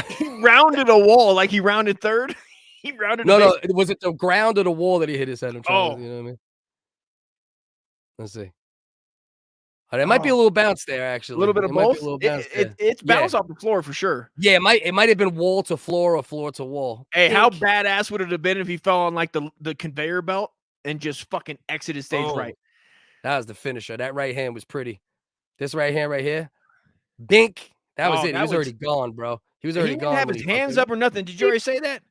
He rounded a wall like he rounded third. He rounded. No. Was it the ground or the wall that he hit his head? I'm trying Oh. you know what I mean? Let's see. Oh, there might be a little bounce there, actually. A little bit of both. It's bounced off the floor for sure. Yeah, it might have been wall to floor or floor to wall. Hey, how badass would it have been if he fell on like the conveyor belt and just fucking exited stage right? That was the finisher. That right hand was pretty. This right hand right here, dink. That was it. He was already gone, bro. He was already gone. He didn't have his hands up or nothing. Did you already say that?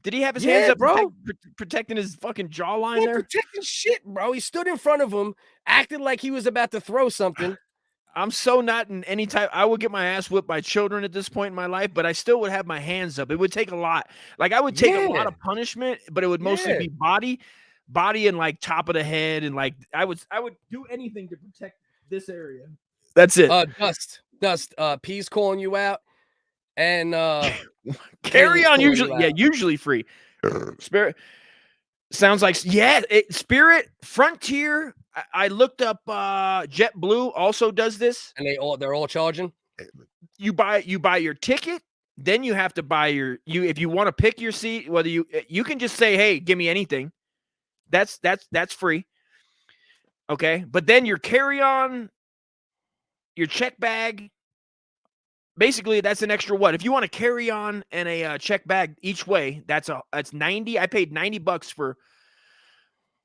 Did he have his hands up, bro? Protecting his fucking jawline there? Protecting shit, bro. He stood in front of him, acted like he was about to throw something. I'm so not in any type. I would get my ass whipped by children at this point in my life, but I still would have my hands up. It would take a lot. Like I would take a lot of punishment, but it would mostly be body and like top of the head, and like I would do anything to protect this area. That's it. Dust. P's calling you out, and carry on. Usually free. Spirit sounds like Spirit Frontier. I looked up JetBlue also does this, and they're all charging. You buy your ticket, then you have to buy if you want to pick your seat, whether you can just say, hey, give me anything. That's free. Okay, but then your carry-on, your check bag, basically that's an extra what? If you want to carry on and a check bag each way, that's 90. I paid $90 for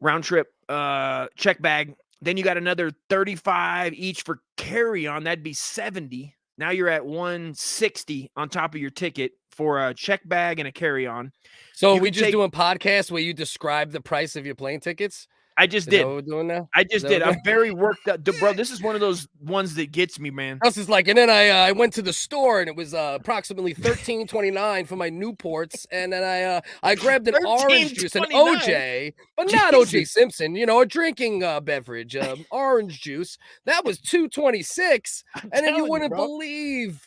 round trip check bag. Then you got another 35 each for carry on. That'd be 70. Now you're at 160 on top of your ticket for a check bag and a carry on. So we just doing podcasts where you describe the price of your plane tickets? I just did. What we're doing now? I just did. I'm very worked up, bro. This is one of those ones that gets me, man. This is like, and then I went to the store and it was approximately $13.29 for my Newports, and then I grabbed an orange juice, an OJ, but not OJ Simpson, a drinking beverage, orange juice. That was $2.26, and then you wouldn't believe.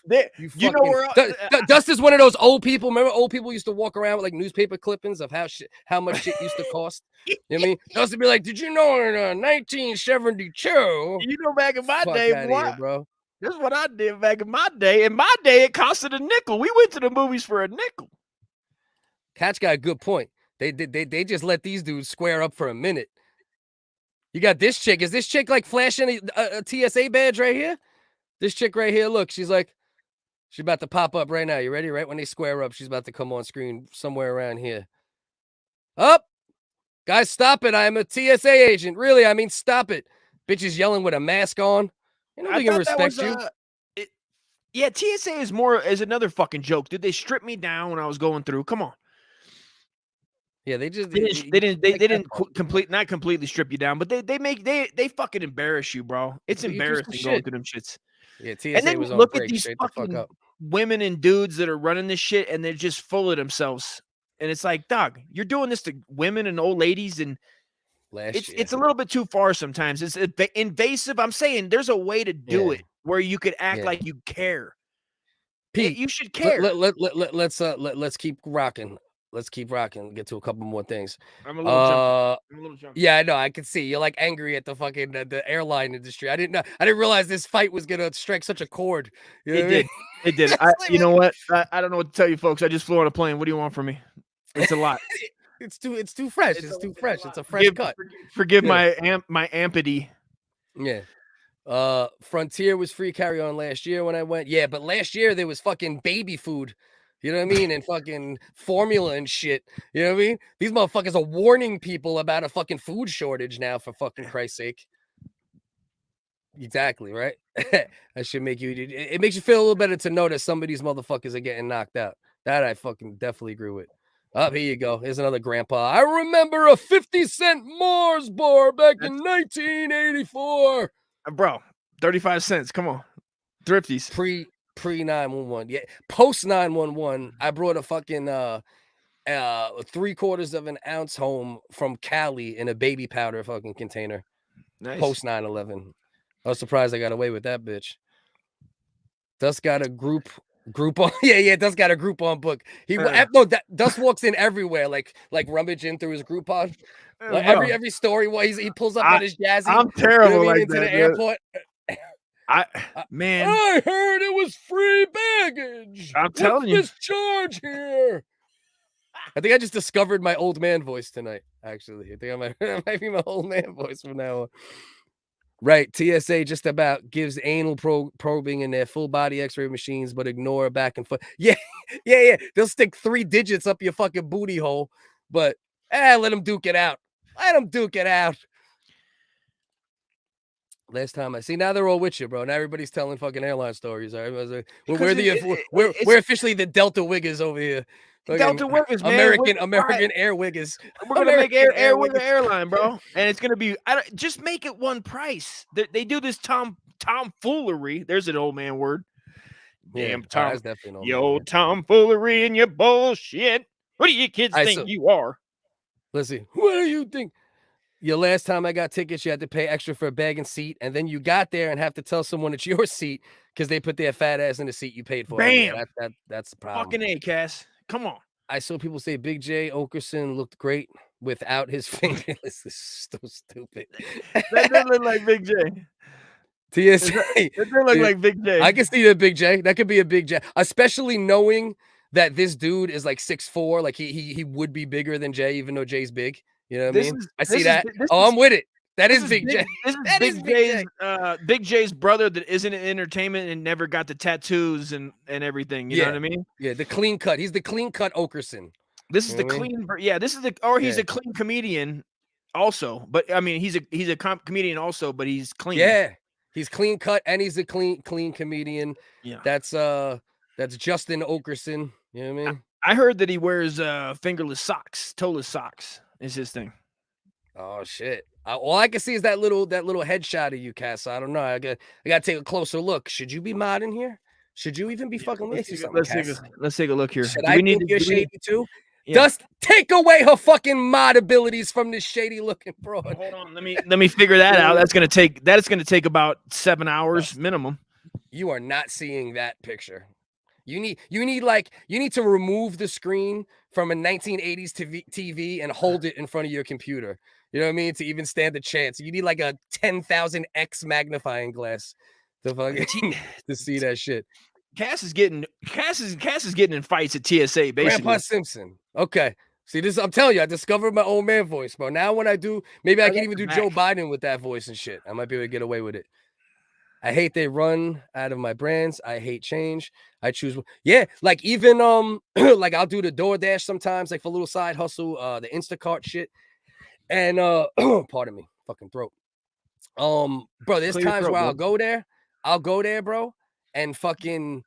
Dust is one of those old people. Remember, old people used to walk around with like newspaper clippings of how much shit used to cost. You know what I mean? Dust would be like, did you know in 1972? Back in my day, bro. This is what I did back in my day. In my day, it costed a nickel. We went to the movies for a nickel. Catch got a good point. They just let these dudes square up for a minute. You got this chick. Is this chick like flashing a TSA badge right here? This chick right here, look, she's about to pop up right now. You ready? Right when they square up, she's about to come on screen somewhere around here. Up. Guys, stop it. I'm a TSA agent. Really, I mean, stop it. Bitches yelling with a mask on. Nobody can respect you. TSA is another fucking joke. Did they strip me down when I was going through? Come on. Yeah, they didn't not completely strip you down, but they fucking embarrass you, bro. It's embarrassing going through them shits. Yeah, TSA and then was look on at these fucking the women and dudes that are running this shit, and they're just full of themselves. And it's like, dog, you're doing this to women and old ladies, and it's a little bit too far sometimes. It's invasive. I'm saying there's a way to do it where you could act like you care. Pete, you should care. Let's keep rocking. Let's keep rocking. Get to a couple more things. I'm a little jumpy. Yeah, I know. I can see you're like angry at the fucking the airline industry. I didn't realize this fight was gonna strike such a chord. It did. You know what? I don't know what to tell you, folks. I just flew on a plane. What do you want from me? It's a lot. It's too fresh. It's too fresh. It's a fresh cut. Forgive my ampity. Yeah. Frontier was free carry on last year when I went. Yeah, but last year there was fucking baby food. You know what I mean? And fucking formula and shit. You know what I mean? These motherfuckers are warning people about a fucking food shortage now, for fucking Christ's sake. Exactly, right? That should make you. It makes you feel a little better to know that some of these motherfuckers are getting knocked out. That I fucking definitely agree with. Here you go. Here's another grandpa. I remember a 50-cent Mars bar back in 1984. Bro, 35 cents. Come on. Thrifties. Pre 911. Yeah. Post 911. I brought a fucking 3/4 of an ounce home from Cali in a baby powder fucking container. Nice. Post 9/11. I was surprised I got away with that bitch. Dust got a group Groupon, yeah, Dust got a Groupon book. Dust walks in everywhere, like rummaging through his Groupon. Like every story, he pulls up on his Jazzy. I'm terrible, you know what I mean, like into that, the airport. I heard it was free baggage. I'm telling you, this charge here. I think I just discovered my old man voice tonight. Actually, I think I might be my old man voice from now on. Right, TSA just about gives anal probing in their full body X-ray machines, but ignore back and forth. Yeah. They'll stick 3 digits up your fucking booty hole, but let them duke it out. Last time I see, now they're all with you, bro. Now everybody's telling fucking airline stories. All right, we're officially the Delta WHiggaz over here. Delta WHiggaz, man. American Air WHiggaz. We're gonna make airline, bro, and it's gonna be. Just make it one price. They do this tomfoolery. There's an old man word. Damn, Tom. Tomfoolery and your bullshit. What do you kids think you are? Let's see. What do you think? Your last time I got tickets, you had to pay extra for a bag and seat, and then you got there and have to tell someone it's your seat because they put their fat ass in the seat you paid for. Bam. Yeah, that's the problem. Fucking A, Cass. Come on. I saw people say Big J Okerson looked great without his finger. This is so stupid. That doesn't look like Big J. TSA. It doesn't look like Big J. I can see a Big J. That could be a Big J, especially knowing that this dude is like 6'4". Like he would be bigger than Jay, even though Jay's big. You know what I mean? I see that. I'm with it. That is Big J. This is Big J's brother that isn't in entertainment and never got the tattoos and everything. You know what I mean? Yeah, the clean cut. He's the clean cut Okerson. This is the clean. Yeah, this is he's a clean comedian also. But I mean, he's a comedian also, but he's clean. Yeah, he's clean cut and he's a clean comedian. Yeah, that's Justin Okerson. You know what I mean? I heard that he wears fingerless socks, toeless socks is his thing. Oh shit! All I can see is that little headshot of you, Cass. I don't know. I got to take a closer look. Should you be modding here? Should you even be fucking? Let's take a look here. Should I think you're shady too? Yeah. Dust, take away her fucking mod abilities from this shady looking broad. Hold on, let me figure that out. That's gonna take about 7 hours minimum. You are not seeing that picture. You need to remove the screen from a 1980s TV and hold it in front of your computer. You know what I mean? To even stand a chance. You need like a 10,000x magnifying glass to fucking to see that shit. Cass is getting in fights at TSA, basically. Grandpa Simpson. Okay. See this, I'm telling you, I discovered my old man voice, bro. Now when I do, maybe I can even do Joe Biden with that voice and shit. I might be able to get away with it. I hate they run out of my brands. I hate change. I choose. Yeah, like even like I'll do the DoorDash sometimes, like for a little side hustle, the Instacart shit. And pardon me, fucking throat. Bro, there's times where I'll go there, bro, and fucking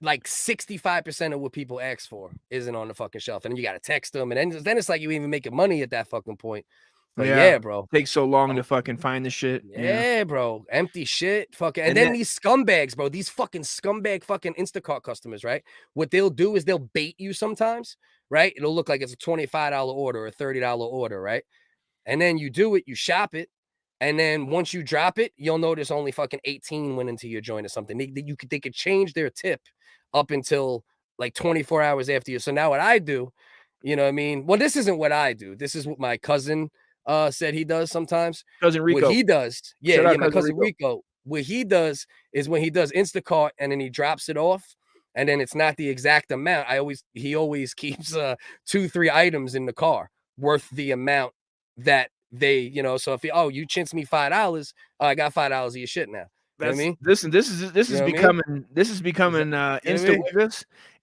like 65% of what people ask for isn't on the fucking shelf. And you gotta text them, and then it's like you even making money at that fucking point. But yeah, bro. Takes so long to fucking find the shit. Yeah, bro. Empty shit. Fucking and then these scumbags, bro. These fucking scumbag fucking Instacart customers, right? What they'll do is they'll bait you sometimes, right? It'll look like it's a $25 order or a $30 order, right? And then you do it, you shop it, and then once you drop it, you'll notice only fucking 18 went into your joint or something. They could change their tip up until like 24 hours after you. So now what I do, you know what I mean? Well, this isn't what I do. This is what my cousin said he does sometimes. Cousin Rico. What he does, my cousin Rico. What he does is when he does Instacart and then he drops it off, and then it's not the exact amount. He always keeps 2-3 items in the car worth the amount that they, you know. So if you chintz me $5, I got $5 of your shit now. You know what I mean? This is becoming Insta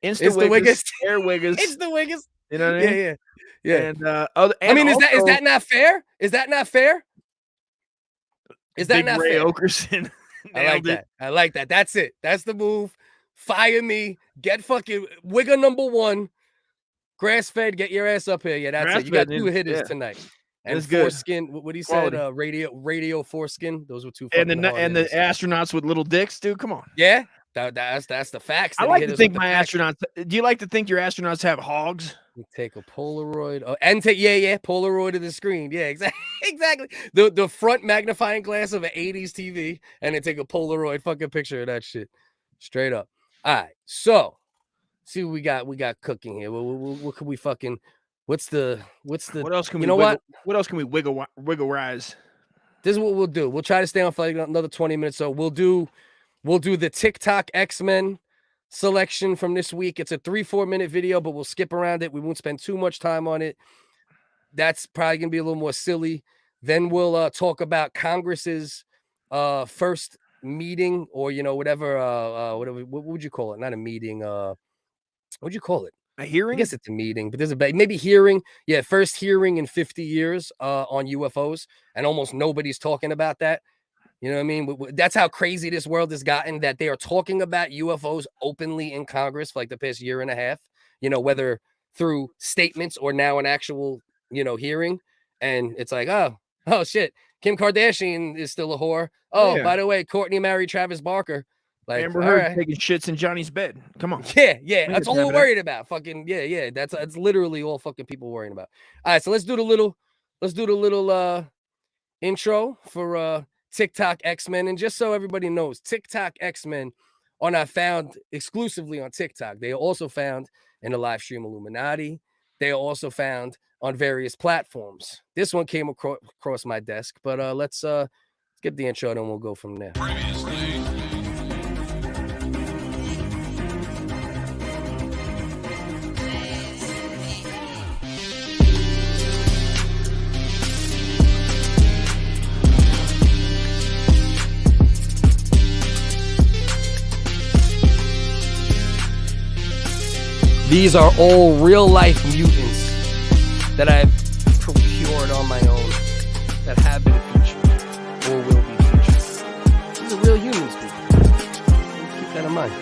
WHiggaz, Air WHiggaz. It's the WHiggaz. You know what I mean? Yeah. And I mean, is that not fair? Is that not fair? Is that not fair? Okerson. I like that. That's it. That's the move. Fire me. Get fucking Wigger #1. Grass fed. Get your ass up here. Yeah, that's it. You got 2 hitters tonight. And that's good. Foreskin. What he said? Radio Foreskin. Those were 2. And the astronauts with little dicks, dude. Come on. Yeah, that's the facts. I like to think my astronauts. Do you like to think your astronauts have hogs? You take a Polaroid and take Polaroid of the screen. Yeah, exactly. The front magnifying glass of an 80s TV, and then take a Polaroid fucking picture of that shit. Straight up. All right, so see what we got cooking here. What can we fucking? What's the? What else can you we? know wiggle, what else can we wiggle-rise? This is what we'll do. We'll try to stay on for like another 20 minutes. So we'll do the Tik Tok X-men selection from this week. It's a 3-4 minute video, but we'll skip around it. We won't spend too much time on it. That's probably gonna be a little more silly. Then we'll talk about Congress's first meeting, or whatever. What would you call it? Not a meeting. What would you call it? A hearing? I guess it's a meeting, but there's maybe hearing. Yeah, first hearing in 50 years on UFOs, and almost nobody's talking about that. You know what I mean? That's how crazy this world has gotten, that they are talking about UFOs openly in Congress for like the past year and a half, whether through statements or now an actual, hearing. And it's like, oh shit, Kim Kardashian is still a whure. Oh, yeah. By the way, Kourtney married Travis Barker. Like, Amber taking shits in Johnny's bed. Come on. Yeah. That's all we're worried about. Fucking yeah. That's literally all fucking people worrying about. All right, so let's do the little intro for Tik Tok X-men. And just so everybody knows, Tik Tok X-men are not found exclusively on TikTok. They are also found in the live stream Illuminati. They are also found on various platforms. This one came across my desk, but let's skip the intro and we'll go from there. These are all real-life mutants that I've procured on my own, that have been featured or will be featured. These are real humans, people. Keep that in mind.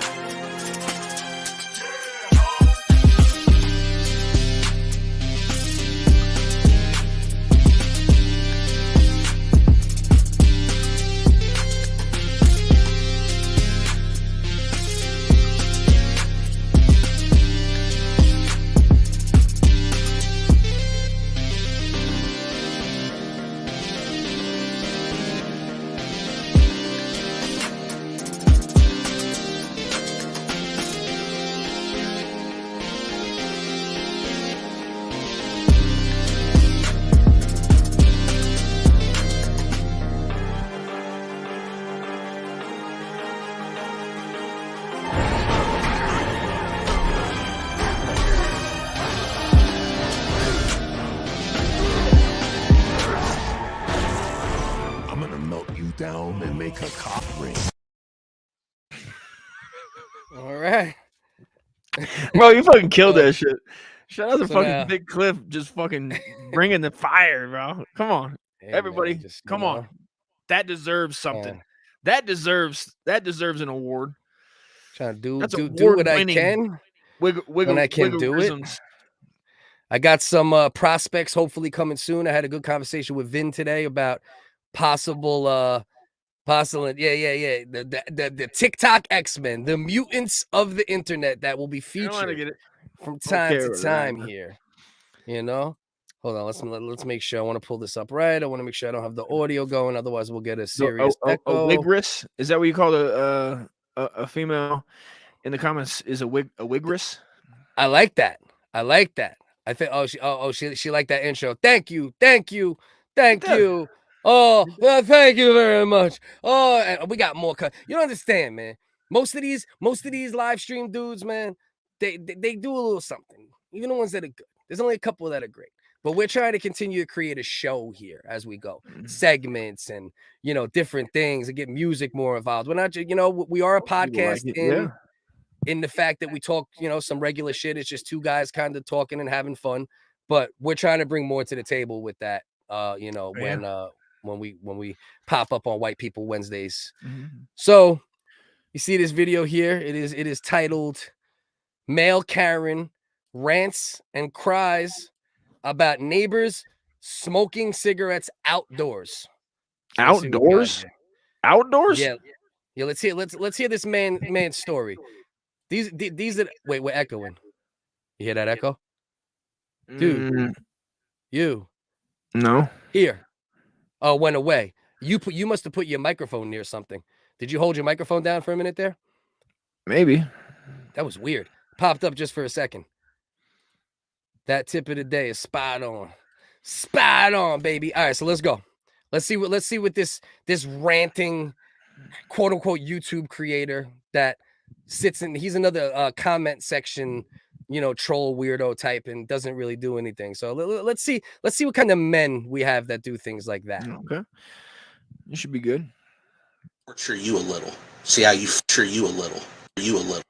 Down and make a cock ring. All right. Bro, you fucking killed that shit. Shout out to fucking now, Big Cliff, just fucking bringing the fire, bro. Come on. hey, Everybody, man, just, come on. That deserves something. That deserves an award. Trying to That's do what I can when I can do it. I got some prospects hopefully coming soon. I had a good conversation with Vin today about possible the Tik Tok X-men, the mutants of the internet that will be featured from time to time here. Hold on, let's make sure. I want to pull this up right. I want to make sure I don't have the audio going, otherwise we'll get a serious echo. A wigress? Is that what you call a female in the comments? Is a wigress? I like that. I think she liked that intro. Thank you. Oh, well, thank you very much. Oh, and we got more. You don't understand, man. Most of these live stream dudes, man, they do a little something. Even the ones that are good. There's only a couple that are great. But we're trying to continue to create a show here as we go. Segments and, different things, and get music more involved. We're not, we are a podcast in the fact that we talk, some regular shit. It's just two guys kind of talking and having fun. But we're trying to bring more to the table with that, when we pop up on White People Wednesdays. So you see this video here. It is titled Male Karen Rants and Cries About Neighbors Smoking Cigarettes Outdoors. Outdoors? Yeah. Let's hear this man's story. These are we're echoing. You hear that echo? Dude. You. No. Here. Oh, went away. You must have put your microphone near something. Did you hold your microphone down for a minute there? Maybe. That was weird. Popped up just for a second. That tip of the day is spot on. Spot on, baby. All right, so let's go. Let's see what this ranting quote unquote YouTube creator that sits in. He's another comment section, troll weirdo type and doesn't really do anything. So let's see what kind of men we have that do things like that. Okay, it should be good. Torture you a little. See how you torture you a little. You a little.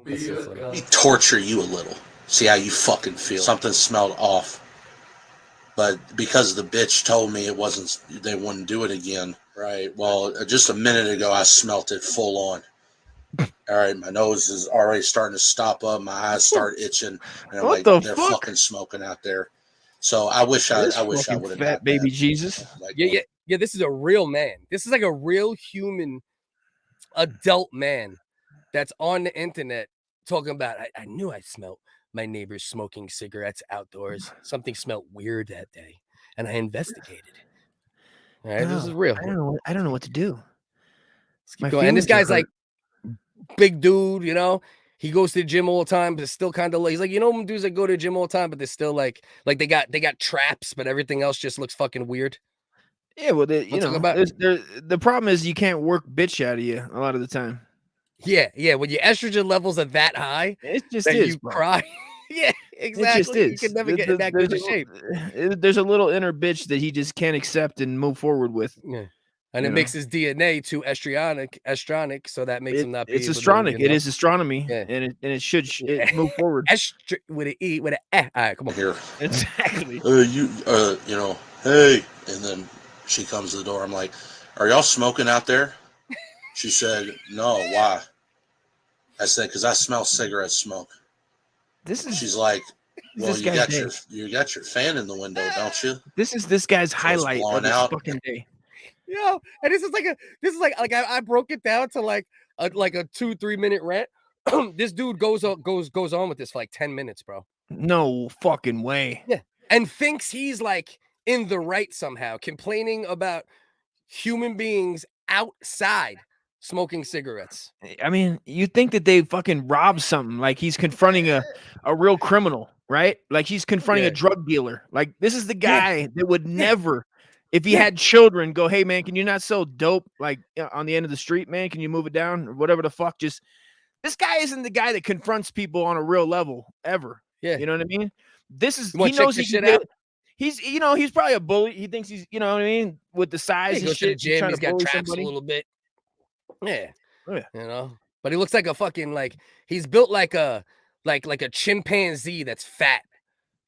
We torture you a little. See how you fucking feel. Something smelled off. But because the bitch told me they wouldn't do it again. Right. Well, just a minute ago, I smelt it full on. All right. My nose is already starting to stop up. My eyes start itching. And I'm they're fucking smoking out there. So I wish I would have fat baby Jesus. Yeah. This is a real man. This is like a real human adult man that's on the internet talking about, I knew I smelled my neighbors smoking cigarettes outdoors. Something smelled weird that day, and I investigated. All right, this is real. I don't know what to do. And this guy's like big dude, He goes to the gym all the time, but it's still kind of he's like, dudes that go to the gym all the time, but they're still like they got traps, but everything else just looks fucking weird. Yeah, well, the problem is you can't work bitch out of you a lot of the time. Yeah. When your estrogen levels are that high, it just that is, you cry. Yeah, exactly. It just is. You can never get in that good of shape. There's a little inner bitch that he just can't accept and move forward with. Yeah. And it makes his DNA too estronic, so that makes him not be it's able astronic. to, It is astronomy, yeah. and it should move forward. With an E, with an E. All right, come on. Here. Exactly. Hey. And then she comes to the door. I'm like, are y'all smoking out there? She said, no, why? I said, because I smell cigarette smoke. She's like, well, you got your fan in the window, don't you? This is this guy's highlight of this fucking day. Yo, and this is like I broke it down to like a 2-3 minute rant. This dude goes on with this for like 10 minutes, bro. No fucking way. Yeah, and thinks he's like in the right somehow, complaining about human beings outside smoking cigarettes. I mean, you think that they fucking robbed something, like he's confronting a real criminal, right? Like he's confronting a drug dealer. Like this is the guy that would never, if he had children, go, hey man, can you not sell dope like on the end of the street, man? Can you move it down or whatever the fuck? Just this guy isn't the guy that confronts people on a real level ever. Yeah, you know what I mean? This is he knows he out. He's he's probably a bully. He thinks he's what I mean with the size. He goes to the gym. He's got traps a little bit. Yeah. But he looks like a fucking he's built like a chimpanzee that's fat.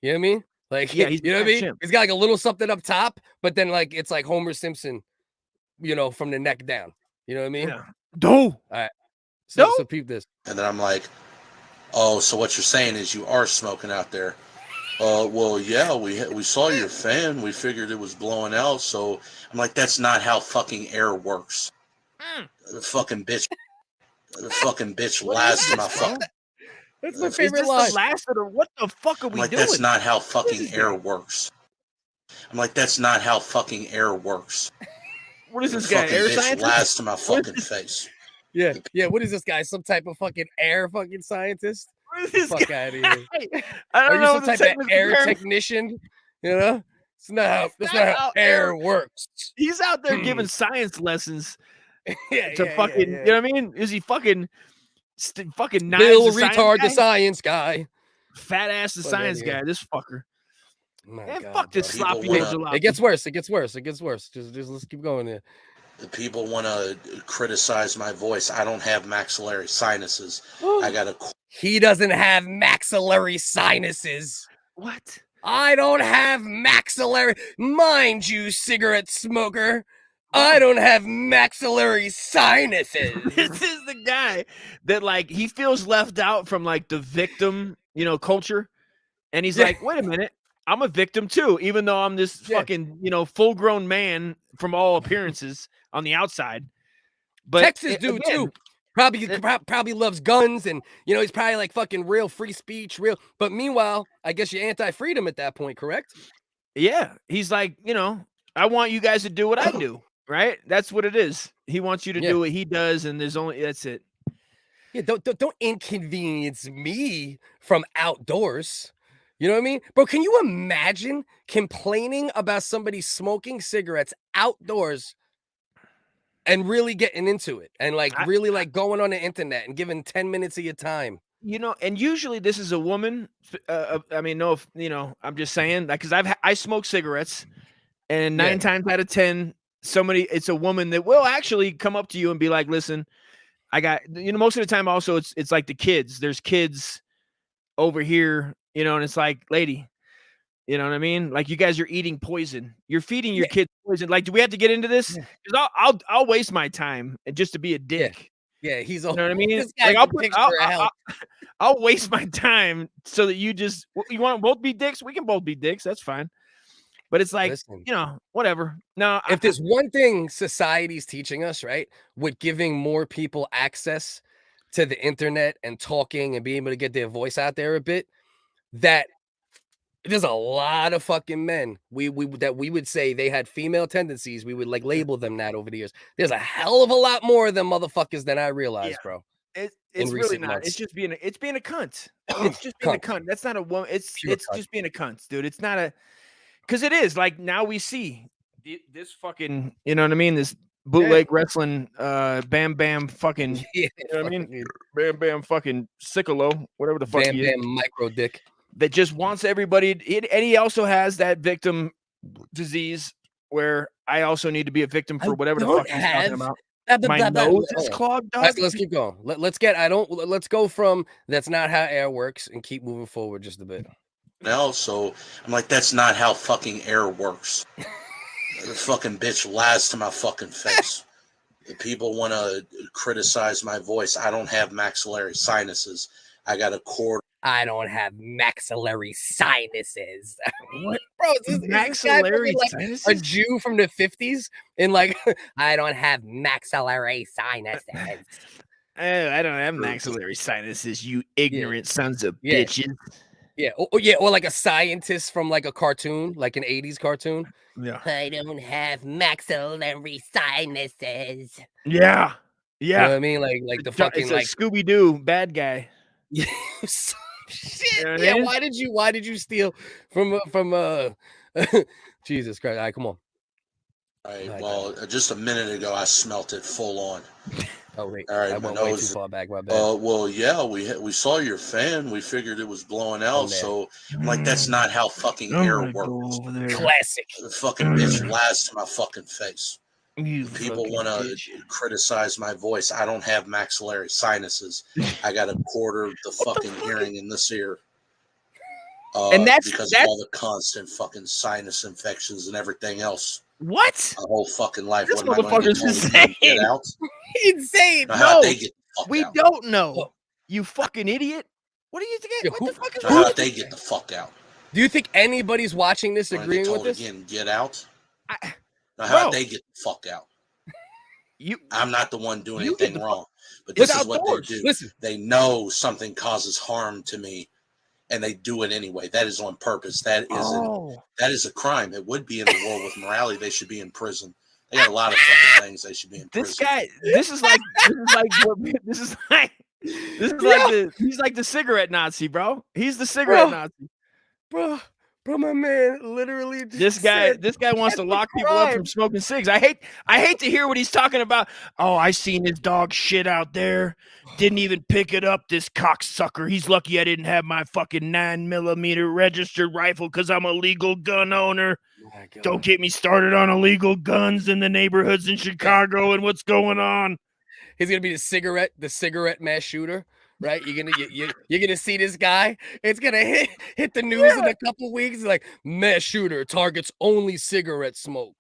You know what I mean? Like you know what I mean? He's got like a little something up top, but then it's like Homer Simpson, from the neck down. You know what I mean? Yeah. All right. So peep this. And then I'm like, oh, so what you're saying is you are smoking out there. Well, yeah, we saw your fan. We figured it was blowing out. So I'm like, that's not how fucking air works. The fucking bitch lies to my fucking. That's my favorite line. What the fuck are we doing? That's not how fucking air works. I'm like, that's not how fucking air works. What is this guy? Air scientist? Lies to my fucking face. Yeah. What is this guy? Some type of fucking air fucking scientist? What is this fuck guy? Out of here. I don't know. Some type of air technician? It's not how air works. He's out there giving science lessons. Fucking, you know what I mean? Is he fucking Bill retard the science guy? Fat ass the science guy. This fucker. Man, fuck this sloppy jalopy. It gets worse. Just let's keep going there. The people want to criticize my voice. I don't have maxillary sinuses. I got a. He doesn't have maxillary sinuses. What? I don't have maxillary. Mind you, cigarette smoker. I don't have maxillary sinuses. This is the guy that he feels left out from the victim, culture. And he's like, wait a minute, I'm a victim too, even though I'm this fucking, full grown man from all appearances on the outside. But Texas dude too. Probably loves guns and he's probably fucking real free speech, real. But meanwhile, I guess you're anti-freedom at that point, correct? Yeah. He's like, I want you guys to do what I do. Right? That's what it is. He wants you to do what he does, and that's it. Yeah, don't inconvenience me from outdoors. You know what I mean? Bro, can you imagine complaining about somebody smoking cigarettes outdoors and really getting into it and like really like going on the internet and giving 10 minutes of your time? You know, and usually this is a woman. I mean, no, you know, I'm just saying that because I smoke cigarettes, and 9 times out of 10, it's a woman that will actually come up to you and be like, "Listen, I got," you know, most of the time also it's like the kids. There's kids over here, you know, and it's like, lady, you know what I mean? Like, you guys are eating poison. You're feeding your kids poison. Like, do we have to get into this? Because I'll waste my time and just to be a dick. Yeah, he's You know what I mean? This Like, guy's I'll waste my you want to both be dicks? We can both be dicks. That's fine. But it's like, you know, whatever. No, if there's one thing society's teaching us, right, with giving more people access to the internet and talking and being able to get their voice out there a bit, that there's a lot of fucking men we would say they had female tendencies. We would like label them that over the years. There's a hell of a lot more of them motherfuckers than I realized, bro. It's really not. Months. It's just being a cunt. It's just being a cunt. That's not a woman. It's just being a cunt, dude. It's not a, because it is like, now we see this fucking, you know what I mean? This bootleg wrestling, Bam Bam fucking, you know what I mean? Bam Bam fucking Sickolo, whatever the fuck Bam he Bam is. micro dick. That just wants everybody, and he also has that victim disease where I also need to be a victim for whatever the fuck he's talking about. My nose is clogged, dog. Let's keep going. Let's go from that's not how air works and keep moving forward just a bit. Now, so I'm like, that's not how fucking air works. The fucking bitch lies to my fucking face. If people want to criticize my voice, I don't have maxillary sinuses. I got a cord. I don't have maxillary sinuses. What? Bro, is maxillary like sinuses? A Jew from the 50s? And like, I don't have maxillary sinuses. I don't have maxillary sinuses, you ignorant sons of bitches. Yeah, or like a scientist from like a cartoon, like an 80s cartoon. Yeah. I don't have maxillary sinuses. Yeah. You know what I mean? Like the fucking it's like Scooby-Doo bad guy. Shit. Yeah, why did you steal from Jesus Christ? All right, come on. All right, well, just a minute ago I smelt it full on. Oh wait, all right, I went way too far back. My bad. Well, yeah, we saw your fan. We figured it was blowing out. So I'm like, that's not how fucking air works. Classic. The fucking bitch lies to my fucking face. People want to criticize my voice. I don't have maxillary sinuses. I got a quarter of the fucking hearing in this ear. And that's because of all the constant fucking sinus infections and everything else. What? My whole fucking life. This motherfucker's insane. Get out? Insane. No, we don't know. You fucking idiot. What do you think? What the fuck is wrong? How'd they get the fuck out? Do you think anybody's watching this agreeing with this? Again, get out. How'd they get the fuck out? I'm not the one doing anything wrong, but this is what they do. Listen. They know something causes harm to me, and they do it anyway. That is on purpose. That is a crime. It would be in the world with morality. They should be in prison. They got a lot of fucking things they should be in prison. This is like he's like the cigarette Nazi, bro. He's the cigarette Nazi, bro. Bro, my man literally this guy wants to lock people up from smoking cigs. I hate to hear what he's talking about. Oh, I seen his dog shit out there. Didn't even pick it up, this cocksucker. He's lucky I didn't have my fucking 9mm registered rifle because I'm a legal gun owner. Don't get me started on illegal guns in the neighborhoods in Chicago and what's going on. He's gonna be the cigarette mass shooter. Right, you're gonna see this guy. It's gonna hit the news in a couple weeks. Like, mass shooter targets only cigarette smoke.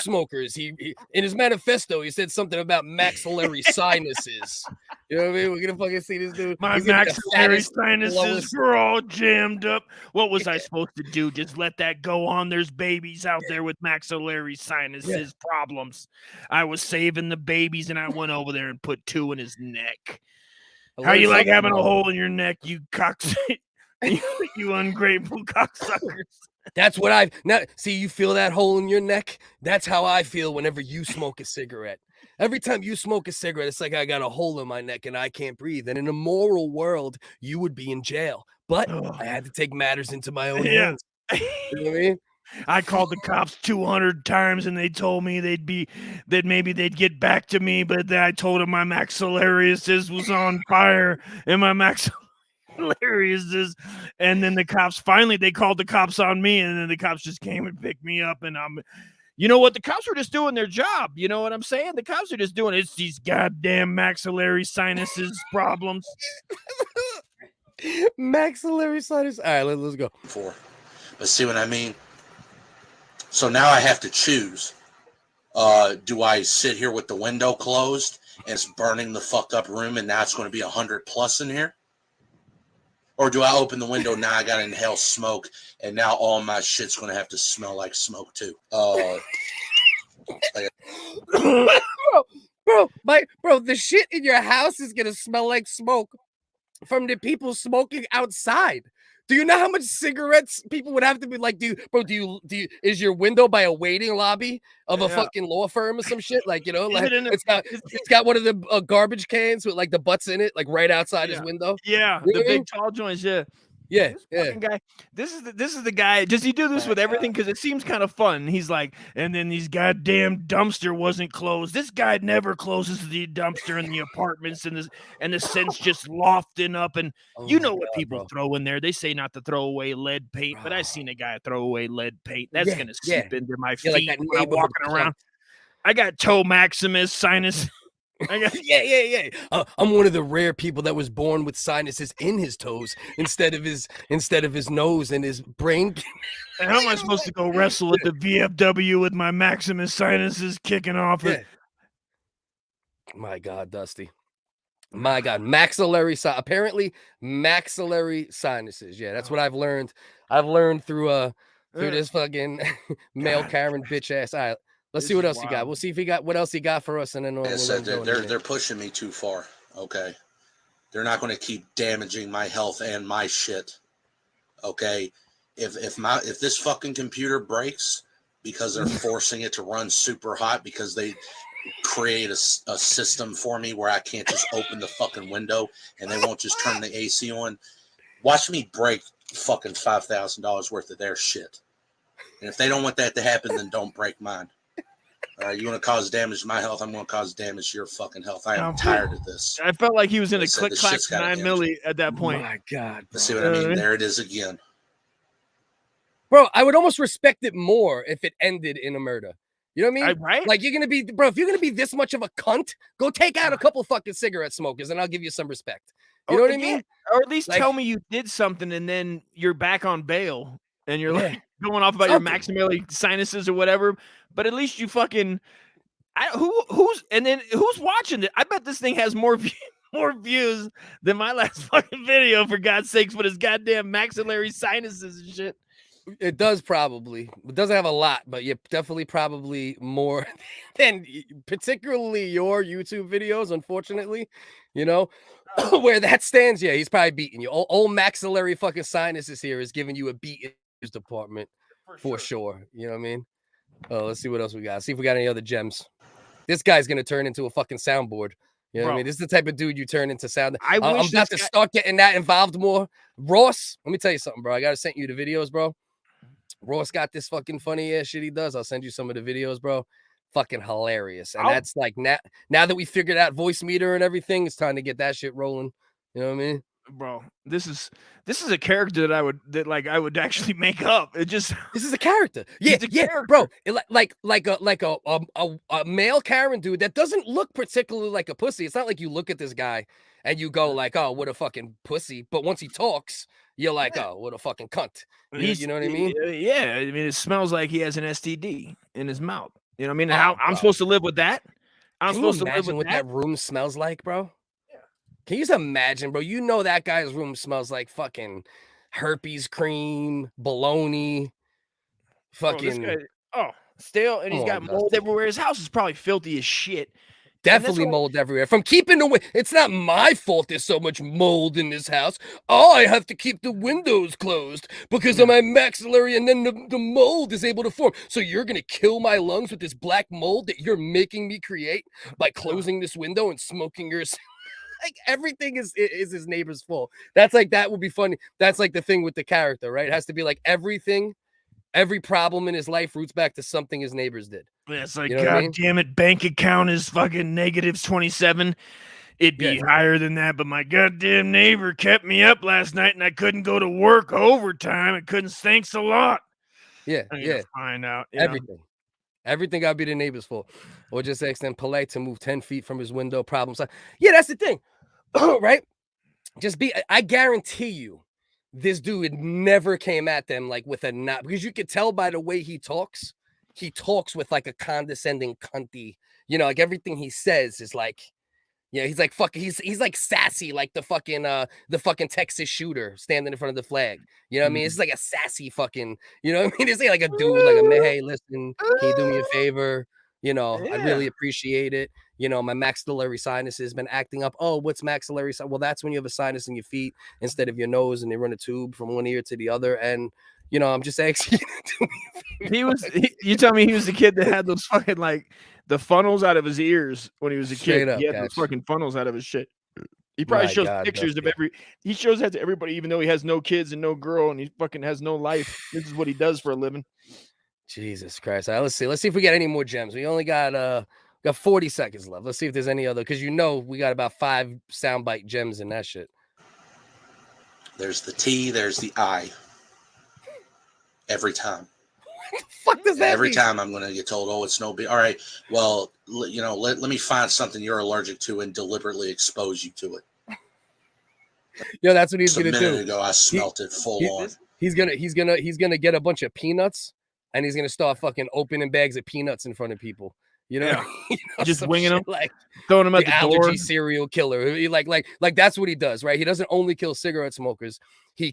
Smokers. He in his manifesto he said something about maxillary sinuses. You know what I mean? We're gonna fucking see this dude. My maxillary sinuses were all jammed up. What was I supposed to do? Just let that go on? There's babies out there with maxillary sinuses problems. I was saving the babies, and I went over there and put 2 in his neck. How you like having a hole in your neck, you you ungrateful cocksuckers? That's what now see. You feel that hole in your neck? That's how I feel whenever you smoke a cigarette. Every time you smoke a cigarette, it's like I got a hole in my neck and I can't breathe. And in a moral world, you would be in jail. But I had to take matters into my own hands. You know what I mean? I called the cops 200 times and they told me maybe they'd get back to me, but then I told them my maxillarius was on fire and my maxillarius, and then the cops they called the cops on me, and then the cops just came and picked me up, and you know what? The cops were just doing their job. You know what I'm saying? The cops are just doing it's these goddamn maxillary sinuses problems. Maxillary sinus. All right, let's go. But see what I mean? So now I have to choose. Do I sit here with the window closed and it's burning the fuck up room and now it's going to be 100+ in here? Or do I open the window, now I got to inhale smoke and now all my shit's going to have to smell like smoke too? Bro, the shit in your house is going to smell like smoke from the people smoking outside. Do you know how much cigarettes people would have to be like, is your window by a waiting lobby of a fucking law firm or some shit? Like, you know, like it's got one of the garbage cans with like the butts in it, like right outside his window. Yeah, you know the big tall joints. Yeah. Guy. This is the guy. Does he do this with everything? Because it seems kind of fun. He's like, and then these goddamn dumpster wasn't closed. This guy never closes the dumpster in the apartments, and the scent's just lofting up. And you know what people throw in there? They say not to throw away lead paint, but I seen a guy throw away lead paint. That's gonna seep into my feet like when I'm walking around. I got toe maximus sinus. Yeah. I'm one of the rare people that was born with sinuses in his toes instead of his nose and his brain. And how am I supposed to go wrestle at the VFW with my maximus sinuses kicking off? My God, Dusty. My God, apparently maxillary sinuses. Yeah, that's what I've learned. I've learned through this fucking male Karen bitch ass. All right. Let's see what else you got. We'll see if what else he got for us, and then they're pushing me too far. Okay, they're not going to keep damaging my health and my shit. Okay, if this fucking computer breaks because they're forcing it to run super hot because they create a system for me where I can't just open the fucking window and they won't just turn the AC on. Watch me break fucking $5,000 worth of their shit. And if they don't want that to happen, then don't break mine. All right, you want to cause damage to my health? I'm going to cause damage to your fucking health. I am tired of this. I felt like he was in a click clack 9 milli at that point. My God, bro. See what I mean? There it is again. Bro, I would almost respect it more if it ended in a murder. You know what I mean? Right? Like, you're going to be, bro, if you're going to be this much of a cunt, go take out a couple fucking cigarette smokers and I'll give you some respect. You know what I mean? Or at least tell me you did something and then you're back on bail and you're like going off about your maxillary sinuses or whatever. But at least you fucking who's watching it? I bet this thing has more views than my last fucking video, for God's sakes, with his goddamn maxillary sinuses and shit. It does probably. It doesn't have a lot, but yeah, definitely probably more than particularly your YouTube videos, unfortunately. You know, where that stands, yeah, he's probably beating you. Old maxillary fucking sinuses here is giving you a beat in his department for sure. You know what I mean? Oh, let's see what else we got. See if we got any other gems. This guy's gonna turn into a fucking soundboard. You know what I mean? This is the type of dude you turn into sound. I'm about to start getting that involved more. Ross, let me tell you something, bro. I gotta send you the videos, bro. Ross got this fucking funny ass shit he does. I'll send you some of the videos, bro. Fucking hilarious. And that's like now that we figured out voice meter and everything, it's time to get that shit rolling. You know what I mean? Bro, this is a character that I would actually make up. This is a character. Yeah, character. Bro. Like a male Karen dude that doesn't look particularly like a pussy. It's not like you look at this guy and you go like, oh, what a fucking pussy. But once he talks, you're like, oh, what a fucking cunt. You know what I mean? Yeah, I mean, it smells like he has an STD in his mouth. You know what I mean? How I'm supposed to live with that? I'm supposed to live with what that room smells like, bro? Can you just imagine, bro? You know that guy's room smells like fucking herpes cream, baloney, fucking. Still, and he's got mold everywhere. His house is probably filthy as shit. Definitely mold everywhere. From keeping the it's not my fault there's so much mold in this house. Oh, I have to keep the windows closed because of my maxillary, and then the mold is able to form. So you're gonna kill my lungs with this black mold that you're making me create by closing this window and smoking your like everything is his neighbor's fault. That's like that would be funny. That's like the thing with the character, right? It has to be like everything. Every problem in his life roots back to something his neighbors did. Yeah, it's like, you know God damn it, bank account is fucking negative 27. It'd be higher than that, but my goddamn neighbor kept me up last night and I couldn't go to work overtime. I couldn't. Thanks a lot. Yeah, Find out everything. Everything gotta be the neighbor's fault. Or just ask them polite to move 10 feet from his window. Problems. Yeah, that's the thing. Right? Just I guarantee you. This dude never came at them like with a not, because you could tell by the way he talks with like a condescending cunty, like everything he says is like, he's like fucking, he's like sassy, like the fucking Texas shooter standing in front of the flag. You know what I mean? It's like a sassy fucking, you know what I mean? It's like a dude, like hey, listen, can you do me a favor? I'd really appreciate it. My maxillary sinus has been acting up. Oh, what's maxillary sinus? Well, that's when you have a sinus in your feet instead of your nose, and they run a tube from one ear to the other. And I'm just asking you to do me. You tell me he was the kid that had those fucking like the funnels out of his ears when he was a kid. He had those fucking funnels out of his shit. He probably shows pictures of he shows that to everybody, even though he has no kids and no girl and he fucking has no life. This is what he does for a living. Jesus Christ. All right, let's see if we get any more gems. We only got 40 seconds left. Let's see if there's any other, because we got about 5 soundbite gems in that shit. There's the T, there's the I. Every time. What the fuck does that Every mean? time I'm going to get told, oh, it's no big. All right, well, let me find something you're allergic to and deliberately expose you to it. That's what he's going to do. A minute ago, I smelt it full on. He's gonna get a bunch of peanuts, and he's gonna start fucking opening bags of peanuts in front of people. Just winging them, like throwing them at the allergy door. Serial killer. He like that's what he does, right? He doesn't only kill cigarette smokers. He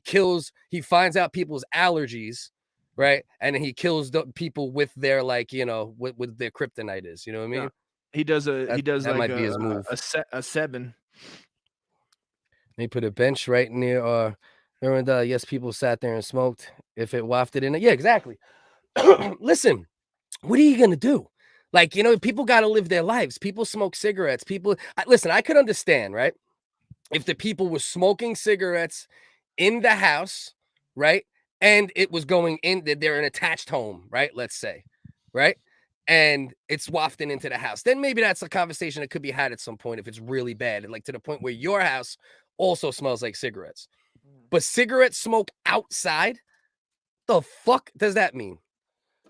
finds out people's allergies, right? And then he kills the people with their what their kryptonite is. You know what I mean? Yeah. He does that like might be his move. A 7. They put a bench right near yes, people sat there and smoked. If it wafted in it, yeah, exactly. Listen, what are you gonna do? Like, people got to live their lives. People smoke cigarettes. Listen, I could understand, right? If the people were smoking cigarettes in the house, right? And it was going in, they're an attached home, right? Let's say, right? And it's wafting into the house. Then maybe that's a conversation that could be had at some point if it's really bad. And like to the point where your house also smells like cigarettes. But cigarette smoke outside, the fuck does that mean?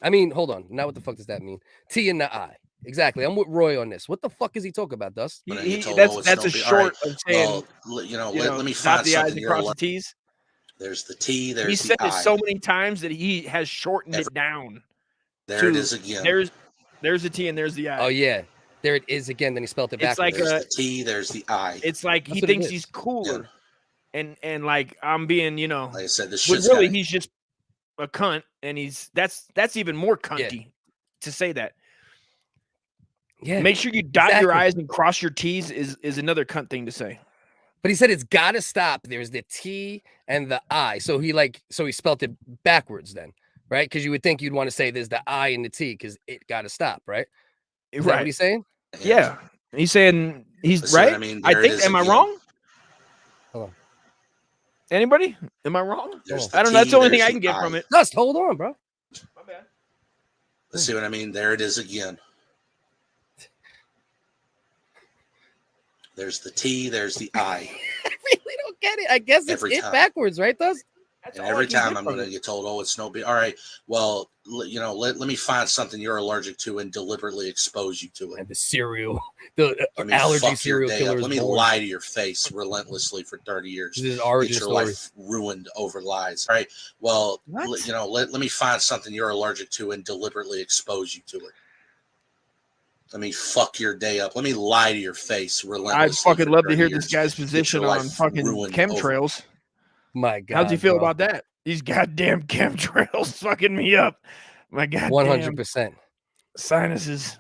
I mean, hold on. Now, what the fuck does that mean? T in the eye. Exactly. I'm with Roy on this. What the fuck is he talking about, Dust? That's a short of saying, let me find the I's something across the T's. There's the T, there's he the said I. it so many times that he has shortened it down. There it is again. There's the T and there's the I. Oh, yeah. There it is again. Then he spelled it backwards. It's like there's the T, there's the I. It's like he thinks he's cooler. Yeah. And like I'm being, like I said, this shit's really he's just a cunt, and that's even more cunty to say that. Yeah. Make sure you dot your I's and cross your T's is another cunt thing to say. But he said it's got to stop. There's the T and the I. So he spelled it backwards then, right? Because you would think you'd want to say there's the I and the T because it got to stop, right? Is that what he's saying? Yeah. He's saying he's right. I think. Am I wrong? Hold on. Anybody? Am I wrong? I don't know. That's the only thing I can get from it. Just hold on, bro. My bad. Let's see what I mean. There it is again. There's the T, there's the I. I really don't get it. I guess it's backwards, right, Dust? And every time I'm going to get told, oh, it's no big. All right, well, let me find something you're allergic to and deliberately expose you to it. And the allergy serial killer. Let me lie to your face relentlessly for 30 years. This is origin Get your story. life ruined over lies. All right, well, let me find something you're allergic to and deliberately expose you to it. Let me fuck your day up. Let me lie to your face relentlessly. I'd fucking love to hear this guy's position on fucking chemtrails. My God. How'd you feel about that? These goddamn chemtrails fucking me up. My God. 100%. Sinuses.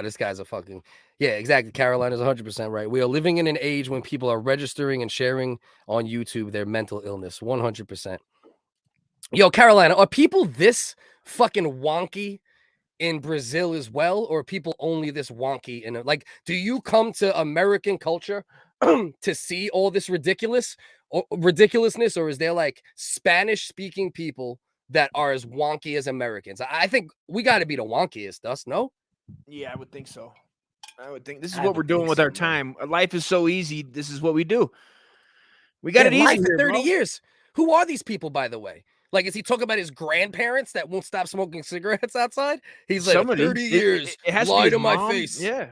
This guy's a fucking exactly. Carolina's 100% right. We are living in an age when people are registering and sharing on YouTube their mental illness. 100%. Yo, Carolina, are people this fucking wonky in Brazil as well, or are people only this wonky? And like, do you come to American culture to see all this ridiculousness, or is there like Spanish-speaking people that are as wonky as Americans? I think we got to be the wonkiest, Dust. No? Yeah, I would think so. I would think this is what we're doing with our time. Life is so easy. This is what we do. We got it easy for 30 bro. years. Who are these people, by the way? Like, is he talking about his grandparents that won't stop smoking cigarettes outside? He's like, 30 years, it has lie to to my face. Yeah.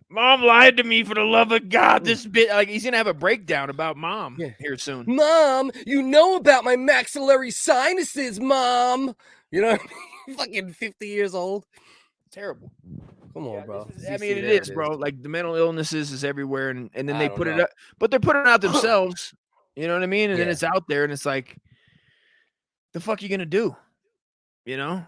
Mom lied to me, for the love of God. This bit, like, he's gonna have a breakdown about mom here soon. Mom, you know about my maxillary sinuses, Mom. You know, fucking 50 years old. Terrible. Come on, bro. I mean, it is, bro. Like, the mental illnesses is everywhere, and then they put it up, but they're putting it out themselves. You know what I mean? And then it's out there, and it's like, the fuck you gonna do? You know?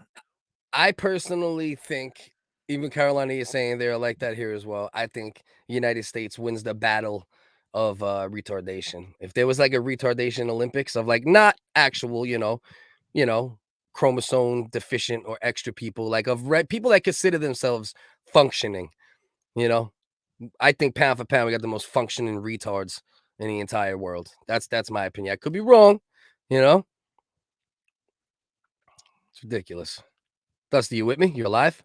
I personally think, even Carolina is saying they're like that here as well. I think the United States wins the battle of retardation. If there was like a retardation Olympics of like not actual, you know, chromosome deficient or extra people, like of people that consider themselves functioning, you know, I think pound for pound we got the most functioning retards in the entire world. That's my opinion. I could be wrong, you know. It's ridiculous. Dusty, you with me? You're alive?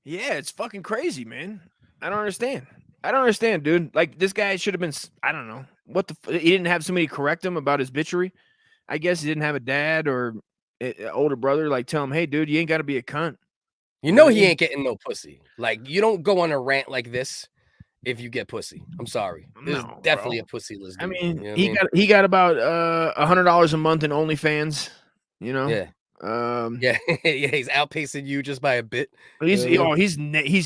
Yeah, it's fucking crazy, man. I don't understand, dude. Like, this guy should have been, I don't know. What the he didn't have somebody correct him about his bitchery. I guess he didn't have a dad or an older brother like tell him, hey, dude, you ain't got to be a cunt. You know he ain't getting no pussy. Like, you don't go on a rant like this if you get pussy. I'm sorry. There's definitely a pussyless dude. I mean, you know he got about $100 a month in OnlyFans, you know? Yeah. Yeah, he's outpacing you just by a bit. He's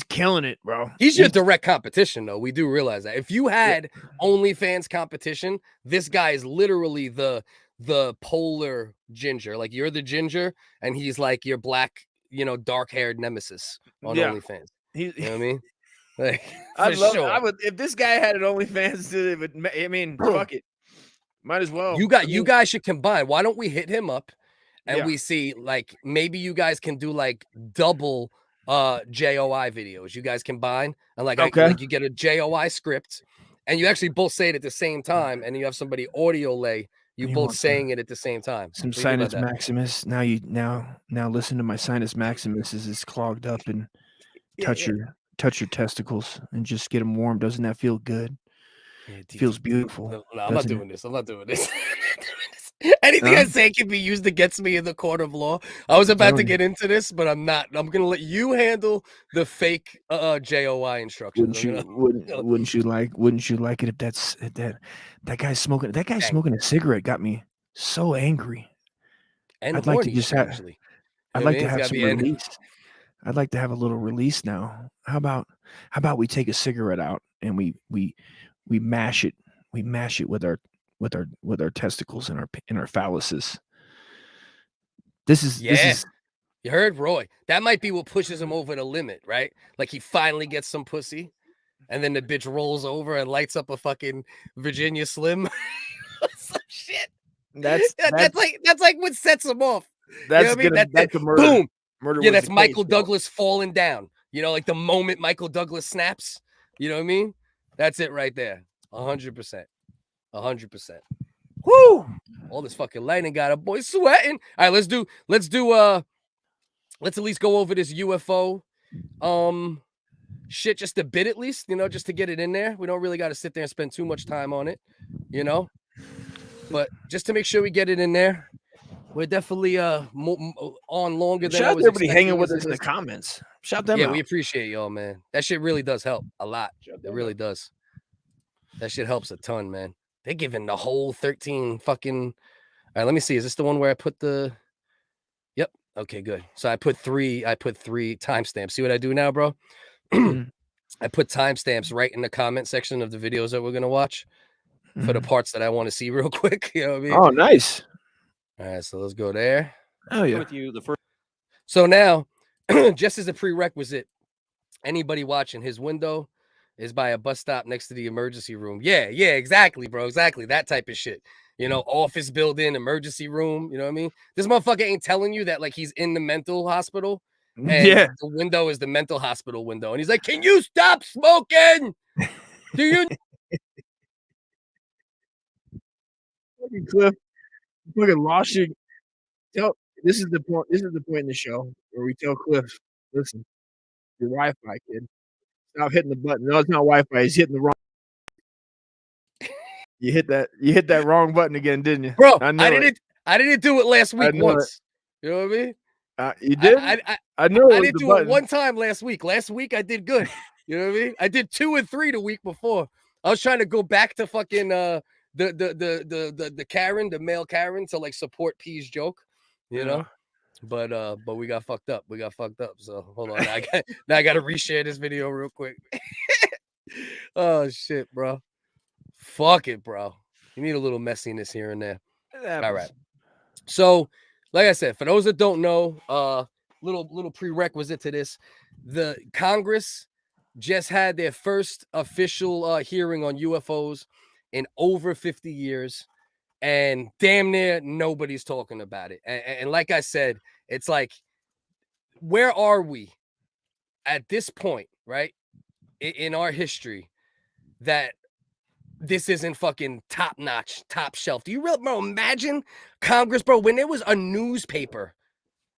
killing it, bro. He's your direct competition, though. We do realize that. If you had OnlyFans competition, this guy is literally the polar ginger. Like, you're the ginger, and he's like your black, you know, dark-haired nemesis on OnlyFans. You know what I mean? Like, I would if this guy had an OnlyFans, dude, I mean, fuck it. Might as well. You guys should combine. Why don't we hit him up? And we see, like, maybe you guys can do like double JOI videos. You guys combine and like you get a JOI script and you actually both say it at the same time, and you have somebody audio lay you both saying it at the same time. Some sinus maximus. Now listen to my sinus maximus is clogged up, and touch your testicles and just get them warm. Doesn't that feel good? It feels beautiful. No, I'm not doing this. Anything I say can be used against me in the court of law. I was about to get into this, but I'm not. I'm gonna let you handle the fake JOI instructions. Wouldn't you like it if that guy's smoking a cigarette got me so angry. And I'd like to just have I'd like to have some release. I'd like to have a little release now. How about we take a cigarette out and we mash it with our testicles and our phalluses. This is you heard Roy. That might be what pushes him over the limit, right? Like, he finally gets some pussy, and then the bitch rolls over and lights up a fucking Virginia Slim. Some shit. That's like what sets him off. That's you know what I mean? That's murder. Boom. Murder That's Michael Douglas falling down. You know, like the moment Michael Douglas snaps. You know what I mean? That's it right there. 100%. 100%. Woo! All this fucking lightning got a boy sweating. All right, let's at least go over this UFO shit just a bit, at least, you know, just to get it in there. We don't really got to sit there and spend too much time on it, you know, but just to make sure we get it in there. We're definitely on longer than I was everybody hanging with us in the comments. Shout them out. Yeah, we appreciate y'all, man. That shit really does help a lot. It really does. That shit helps a ton, man. They're giving the whole 13 fucking. All right, let me see. Is this the one where I put the? Yep. Okay, good. So I put three timestamps. See what I do now, bro? I put timestamps right in the comment section of the videos that we're gonna watch for the parts that I want to see real quick. You know what I mean? Oh, nice. All right, so let's go there. Oh yeah. With you, the first. So now, just as a prerequisite Anybody watching, his window is by a bus stop next to the emergency room. Yeah, exactly, bro. Exactly. That type of shit. You know, office building, emergency room. You know what I mean? This motherfucker ain't telling you that like he's in the mental hospital and the window is the mental hospital window. And he's like, can you stop smoking? Do you? Fucking Cliff, fucking lost your. This is the point. This is the point in the show where we tell Cliff, listen, your Wi-Fi, kid. Stop hitting the button. No, it's not Wi-Fi. He's hitting the wrong. You hit that wrong button again, didn't you? Bro, I didn't do it last week once. You know what I mean? You did? I know. I didn't do it one time last week. Last week I did good. You know what I mean? I did 2 and 3 the week before. I was trying to go back to fucking the Karen, the male Karen, to like support P's joke, you know. But we got fucked up. So hold on. I got to reshare this video real quick. Oh shit, bro. Fuck it, bro. You need a little messiness here and there. All right. So, like I said, for those that don't know, little prerequisite to this, the Congress just had their first official hearing on UFOs in over 50 years, and damn near nobody's talking about it. And like I said, it's like, where are we at this point, right, in our history, that this isn't fucking top notch, top shelf? Do you really, bro, imagine Congress, bro, when there was a newspaper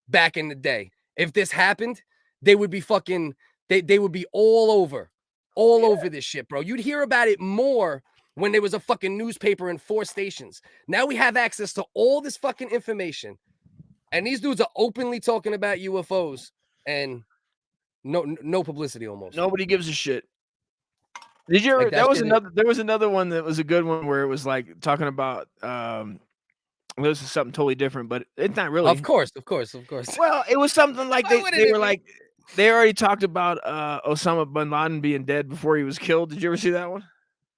back in the day, if this happened, they would be fucking, they would be all over this shit, bro. You'd hear about it more when there was a fucking newspaper in 4 stations. Now we have access to all this fucking information, and these dudes are openly talking about UFOs, and no publicity almost. Nobody gives a shit. Did you ever? Like there was another one that was a good one where it was like talking about this is something totally different, but it's not really. Of course. Well, it was something like they were like they already talked about Osama bin Laden being dead before he was killed. Did you ever see that one?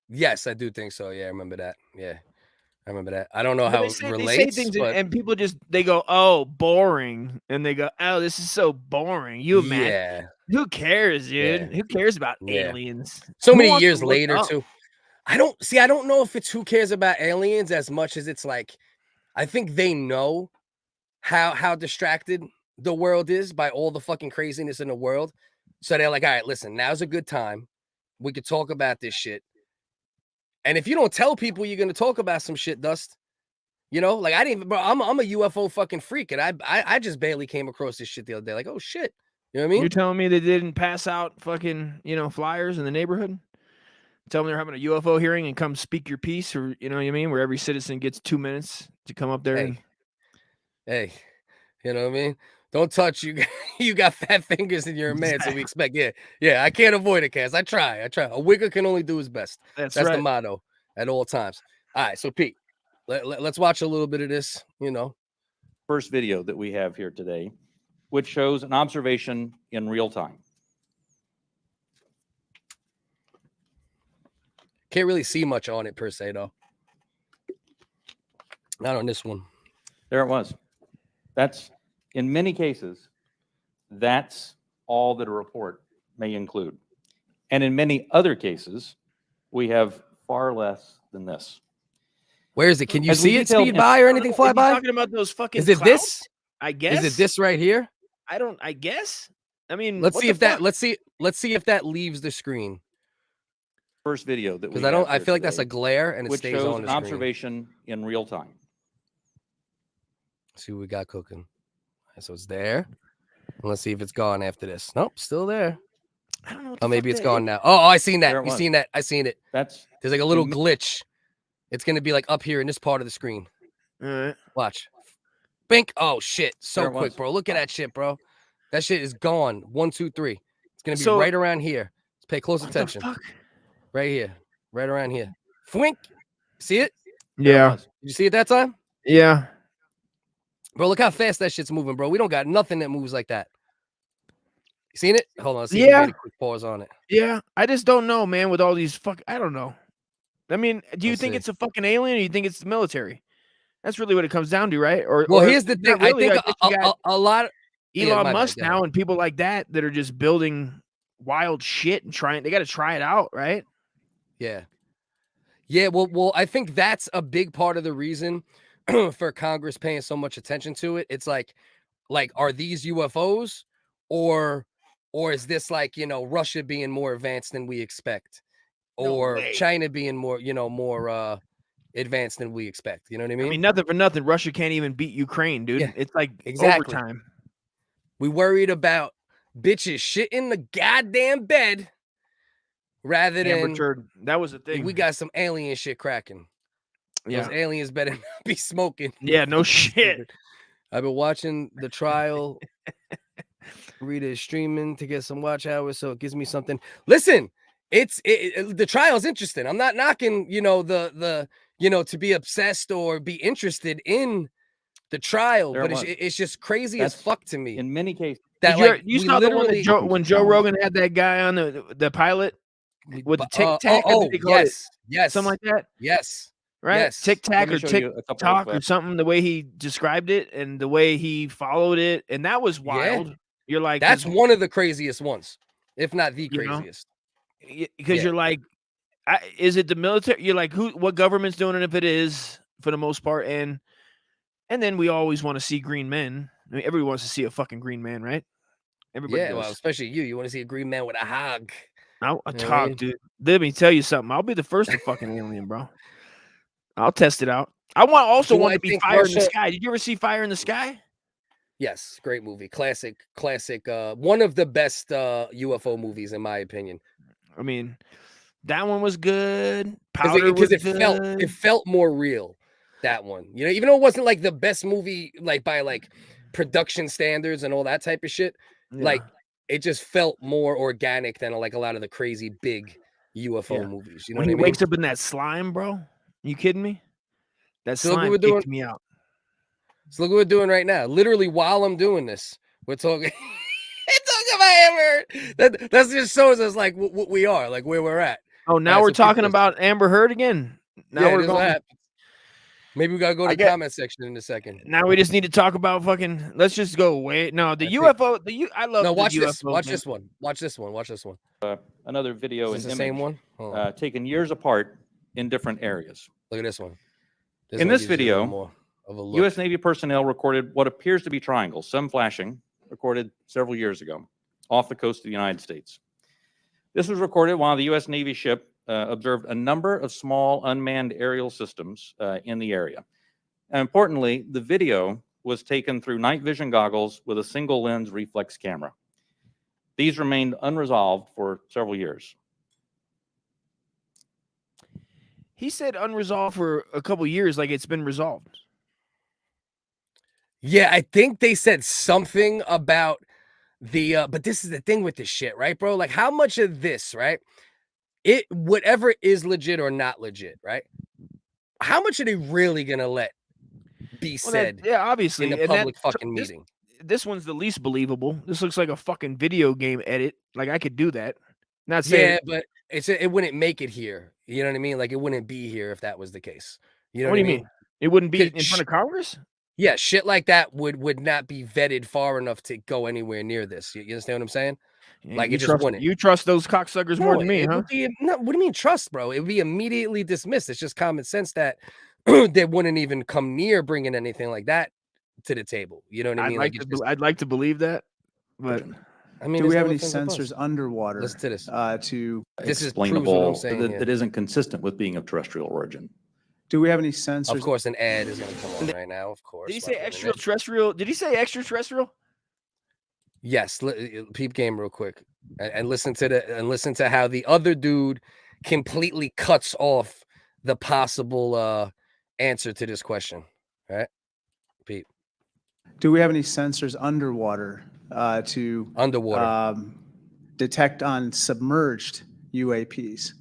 Yes, I do think so. Yeah, I remember that. Yeah, I remember that. I don't know how it relates. They say things and people just they go, "Oh, boring," and they go, "Oh, this is so boring." You imagine? Yeah. Who cares, dude? Yeah. Who cares about aliens? So many years later, too. I don't know if it's who cares about aliens as much as it's like, I think they know how distracted the world is by all the fucking craziness in the world. So they're like, all right, listen, now's a good time. We could talk about this shit. And if you don't tell people you're gonna talk about some shit, Dust, you know, like I didn't, bro. I'm a UFO fucking freak, and I just barely came across this shit the other day. Like, oh shit, you know what I mean? You're telling me they didn't pass out fucking flyers in the neighborhood? Tell them they're having a UFO hearing and come speak your piece, or you know what I mean, where every citizen gets 2 minutes to come up there. Hey, you know what I mean? Don't touch you. You got fat fingers and you're a man, so we expect. Yeah. I can't avoid it, Cass. I try. A wigger can only do his best. That's right. The motto at all times. All right, so Pete, let's watch a little bit of this. You know, first video that we have here today, which shows an observation in real time. Can't really see much on it per se, though. Not on this one. There it was. That's, in many cases, that's all that a report may include. And in many other cases, we have far less than this. Where is it? Can you see it speed by or anything fly by? Talking about those fucking Is it clouds? This? I guess. Is it this right here? I guess. I mean, let's see if that leaves the screen. First video that because I feel like that's a glare and it stays on the screen. Observation in real time. Let's see what we got cooking. So it's there. And let's see if it's gone after this. Nope, still there. I don't know. Oh, maybe it's gone now. Oh, I seen that. You seen that? I seen it. There's like a little glitch. It's gonna be like up here in this part of the screen. All right. Watch. Bink. Oh shit. So quick, bro. Look at that shit, bro. That shit is gone. 1, 2, 3. It's gonna be right around here. Let's pay close attention. Right here. Right around here. Fwink. See it? Yeah. Did you see it that time? Yeah. Bro, look how fast that shit's moving, bro. We don't got nothing that moves like that. You seen it? Hold on. Let's see if we get a quick pause on it. Yeah. I just don't know, man, with all these I don't know. I mean, do you think it's a fucking alien or do you think it's the military? That's really what it comes down to, right? Here's the thing. Really, I think a lot of Elon Musk now and people like that are just building wild shit and they got to try it out, right? Yeah. Yeah, well, I think that's a big part of the reason for Congress paying so much attention to it. It's like are these UFOs or is this like, Russia being more advanced than we expect, or China being more, more advanced than we expect? You know what I mean? I mean, nothing for nothing. Russia can't even beat Ukraine, dude. Yeah, it's like overtime. We worried about bitches shitting the goddamn bed rather than that was the thing. We got some alien shit cracking. Yeah. Those aliens better not be smoking. Yeah, no shit. I've been watching the trial. Rita is streaming to get some watch hours, so it gives me something. Listen, the trial is interesting. I'm not knocking, the to be obsessed or be interested in the trial, but it's just crazy as fuck to me. In many cases, that you saw the one that when Joe Rogan had that guy on the pilot with the Tic Tac. Yes, something like that. Yes. Right, yes. Tic Tac or Tik Tok or something. The way he described it and the way he followed it, and that was wild. Yeah. You're like, that's one of the craziest ones, if not the craziest. Because you're like, is it the military? You're like, what government's doing it? If it is, for the most part, and then we always want to see green men. I mean, everybody wants to see a fucking green man, right? Everybody does. Well, especially you. You want to see a green man with a hog. A hog, dude. Let me tell you something. I'll be the first to fucking alien, bro. I'll test it out. I want to be Fire in the Sky. Did you ever see Fire in the Sky? Yes, great movie. Classic. One of the best UFO movies, in my opinion. I mean, that one was good. Because it felt more real. That one, even though it wasn't like the best movie, like by like production standards and all that type of shit, like it just felt more organic than like a lot of the crazy big UFO movies. You know when he wakes up in that slime, bro. You kidding me? That slime kicked me out. So look what we're doing right now. Literally, while I'm doing this, we're talking. Talking about Amber Heard. That just shows us like what we are, like where we're at. Oh, now we're talking about Amber Heard again. Now we're going. Maybe we gotta go to the comment section in a second. Now we just need to talk about fucking. Let's just go away. No, the UFO. I love. No, watch this. UFO watch this one. Watch this one. Watch this one. Another video is the same one. Taken years apart in different areas. Look at this one. In this video, U.S. Navy personnel recorded what appears to be triangles, some flashing, recorded several years ago off the coast of the United States. This was recorded while the U.S. Navy ship observed a number of small unmanned aerial systems in the area. And importantly, the video was taken through night vision goggles with a single lens reflex camera. These remained unresolved for several years. He said unresolved for a couple years, like it's been resolved. Yeah, I think they said something about the but this is the thing with this shit, right, bro? Like how much of this, right? Whatever is legit or not legit, right? How much are they really gonna let be said? Obviously, in a public fucking meeting. This one's the least believable. This looks like a fucking video game edit. Like I could do that. Not saying, but it wouldn't make it here. You know what I mean? Like it wouldn't be here if that was the case. You know what do you mean? It wouldn't be in front of Congress? Yeah, shit like that would not be vetted far enough to go anywhere near this. You understand what I'm saying? Like you it just wouldn't. You trust those cocksuckers more than me, huh? What do you mean trust, bro? It would be immediately dismissed. It's just common sense that they wouldn't even come near bringing anything like that to the table. You know what I mean? I'd like to believe that, but I mean, do we have any sensors underwater? Listen to this. This is explainable that isn't consistent with being of terrestrial origin. Do we have any sensors? Of course, an ad is going to come on right now. Of course. Did he say extraterrestrial? Did he say extraterrestrial? Yes. Peep game real quick, and listen to how the other dude completely cuts off the possible answer to this question. All right, Peep. Do we have any sensors underwater to detect on submerged UAPs?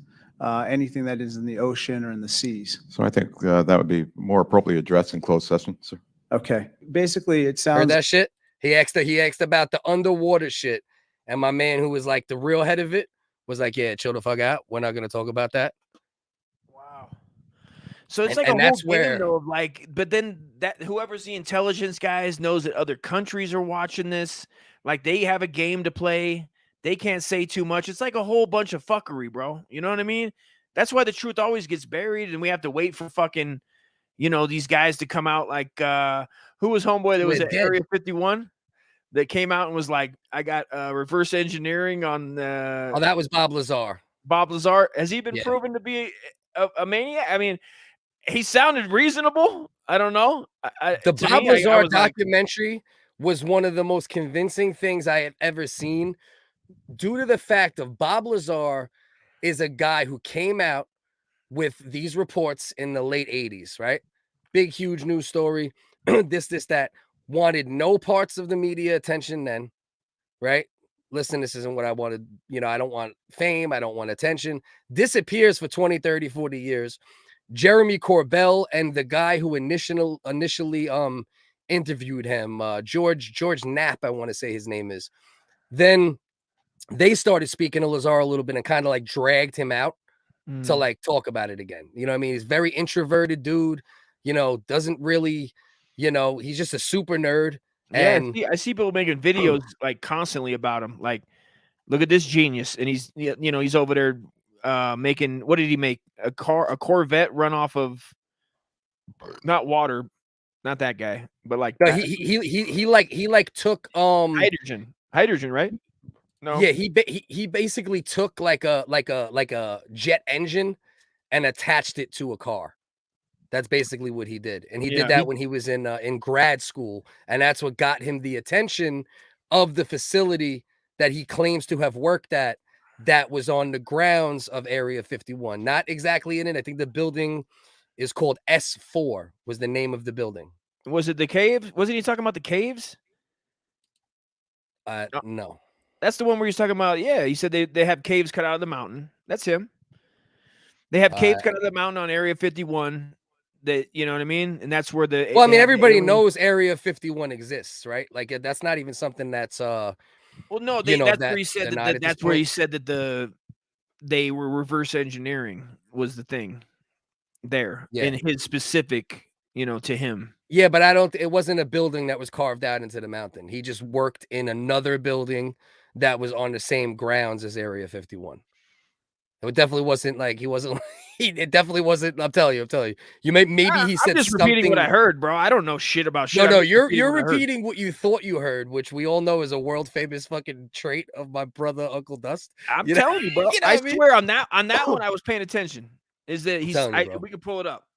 Anything that is in the ocean or in the seas. So I think that would be more appropriately addressed in closed session, sir. Okay. Basically, it sounds. Heard that shit? He asked about the underwater shit, and my man, who was like the real head of it, was like, "Yeah, chill the fuck out. We're not gonna talk about that." Wow. So it's like a whole game though of like, but then that whoever's the intelligence guys knows that other countries are watching this. Like they have a game to play. they can't say too much. It's like a whole bunch of fuckery, bro. You know what I mean? That's why the truth always gets buried, and we have to wait for fucking, these guys to come out. Like, who was homeboy that was at Area 51 that came out and was like, I got reverse engineering on. Oh, that was Bob Lazar. Bob Lazar, has he been proven to be a maniac? I mean, he sounded reasonable. I don't know. The Bob Lazar documentary was one of the most convincing things I have ever seen, due to the fact of Bob Lazar is a guy who came out with these reports in the late 80s, right? Big, huge news story. this, that. Wanted no parts of the media attention then, right? Listen, this isn't what I wanted. I don't want fame. I don't want attention. Disappears for 20, 30, 40 years. Jeremy Corbell and the guy who initially interviewed him, George Knapp, I want to say his name is. Then they started speaking to Lazar a little bit and kind of like dragged him out to like talk about it again. You know what I mean? He's a very introverted dude, doesn't really, he's just a super nerd. And I see people making videos like constantly about him. Like, look at this genius. And he's, he's over there making, what did he make? A Corvette run off of not water, not that guy, but like no, he took hydrogen, right? No. Yeah, he basically took like a jet engine and attached it to a car. That's basically what he did. And he did that when he was in grad school. And that's what got him the attention of the facility that he claims to have worked at, that was on the grounds of Area 51. Not exactly in it. I think the building is called S4 was the name of the building. Was it the caves? Wasn't he talking about the caves? No. That's the one where he's talking about, he said they have caves cut out of the mountain. That's him. They have caves cut out of the mountain on Area 51. That, you know what I mean? And that's where everybody knows Area 51 exists, right? Like, that's not even something that's well, no, that's where he said that's where he said that they were reverse engineering was the thing there in his specific, to him. Yeah, but it wasn't a building that was carved out into the mountain. He just worked in another building that was on the same grounds as Area 51. It definitely wasn't like it definitely wasn't. I'm telling you. Maybe he said I'm just repeating what I heard, bro. I don't know shit about shit. No, you're repeating what you thought you heard, which we all know is a world famous fucking trait of my brother Uncle Dust. I'm telling you, bro. I swear on that one I was paying attention. Is that we can pull it up.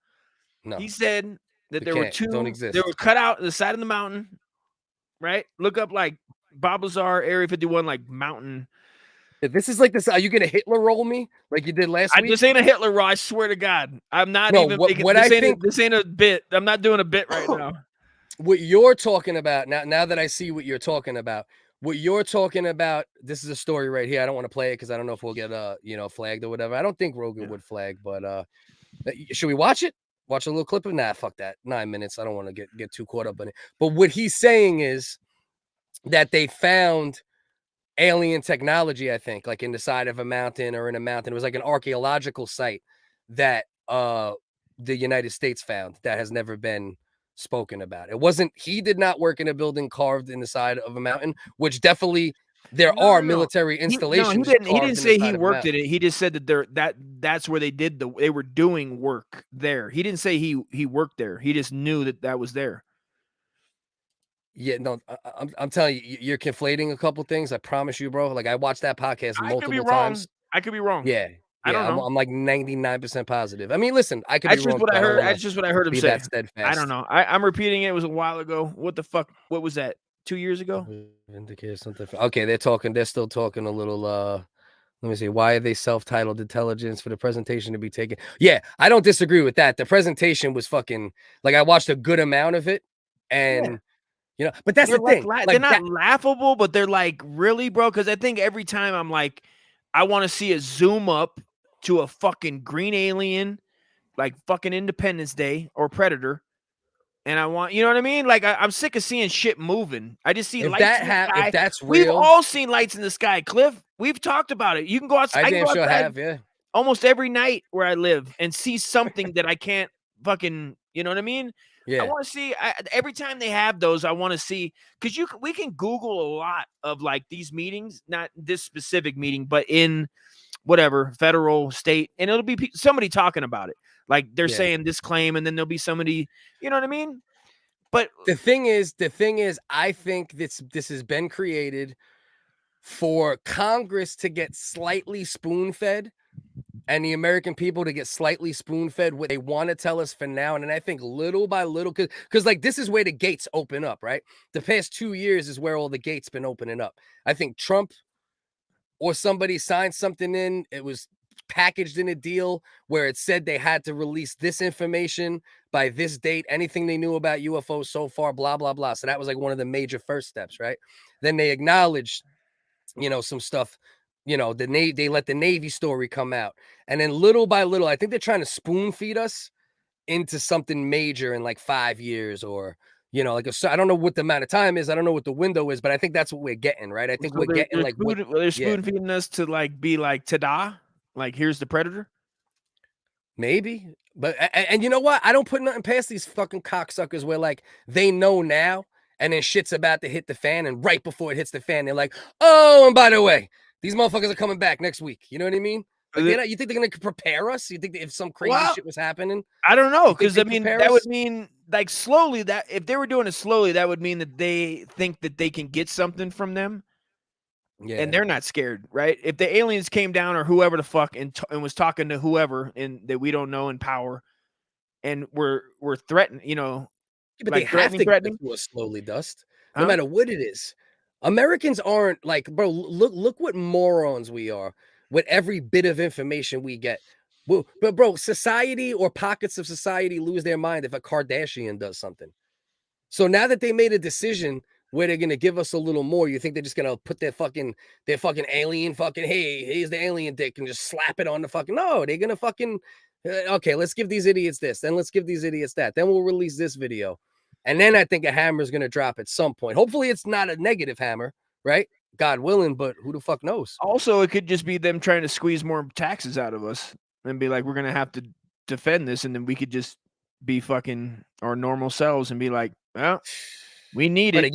No. He said that there were two. They were cut out the side of the mountain, right? Look up like Bob Lazar, Area 51, like mountain. This is like this. Are you gonna Hitler roll me like you did last week? This ain't a Hitler roll. I swear to God, I'm not even. This ain't a bit. I'm not doing a bit right now. What you're talking about now that I see what you're talking about, this is a story right here. I don't want to play it because I don't know if we'll get flagged or whatever. I don't think Rogan would flag, but should we watch it? Watch a little clip of fuck that. 9 minutes. I don't want to get too caught up in it. But what he's saying is that they found alien technology, I think, like in the side of a mountain or in a mountain. It was like an archaeological site that the United States found that has never been spoken about. He did not work in a building carved in the side of a mountain, which definitely there are military installations. He didn't say he worked in it. He just said that that's where they were doing work there. He didn't say he worked there. He just knew that was there. Yeah, no, I'm telling you, you're conflating a couple things. I promise you, bro. Like, I watched that podcast multiple times. I could be wrong. Yeah, I don't know. I'm like 99% positive. I mean, listen, I could be wrong. That's just what I heard him say. I don't know. I'm repeating it. It was a while ago. What the fuck? What was that? 2 years ago? Indicate something. Okay, they're still talking a little. Let me see. Why are they self-titled intelligence for the presentation to be taken? Yeah, I don't disagree with that. The presentation was fucking like I watched a good amount of it, and. Yeah. But that's the thing. They're not laughable, but they're like, really, bro? Because I think every time I'm like, I want to see a zoom up to a fucking green alien, like fucking Independence Day or Predator. And I want, you know what I mean? Like, I'm sick of seeing shit moving. I just see lights in the sky. If that's real. We've all seen lights in the sky, Cliff. We've talked about it. You can go outside. Yeah. Almost every night where I live and see something that I can't fucking, you know what I mean? Yeah. I want to see every time they have those. I want to see because we can Google a lot of like these meetings, not this specific meeting, but in whatever federal, state, and it'll be somebody talking about it. Like they're saying this claim, and then there'll be somebody. You know what I mean? But the thing is, I think this has been created for Congress to get slightly spoon-fed and the American people to get slightly spoon-fed what they want to tell us for now. And then I think little by little, because like this is where the gates open up, right? The past 2 years is where all the gates been opening up. I think Trump or somebody signed something in. It was packaged in a deal where it said they had to release this information by this date, anything they knew about UFOs so far, blah, blah, blah. So that was like one of the major first steps, right? Then they acknowledged, some stuff, they let the Navy story come out. And then little by little, I think they're trying to spoon feed us into something major in like 5 years or, I don't know what the amount of time is. I don't know what the window is, but I think that's what we're getting, right? I think we're getting like they're spoon feeding us to like be like ta-da, like here's the predator. Maybe, but and you know what? I don't put nothing past these fucking cocksuckers where like they know now, and then shit's about to hit the fan, and right before it hits the fan, they're like, "Oh, and by the way, these motherfuckers are coming back next week." You know what I mean? Like you think they're gonna prepare us? You think that if some crazy shit was happening? I don't know, because I mean that would mean like slowly that if they were doing it slowly, that would mean that they think that they can get something from them. Yeah, and they're not scared, right? If the aliens came down or whoever the fuck and was talking to whoever that we don't know in power, and we're threatened, but like they have to get to us slowly, Dust. No matter what it is, Americans aren't like, bro. Look what morons we are with every bit of information we get. But bro, society or pockets of society lose their mind if a Kardashian does something. So now that they made a decision where they're gonna give us a little more, you think they're just gonna put their fucking alien hey, here's the alien dick and just slap it on the fucking no, they're gonna fucking okay, let's give these idiots this, then let's give these idiots that, then we'll release this video. And then I think a hammer is gonna drop at some point. Hopefully it's not a negative hammer, right? God willing, but who the fuck knows? Also, it could just be them trying to squeeze more taxes out of us and be like, we're gonna have to defend this, and then we could just be fucking our normal selves and be like, well, we need it.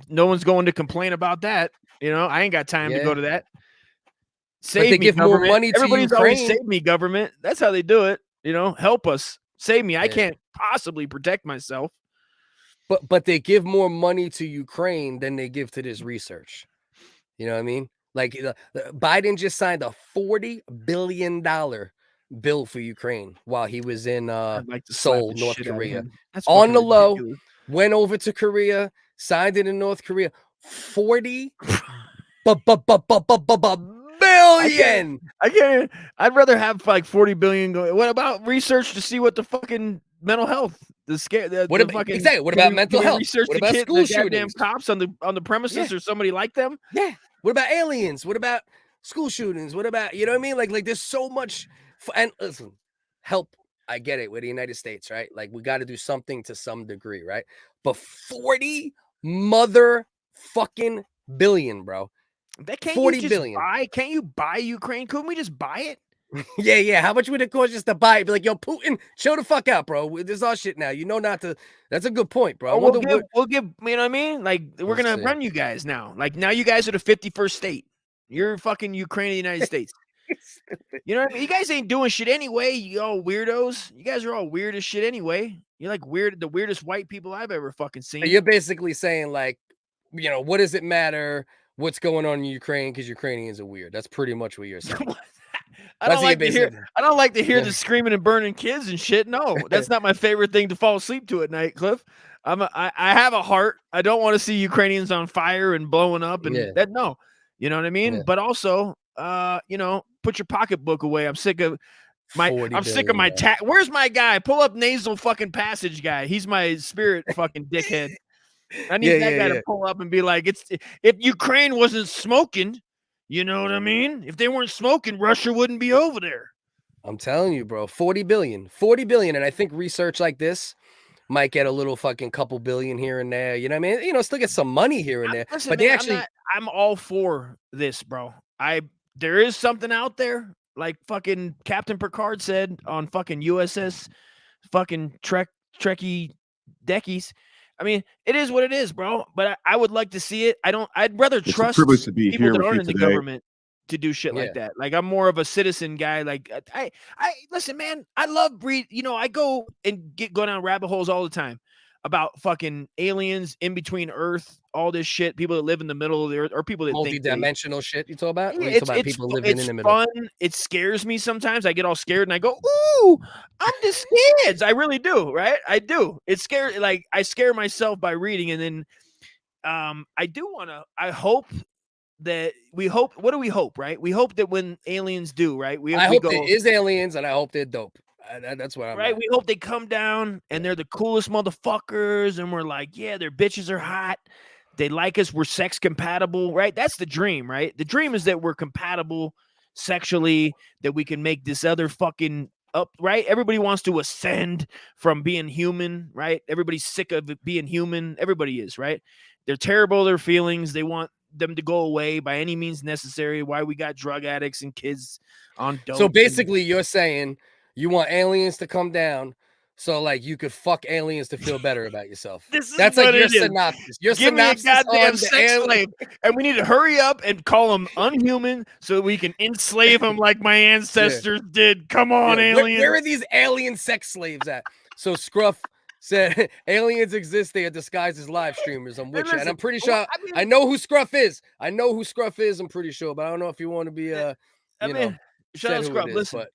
No one's going to complain about that. I ain't got time to go to that. Save me, give government. More money to Everybody's Ukraine. Always save me, government. That's how they do it. Help us, save me. I can't possibly protect myself. But they give more money to Ukraine than they give to this research. You know what I mean? Like Biden just signed a $40 billion bill for Ukraine while he was in Seoul, North Korea. On the low, ridiculous. Went over to Korea, signed it in North Korea. 40 billion. I can't. I'd rather have like 40 billion going. What about research to see what the fucking mental health? What about mental health? Research what about school shootings? Cops on the premises or somebody like them? Yeah. What about aliens? What about school shootings? What about, you know what I mean? Like there's so much. And listen, help. I get it. We're the United States, right? Like we got to do something to some degree, right? But 40 motherfucking billion, bro. That can't 40 you just billion. Can't you buy Ukraine? Couldn't we just buy it? Yeah. How much would it cost just to buy it? Be like, yo, Putin, chill the fuck out, bro. This is our shit now. Not to. That's a good point, bro. We'll give. You know what I mean? Like we're gonna run you guys now. Like now, you guys are the 51st state. You're fucking Ukraine, the United States. You know what I mean? You guys ain't doing shit anyway. You all weirdos. You guys are all weird as shit anyway. You're like the weirdest white people I've ever fucking seen. You're basically saying like, what does it matter what's going on in Ukraine because Ukrainians are weird? That's pretty much what you're saying. I don't like to hear the screaming and burning kids and shit. No, that's not my favorite thing to fall asleep to at night, Cliff. I have a heart. I don't want to see Ukrainians on fire and blowing up and that. No, you know what I mean? Yeah. But also, put your pocketbook away. I'm sick of my where's my guy? Pull up nasal fucking passage guy. He's my spirit fucking dickhead. I need that guy to pull up and be like, if Ukraine wasn't smoking, you know what I mean? If they weren't smoking, Russia wouldn't be over there. I'm telling you, bro, 40 billion. And I think research like this might get a little fucking couple billion here and there. You know what I mean? Still get some money here and there. Listen, but man, I'm all for this, bro. There is something out there, like fucking Captain Picard said on fucking USS fucking Trek Trekkie deckies. I mean, it is what it is, bro. But I would like to see it. I'd rather It's a trust privilege to be people here that with aren't you in the today. government to do shit like that. Like, I'm more of a citizen guy. Like, I listen, man. I love I go and go down rabbit holes all the time about fucking aliens in between Earth, all this shit. People that live in the middle of the Earth, or people that think multi-dimensional shit. You talk about? Yeah, Or you talk about people living in the middle? Fun. It scares me sometimes. I get all scared and I go, "Ooh, I'm just scared." I really do, right? I do. It's scary. Like, I scare myself by reading, and then I do want to. I hope that what do we hope, right? We hope that when aliens do, right? I hope there is aliens, and I hope they're dope. That's what I'm right. at. We hope they come down and they're the coolest motherfuckers, and we're like, yeah, their bitches are hot. They like us. We're sex compatible, right? That's the dream, right? The dream is that we're compatible sexually, that we can make this other fucking up, right? Everybody wants to ascend from being human, right? Everybody's sick of it being human. Everybody is, right? They're terrible, their feelings. They want them to go away by any means necessary. Why we got drug addicts and kids on dope. So basically, you're saying you want aliens to come down, so like you could fuck aliens to feel better about yourself. That's like your synopsis. Your Give synopsis me a goddamn on sex slave, and we need to hurry up and call them unhuman so we can enslave them like my ancestors did. Come on, aliens. Where are these alien sex slaves at? So Scruff said aliens exist. They are disguised as live streamers. I'm with you, and I'm pretty sure I know who Scruff is. I know who Scruff is. I'm pretty sure, but I don't know if you want to be shout out Scruff. Listen. But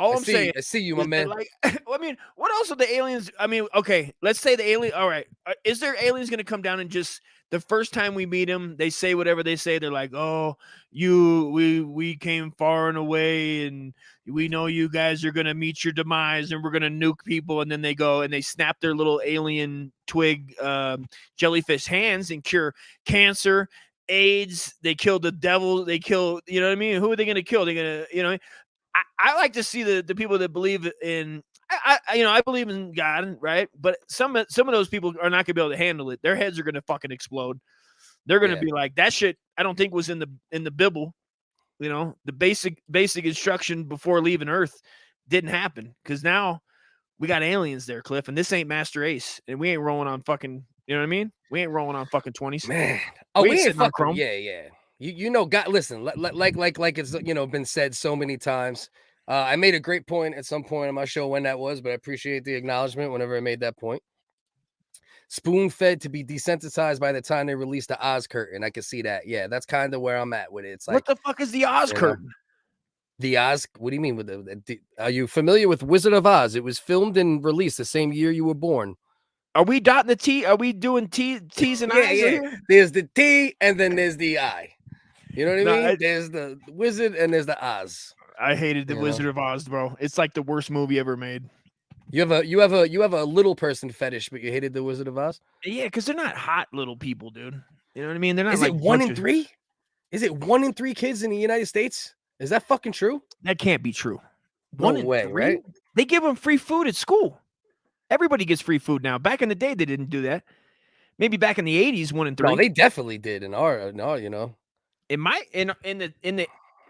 all I'm saying, I see you, my man. Like, I mean, what else are the aliens? I mean, okay, let's say the alien. All right, is there aliens going to come down and just the first time we meet them, they say whatever they say? They're like, "Oh, we came far and away, and we know you guys are going to meet your demise, and we're going to nuke people." And then they go and they snap their little alien twig jellyfish hands and cure cancer, AIDS. They kill the devil. They kill. You know what I mean? Who are they going to kill? They're going to, I like to see the people that believe in, I believe in God, right? But some of those people are not gonna be able to handle it. Their heads are gonna fucking explode. They're gonna be like, that shit I don't think was in the Bible. The basic instruction before leaving Earth didn't happen, because now we got aliens there, Cliff, and this ain't Master Ace, and we ain't rolling on fucking, you know what I mean? We ain't rolling on fucking 20s. Man. Oh, we ain't fucking, yeah. God, listen, like it's been said so many times. I made a great point at some point on my show when that was, but I appreciate the acknowledgement whenever I made that point. Spoon-fed to be desensitized by the time they released the Oz curtain. I can see that. Yeah, that's kind of where I'm at with it. It's like, what the fuck is the Oz curtain? The Oz? What do you mean with the? Are you familiar with Wizard of Oz? It was filmed and released the same year you were born. Are we dotting the T? Are we doing T's and I's? Yeah. There's the T and then there's the I. You know what I mean? There's the Wizard and there's the Oz. I hated the Wizard of Oz, bro. It's like the worst movie ever made. You have a little person fetish, but you hated the Wizard of Oz? Yeah, because they're not hot little people, dude. You know what I mean? They're not. Is it 1 in 3? Is it 1 in 3 kids in the United States? Is that fucking true? That can't be true. No 1 in way, 3? right? They give them free food at school. Everybody gets free food now. Back in the day, they didn't do that. Maybe back in the 80s, 1 in 3. No, they definitely did in our, in the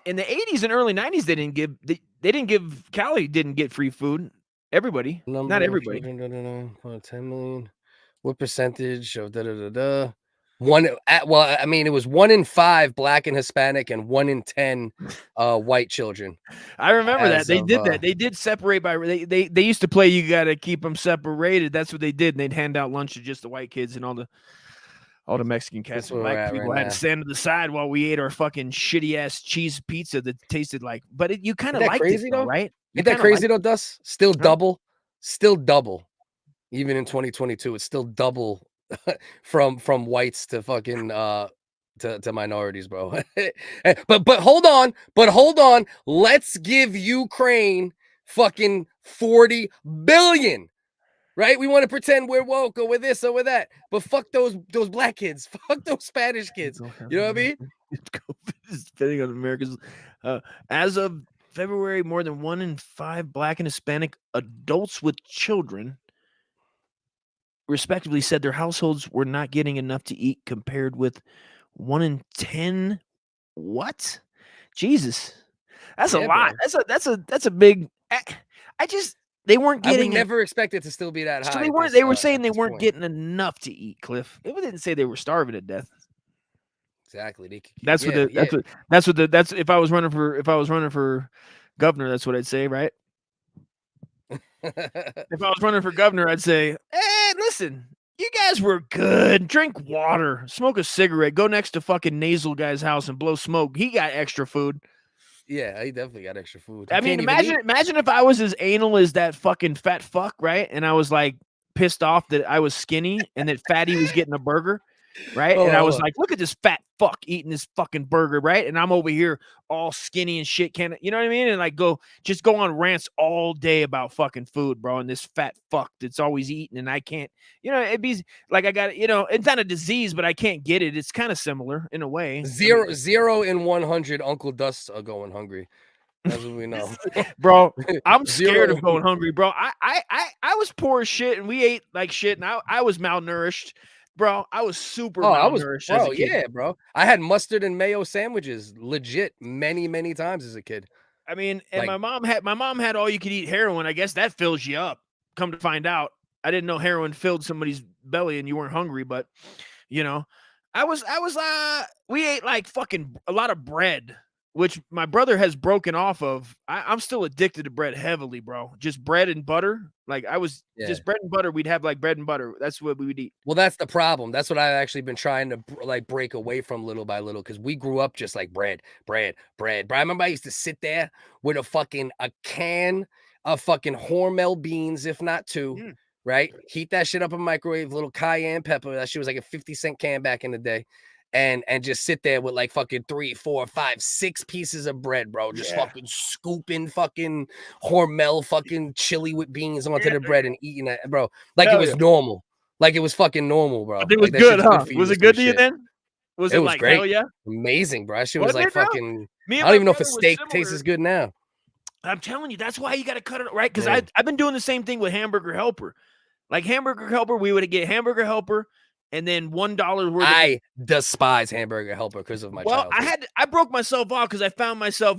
in the 80s and early 90s, they didn't give Cali didn't get free food. Everybody, not everybody. 10 million. What percentage of One, well, I mean, it was 1 in 5 Black and Hispanic and 1 in 10 white children. I remember that they did that. They did separate by they used to play. You got to keep them separated. That's what they did. And they'd hand out lunch to just the white kids, and all the Mexican cats and black people had to stand to the side while we ate our fucking shitty ass cheese pizza that tasted like. But you kind of liked it, though, right? Isn't that crazy though, Dust? Still double, even in 2022. It's still double. from whites to fucking to minorities, bro. but hold on, let's give Ukraine fucking 40 billion, right? We want to pretend we're woke or we're this or we're that, but fuck those black kids, fuck those Spanish kids. You know what I mean? Depending on Americans, as of February, more than 1 in 5 Black and Hispanic adults with children respectively said their households were not getting enough to eat, compared with 1 in 10. What? Jesus, that's a lot. Bro. That's a big. They weren't I would getting. never expect it to still be that high. So they weren't. They were saying they weren't getting enough to eat. Cliff. They didn't say they were starving to death. Exactly. That's what if I was running for governor, that's what I'd say, right? If I was running for governor, I'd say, hey, listen, you guys were good. Drink water, smoke a cigarette, go next to fucking nasal guy's house and blow smoke. He got extra food. Yeah, he definitely got extra food. I mean, imagine if I was as anal as that fucking fat fuck, right? And I was like pissed off that I was skinny and that Fatty was getting a burger. Right. And I was like, look at this fat fuck eating this fucking burger. Right. And I'm over here all skinny and shit. You know what I mean? And like go on rants all day about fucking food, bro. And this fat fuck that's always eating. And I can't, it'd be like, I got, it's not a disease, but I can't get it. It's kind of similar in a way. 0 in 100 Uncle Dusts are going hungry. That's what we know. Bro, I'm scared of going hungry, bro. I was poor as shit and we ate like shit. And I was malnourished. Bro, I was super malnourished as a kid. Yeah, bro. I had mustard and mayo sandwiches legit many, many times as a kid. I mean, and my mom had all you could eat heroin. I guess that fills you up. Come to find out, I didn't know heroin filled somebody's belly and you weren't hungry, but we ate like fucking a lot of bread, which my brother has broken off of. I'm still addicted to bread heavily, bro. Just bread and butter. Like just bread and butter. We'd have like bread and butter. That's what we would eat. Well, that's the problem. That's what I've actually been trying to like break away from little by little because we grew up just like bread. But I remember I used to sit there with a can of fucking Hormel beans, if not two, right? Heat that shit up in a microwave, little cayenne pepper. That shit was like a 50-cent can back in the day. And just sit there with like fucking 3, 4, 5, 6 pieces of bread, bro. Just fucking scooping fucking Hormel fucking chili with beans onto the bread and eating it, bro. Like it was normal. Like it was fucking normal, bro. It was like, good, huh? Was it good to you then? Was it like, great. Hell yeah? Amazing, bro. That shit was like fucking. I don't even know if a steak tastes as good now. I'm telling you, that's why you got to cut it right. Because I've been doing the same thing with Hamburger Helper. Like Hamburger Helper, we would get Hamburger Helper. And then $1 worth. I despise Hamburger Helper because of my childhood. I broke myself off because I found myself,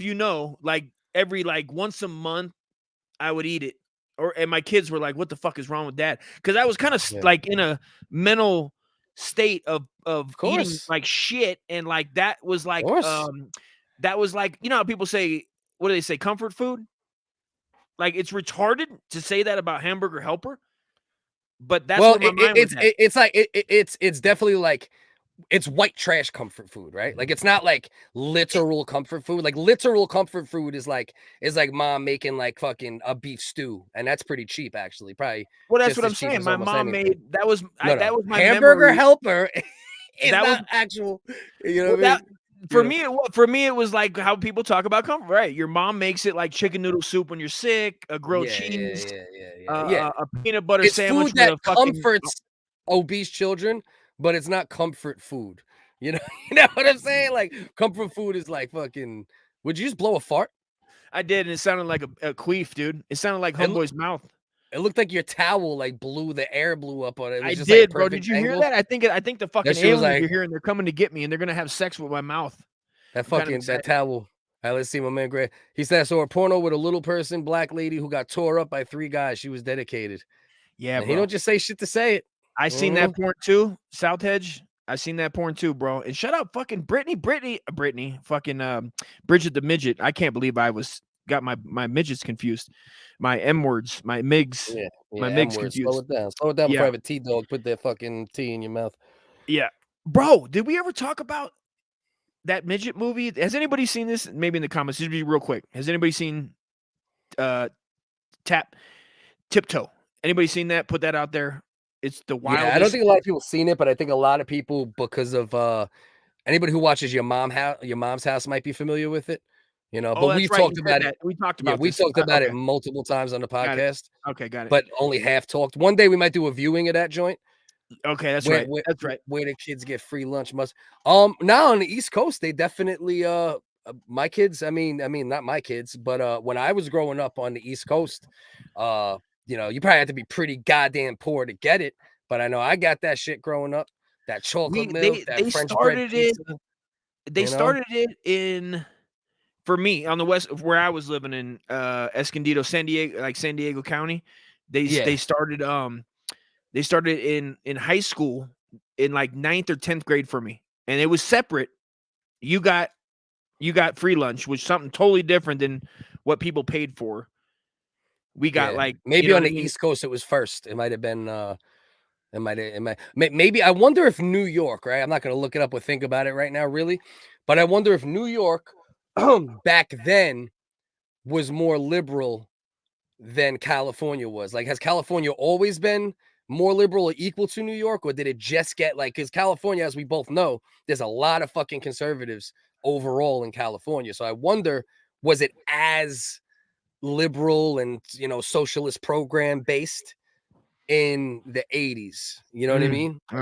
like every once a month, I would eat it, and my kids were like, "What the fuck is wrong with that?" Because I was kind of like in a mental state of eating like shit, and like that was like how people say, what do they say, comfort food? Like it's retarded to say that about Hamburger Helper. But that's what my mind was at. It's definitely like it's white trash comfort food, right? Like it's not like literal comfort food. Like literal comfort food is like mom making like fucking a beef stew, and that's pretty cheap actually. Probably. Well, that's what I'm saying. My mom made that was my Hamburger memory. Helper. That was actual. You know what I mean? For me, it was like how people talk about comfort, right? Your mom makes it like chicken noodle soup when you're sick, a grilled cheese, a peanut butter sandwich. Food that comforts obese children, but it's not comfort food. You know what I'm saying? Like comfort food is like fucking. Would you just blow a fart? I did, and it sounded like a queef, dude. It sounded like Homeboy's mouth. It looked like your towel like the air blew up on it. I did, bro. Did you hear that? I think the fucking aliens are here and they're coming to get me and they're gonna have sex with my mouth. That towel. All right, let's see my man Gray. He said, so a porno with a little person, black lady who got tore up by 3 guys. She was dedicated. Yeah, he don't just say shit to say it. I seen that porn too, South Hedge. I seen that porn too, bro. And shut up, fucking Brittany, fucking Bridget the midget. I can't believe I got my midgets confused. My M words, my MIGs, my MIGs confused. Slow it down before I have a T-dog put that fucking tea in your mouth. Yeah. Bro, did we ever talk about that midget movie? Has anybody seen this? Maybe in the comments. Just be real quick. Has anybody seen Tiptoe? Anybody seen that? Put that out there. It's the wildest. Yeah, I don't think a lot of people seen it, but I think a lot of people, because of anybody who watches your mom's house might be familiar with it. You know, but we've talked about it. We talked about it multiple times on the podcast. Okay, got it. But only half talked. One day we might do a viewing of that joint. Okay, that's right. That's right. Where the kids get free lunch. Now on the East Coast, they definitely my kids. I mean, not my kids, but when I was growing up on the East Coast, you probably had to be pretty goddamn poor to get it. But I know I got that shit growing up. That chocolate milk, that French bread pizza. They started it in. for me on the west where I was living in Escondido, San Diego County, they started in high school in like 9th or 10th grade for me, and it was separate. You got free lunch, which is something totally different than what people paid for. We got like maybe on the East Coast it was first. It might have been maybe I wonder if New York, right? I'm not going to look it up or think about it right now, really, but I wonder if New York back then was more liberal than California was. Like, has California always been more liberal or equal to New York, or did it just get like, because California, as we both know, there's a lot of fucking conservatives overall in California. So I wonder, was it as liberal and, you know, socialist program based in the 80s? You know what I mean? We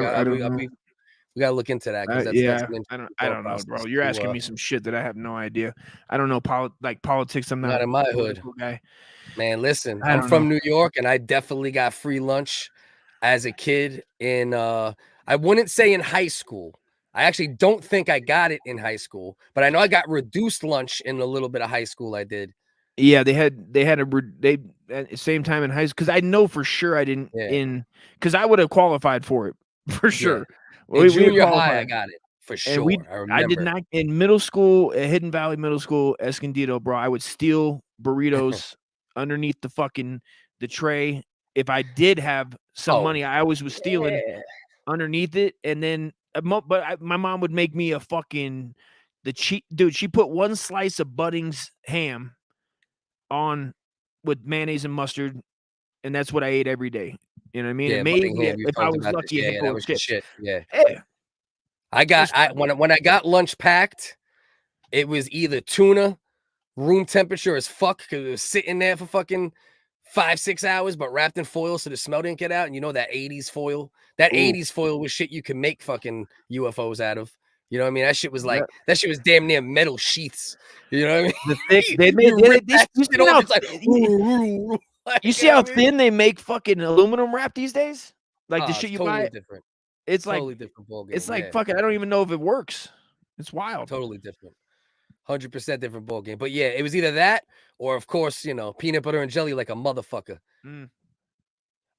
gotta look into that. I don't know, bro. You're asking me some shit that I have no idea. I don't know politics. I'm not in my hood, guy. Man, listen, I'm from New York, and I definitely got free lunch as a kid in I wouldn't say in high school. I actually don't think I got it in high school, but I know I got reduced lunch in a little bit of high school. I did. Yeah, they had at the same time in high school, because I know for sure I didn't because I would have qualified for it for sure. In junior high, I got it for sure. I remember. I did not in middle school at Hidden Valley Middle School, Escondido, bro. I would steal burritos underneath the tray. If I did have some money, I always was stealing underneath it, and then my mom would make me dude. She put one slice of Budding's ham on with mayonnaise and mustard, and that's what I ate every day. You know what I mean? Yeah, maybe if I was lucky, that was shit. Yeah. When I got lunch packed, it was either tuna, room temperature as fuck, because it was sitting there for fucking 5-6 hours, but wrapped in foil so the smell didn't get out. And you know that 80s foil? That 80s foil was shit you could make fucking UFOs out of. You know what I mean? That shit was like that shit was damn near metal sheaths. You know what I mean? You see how thin they make fucking aluminum wrap these days? Like the shit you buy. Different. It's totally like different ballgame. It's like fucking. I don't even know if it works. It's wild. Totally different. 100% different ballgame. But yeah, it was either that or, of course, you know, peanut butter and jelly like a motherfucker.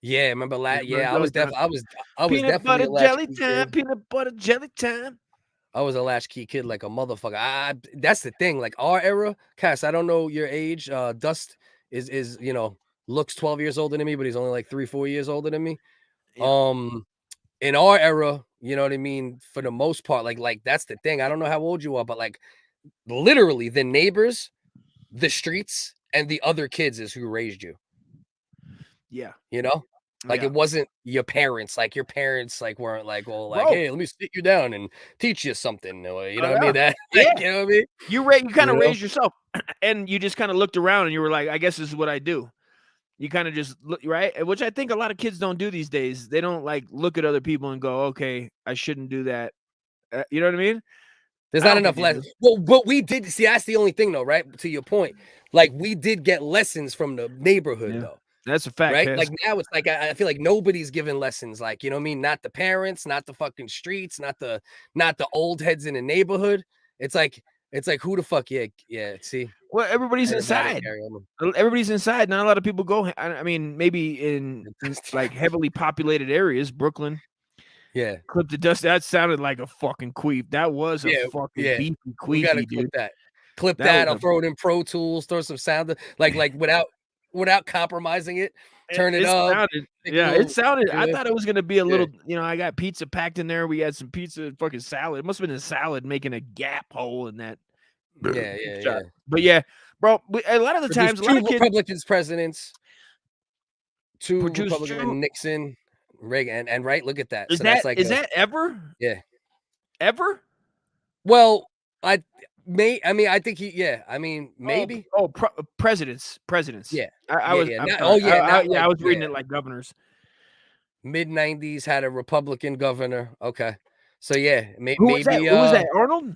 Yeah, remember I was definitely peanut butter jelly time. Peanut butter jelly time. I was a latchkey kid like a motherfucker. That's the thing. Like our era, Cass, I don't know your age. Dust is you know, looks 12 years older than me, but he's only like 3-4 years older than me. Yeah. In our era, you know what I mean? For the most part, like that's the thing. I don't know how old you are, but like literally the neighbors, the streets, and the other kids is who raised you. Yeah. You know? Like it wasn't your parents. Like your parents like weren't like, well, like, hey, let me sit you down and teach you something. Or, you know what I mean? That you know what I mean? You kind of raised yourself, and you just kind of looked around and you were like, I guess this is what I do. You kind of just look, right? Which I think a lot of kids don't do these days. They don't like look at other people and go, okay, I shouldn't do that. You know what I mean? There's not enough lessons. Well, but we did see. That's the only thing, though, right? To your point, like we did get lessons from the neighborhood, though. That's a fact, right? Like now, it's like I feel like nobody's giving lessons. Like, you know what I mean? Not the parents, not the fucking streets, not the old heads in the neighborhood. It's like who the fuck? Yeah. See, well, everybody's inside. Everybody's inside. Not a lot of people go. I mean, maybe in like heavily populated areas, Brooklyn. Yeah. Clip the dust. That sounded like a fucking queef. That was a fucking beefy queefy, dude. Clip that. I'll throw it in Pro Tools. Throw some sound like without compromising it. Turn it up. It sounded. I thought it was gonna be a little. You know, I got pizza packed in there. We had some pizza and fucking salad. It must have been a salad making a gap hole in that. Yeah. But yeah, bro. A lot of the times, two Republicans presidents, two Republican Nixon, Reagan, and right. Look at that. Is that ever? Yeah. Ever? Well, I think maybe. Presidents. Yeah. I was reading it like governors. Mid-90s had a Republican governor. Okay. So yeah, maybe. Who was that? Arnold?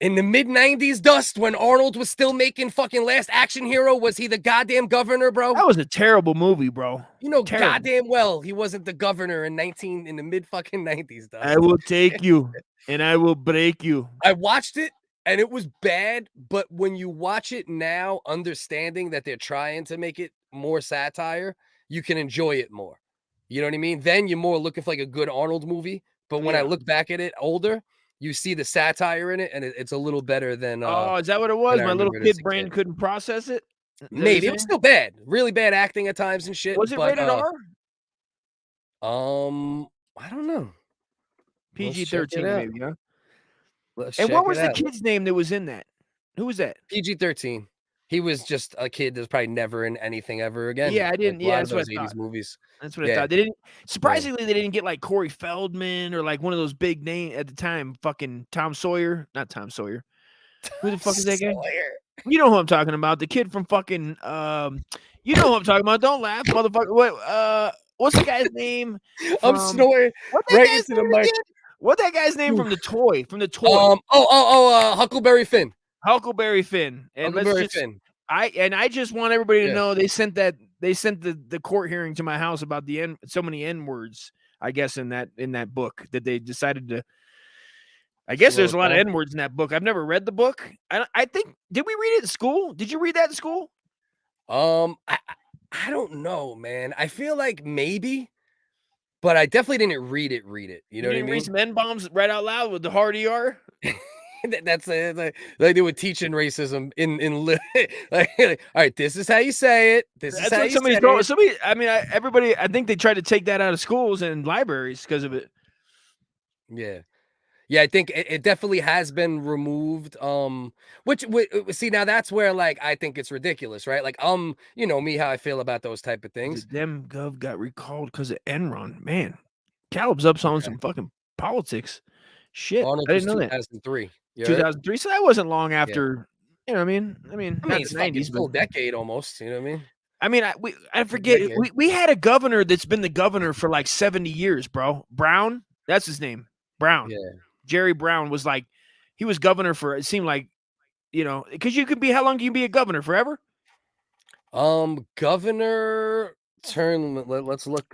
In the mid-90s, Dust, when Arnold was still making fucking Last Action Hero, was he the goddamn governor, bro? That was a terrible movie, bro. You know goddamn well he wasn't the governor in the mid-fucking 90s, Dust. I will take you and I will break you. I watched it And it was bad, but when you watch it now, understanding that they're trying to make it more satire, you can enjoy it more. You know what I mean? Then you're more looking for like a good Arnold movie. But when I look back at it older, you see the satire in it, and it's a little better than. Oh, is that what it was? My little kid brain couldn't process it. Maybe it was still bad, really bad acting at times and shit. Was it rated R? I don't know. PG-13, maybe, huh? Let's and what was the out. kid's name that was in that? Who was that? PG-13. He was just a kid that's probably never in anything ever again. Yeah, I didn't. Like yeah, that's what I thought. 80s movies. That's what I thought. They didn't. Surprisingly, they didn't get like Corey Feldman or like one of those big name at the time. Fucking Tom Sawyer, not Tom Sawyer. Who the fuck is that guy? You know who I'm talking about? The kid from fucking. You know who I'm talking about? Don't laugh, motherfucker. What? What's the guy's name? I'm snoring right into the mic. What's that guy's name from the toy? Huckleberry Finn. Huckleberry Finn. And Huckleberry Finn. I just want everybody to know they sent the court hearing to my house about so many N-words, I guess, in that book that they decided to. I guess there's a lot of N-words in that book. I've never read the book. I think, did we read it in school? Did you read that in school? I don't know, man. I feel like maybe, but I definitely didn't read it. You know what I mean? Read some N-bombs right out loud with the hard ER? That's like they were teaching racism in like, all right, this is how you say it. This is how you say it. Everybody, I think they tried to take that out of schools and libraries because of it. Yeah, I think it definitely has been removed. Which see, now that's where like I think it's ridiculous, right? Like you know me, how I feel about those type of things. Them gov got recalled because of Enron. Man, Caleb's up on some fucking politics. Shit, Arnold I didn't know 2003. that. 2003. So that wasn't long after. You know what I mean? I mean, it's 90s, full decade almost. You know what I mean? I forget. We had a governor that's been the governor for like 70 years, bro. Brown, that's his name. Brown. Yeah. Jerry Brown was like, he was governor for, it seemed like, you know, because you could be, how long can you be a governor? Forever? Governor term. Let's look.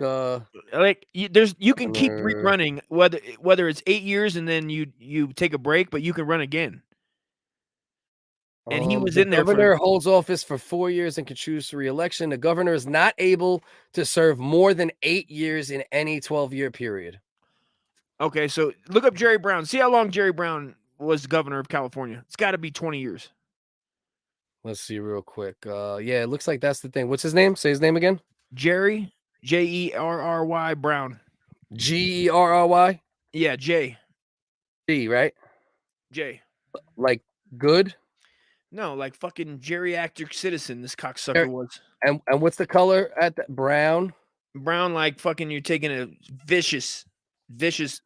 Like you can keep running whether it's 8 years and then you take a break, but you can run again. And he was in there. The governor holds office for 4 years and can choose to re-election. The governor is not able to serve more than 8 years in any 12-year period. Okay, so look up Jerry Brown. See how long Jerry Brown was governor of California. It's got to be 20 years. Let's see real quick. Yeah, it looks like that's the thing. What's his name? Say his name again. Jerry, Jerry Brown. Gerry? Yeah, J. G, right? J. Like good? No, like fucking geriatric citizen this cocksucker was. And what's the color at that? Brown? Brown, like fucking you're taking a vicious.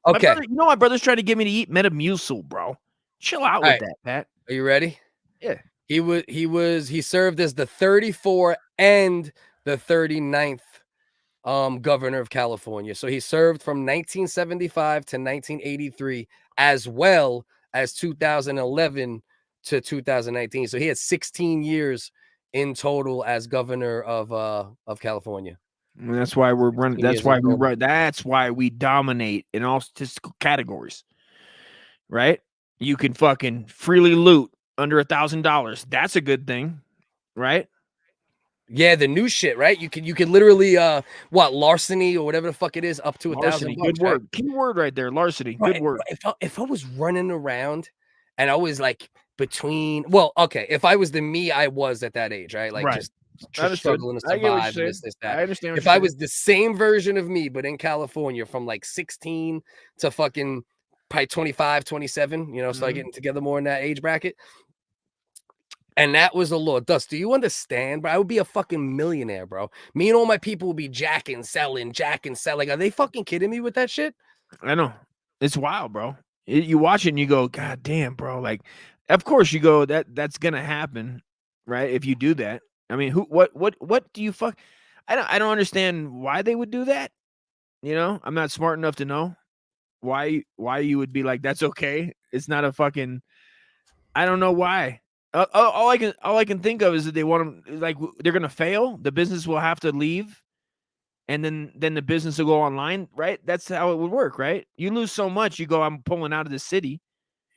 Okay. My brother's trying to get me to eat Metamucil, bro. Chill out with that, Pat. Are you ready? Yeah. He served as the 34th and the 39th governor of California. So he served from 1975 to 1983 as well as 2011 to 2019. So he had 16 years in total as governor of California. And that's why we're running. That's why we run. That's why we dominate in all statistical categories, right? You can fucking freely loot under $1,000. That's a good thing, right? Yeah, the new shit, right? You can literally larceny or whatever the fuck it is up to $1,000. Good word. Right? Key word right there, larceny. Good word. If I was running around and I was like between, well, okay, if I was the me I was at that age, right? Like just struggling to survive and this, that. I understand. If I was the same version of me, but in California from like 16 to fucking probably 25, 27, you know, start getting together more in that age bracket. And that was the law. Dust, do you understand, bro? I would be a fucking millionaire, bro. Me and all my people would be jacking, selling. Like, are they fucking kidding me with that shit? I know. It's wild, bro. You watch it and you go, God damn, bro. Like, of course you go, that's gonna happen, right? If you do that. I mean, what do you fuck? I don't understand why they would do that. You know, I'm not smart enough to know why you would be like, that's okay. It's not a fucking, I don't know why. All I can think of is that they want them, like, they're gonna fail. The business will have to leave, and then the business will go online, right? That's how it would work, right? You lose so much, you go, I'm pulling out of the city.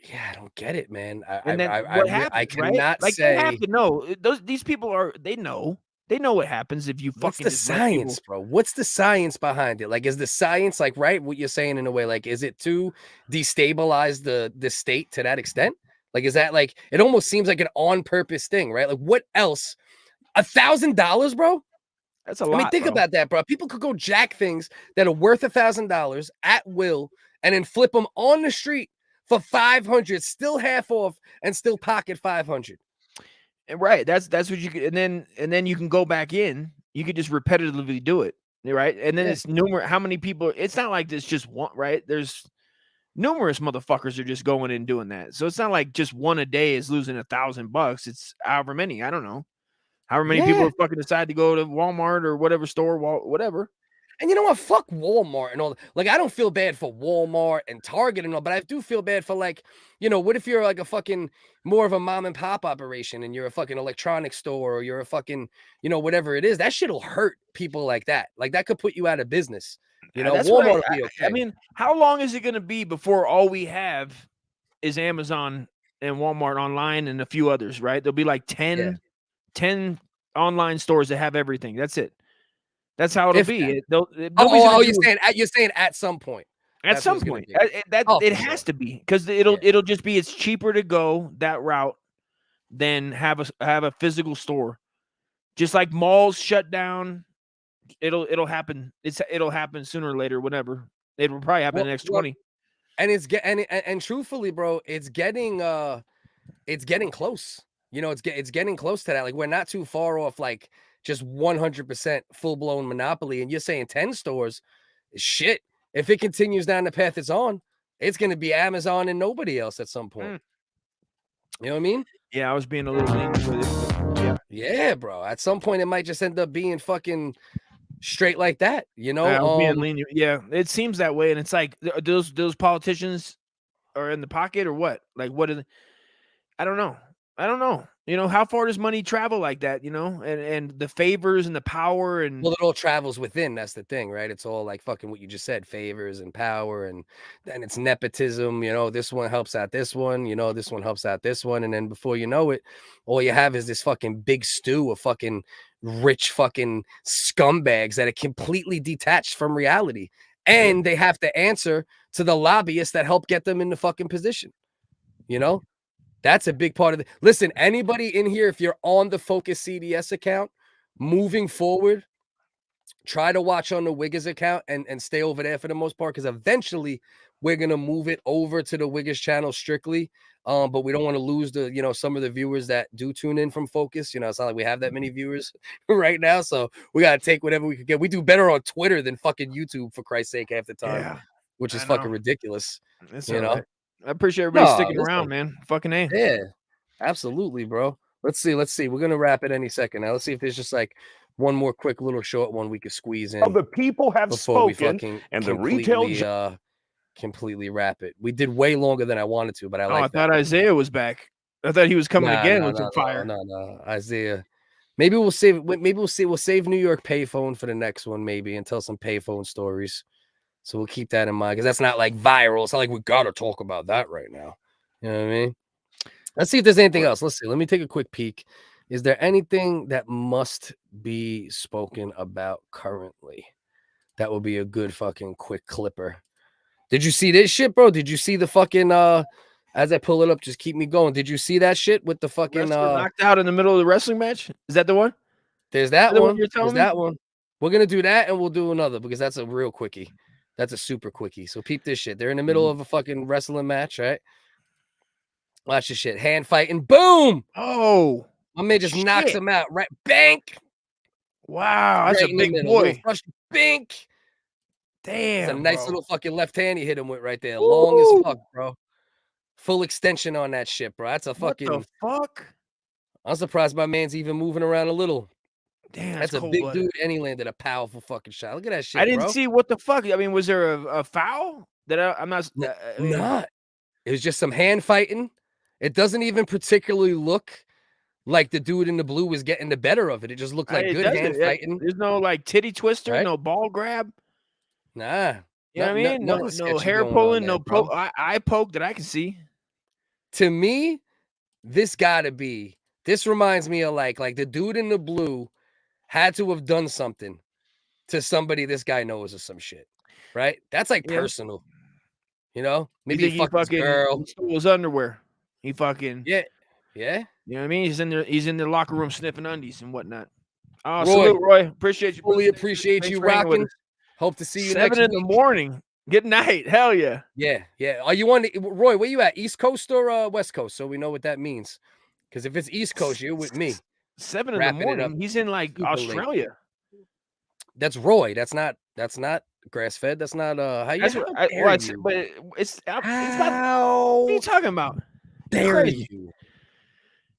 Yeah, I don't get it, man. And then what happens, right? cannot Like say. they have to know. These people are. They know. They know what happens if you What's fucking the just let people- science, bro? What's the science behind it? Like, is the science like right? What you're saying in a way, like, is it to destabilize the state to that extent? Like, is that like it almost seems like an on purpose thing, right? Like, what else? $1,000, bro? That's a lot. I mean, think about that, bro. People could go jack things that are worth $1,000 at will and then flip them on the street for 500, still half off, and still pocket 500. Right. That's what you could, and then you can go back in. You could just repetitively do it, right? And then it's numerous. How many people? It's not like there's just one, right? There's numerous motherfuckers are just going and doing that. So it's not like just one a day is losing $1,000. It's however many. I don't know. However many people fucking decide to go to Walmart or whatever store, whatever. And you know what? Fuck Walmart and all. Like, I don't feel bad for Walmart and Target and all, but I do feel bad for, like, you know, what if you're like a fucking more of a mom and pop operation and you're a fucking electronics store or you're a fucking, you know, whatever it is. That shit'll hurt people like that. Like, that could put you out of business. You know, Walmart will be okay. I mean, how long is it going to be before all we have is Amazon and Walmart online and a few others, right? There'll be like 10 online stores that have everything. That's it. That's how it'll be. You're saying at some point. At some point, it has to be, because it'll just be, it's cheaper to go that route than have a physical store. Just like malls shut down, it'll happen. It'll happen sooner or later. Whenever it will probably happen in the next 20. And truthfully, bro, it's getting close. You know, it's getting close to that. Like, we're not too far off. Like, just 100% full-blown monopoly. And you're saying 10 stores, shit. If it continues down the path it's on, it's going to be Amazon and nobody else at some point. You know what I mean? Yeah, I was being a little lenient with it. Yeah. Yeah, bro. At some point, it might just end up being fucking straight like that. You know? I was being lenient. Yeah, it seems that way. And it's like, those politicians are in the pocket or what? Like, what are they? I don't know. You know, how far does money travel like that, you know? And the favors and the power and... Well, it all travels within. That's the thing, right? It's all like fucking what you just said, favors and power, and then it's nepotism. You know, this one helps out this one, you know, this one helps out this one. And then before you know it, all you have is this fucking big stew of fucking rich fucking scumbags that are completely detached from reality. And they have to answer to the lobbyists that help get them in the fucking position, you know? That's a big part of it. Listen, anybody in here, if you're on the Focus CDS account, moving forward, try to watch on the WHiggaz account and stay over there for the most part, because eventually we're going to move it over to the WHiggaz channel strictly. But we don't want to lose some of the viewers that do tune in from Focus. You know, it's not like we have that many viewers right now. So we got to take whatever we could get. We do better on Twitter than fucking YouTube, for Christ's sake, half the time, which is fucking ridiculous. It's you know? Right. I appreciate everybody sticking around, man. Fucking A. Yeah, absolutely, bro. Let's see. We're gonna wrap it any second now. Let's see if there's just like one more quick little short one we could squeeze in. The people have spoken, and the retail completely wrap it. We did way longer than I wanted to, but I thought Isaiah was back. I thought he was coming again with some fire. No, Isaiah. Maybe we'll save. Maybe we'll see. We'll save New York payphone for the next one, maybe, and tell some payphone stories. So we'll keep that in mind, because that's not like viral. It's not like we got to talk about that right now. You know what I mean? Let's see if there's anything else. Let's see. Let me take a quick peek. Is there anything that must be spoken about currently? That would be a good fucking quick clipper. Did you see this shit, bro? Did you see the fucking as I pull it up, just keep me going. Did you see that shit with the fucking knocked out in the middle of the wrestling match? Is that the one? There's that one. There's that one. We're gonna do that, and we'll do another, because that's a real quickie. That's a super quickie. So peep this shit. They're in the middle of a fucking wrestling match, right? Watch this shit. Hand fighting. Boom! Oh, my man just knocks him out. Right, bank. Wow, that's a big boy. Bink. Damn, it's a nice little fucking left hand he hit him with right there. Long as fuck, bro. Full extension on that shit, bro. That's a fucking. What the fuck? I'm surprised my man's even moving around a little. Damn, that's a big dude, and he landed a powerful fucking shot. Look at that shit. I didn't see what the fuck. I mean, was there a foul? I'm not. Not. It was just some hand fighting. It doesn't even particularly look like the dude in the blue was getting the better of it. It just looked like good hand fighting. There's no like titty twister, no ball grab. Nah. You know what I mean? No hair pulling, no eye poke that I can see. to me, this reminds me of like the dude in the blue had to have done something to somebody this guy knows or some shit, right? That's like personal, you know? Maybe he fucked his girl. He stole his underwear. He fucking yeah. You know what I mean? He's in the locker room sniffing undies and whatnot. Oh, Roy, salute, Roy. Appreciate you. Fully appreciate you rocking. Hope to see you 7 next in the morning. Good night. Hell yeah. Yeah. Are you on Roy? Where you at? East Coast or West Coast? So we know what that means. Because if it's East Coast, you're with me. 7 in the morning. He's in like Australia. Late. That's Roy. That's not grass fed. That's not how you. But it's not, what are you talking about? Dare you?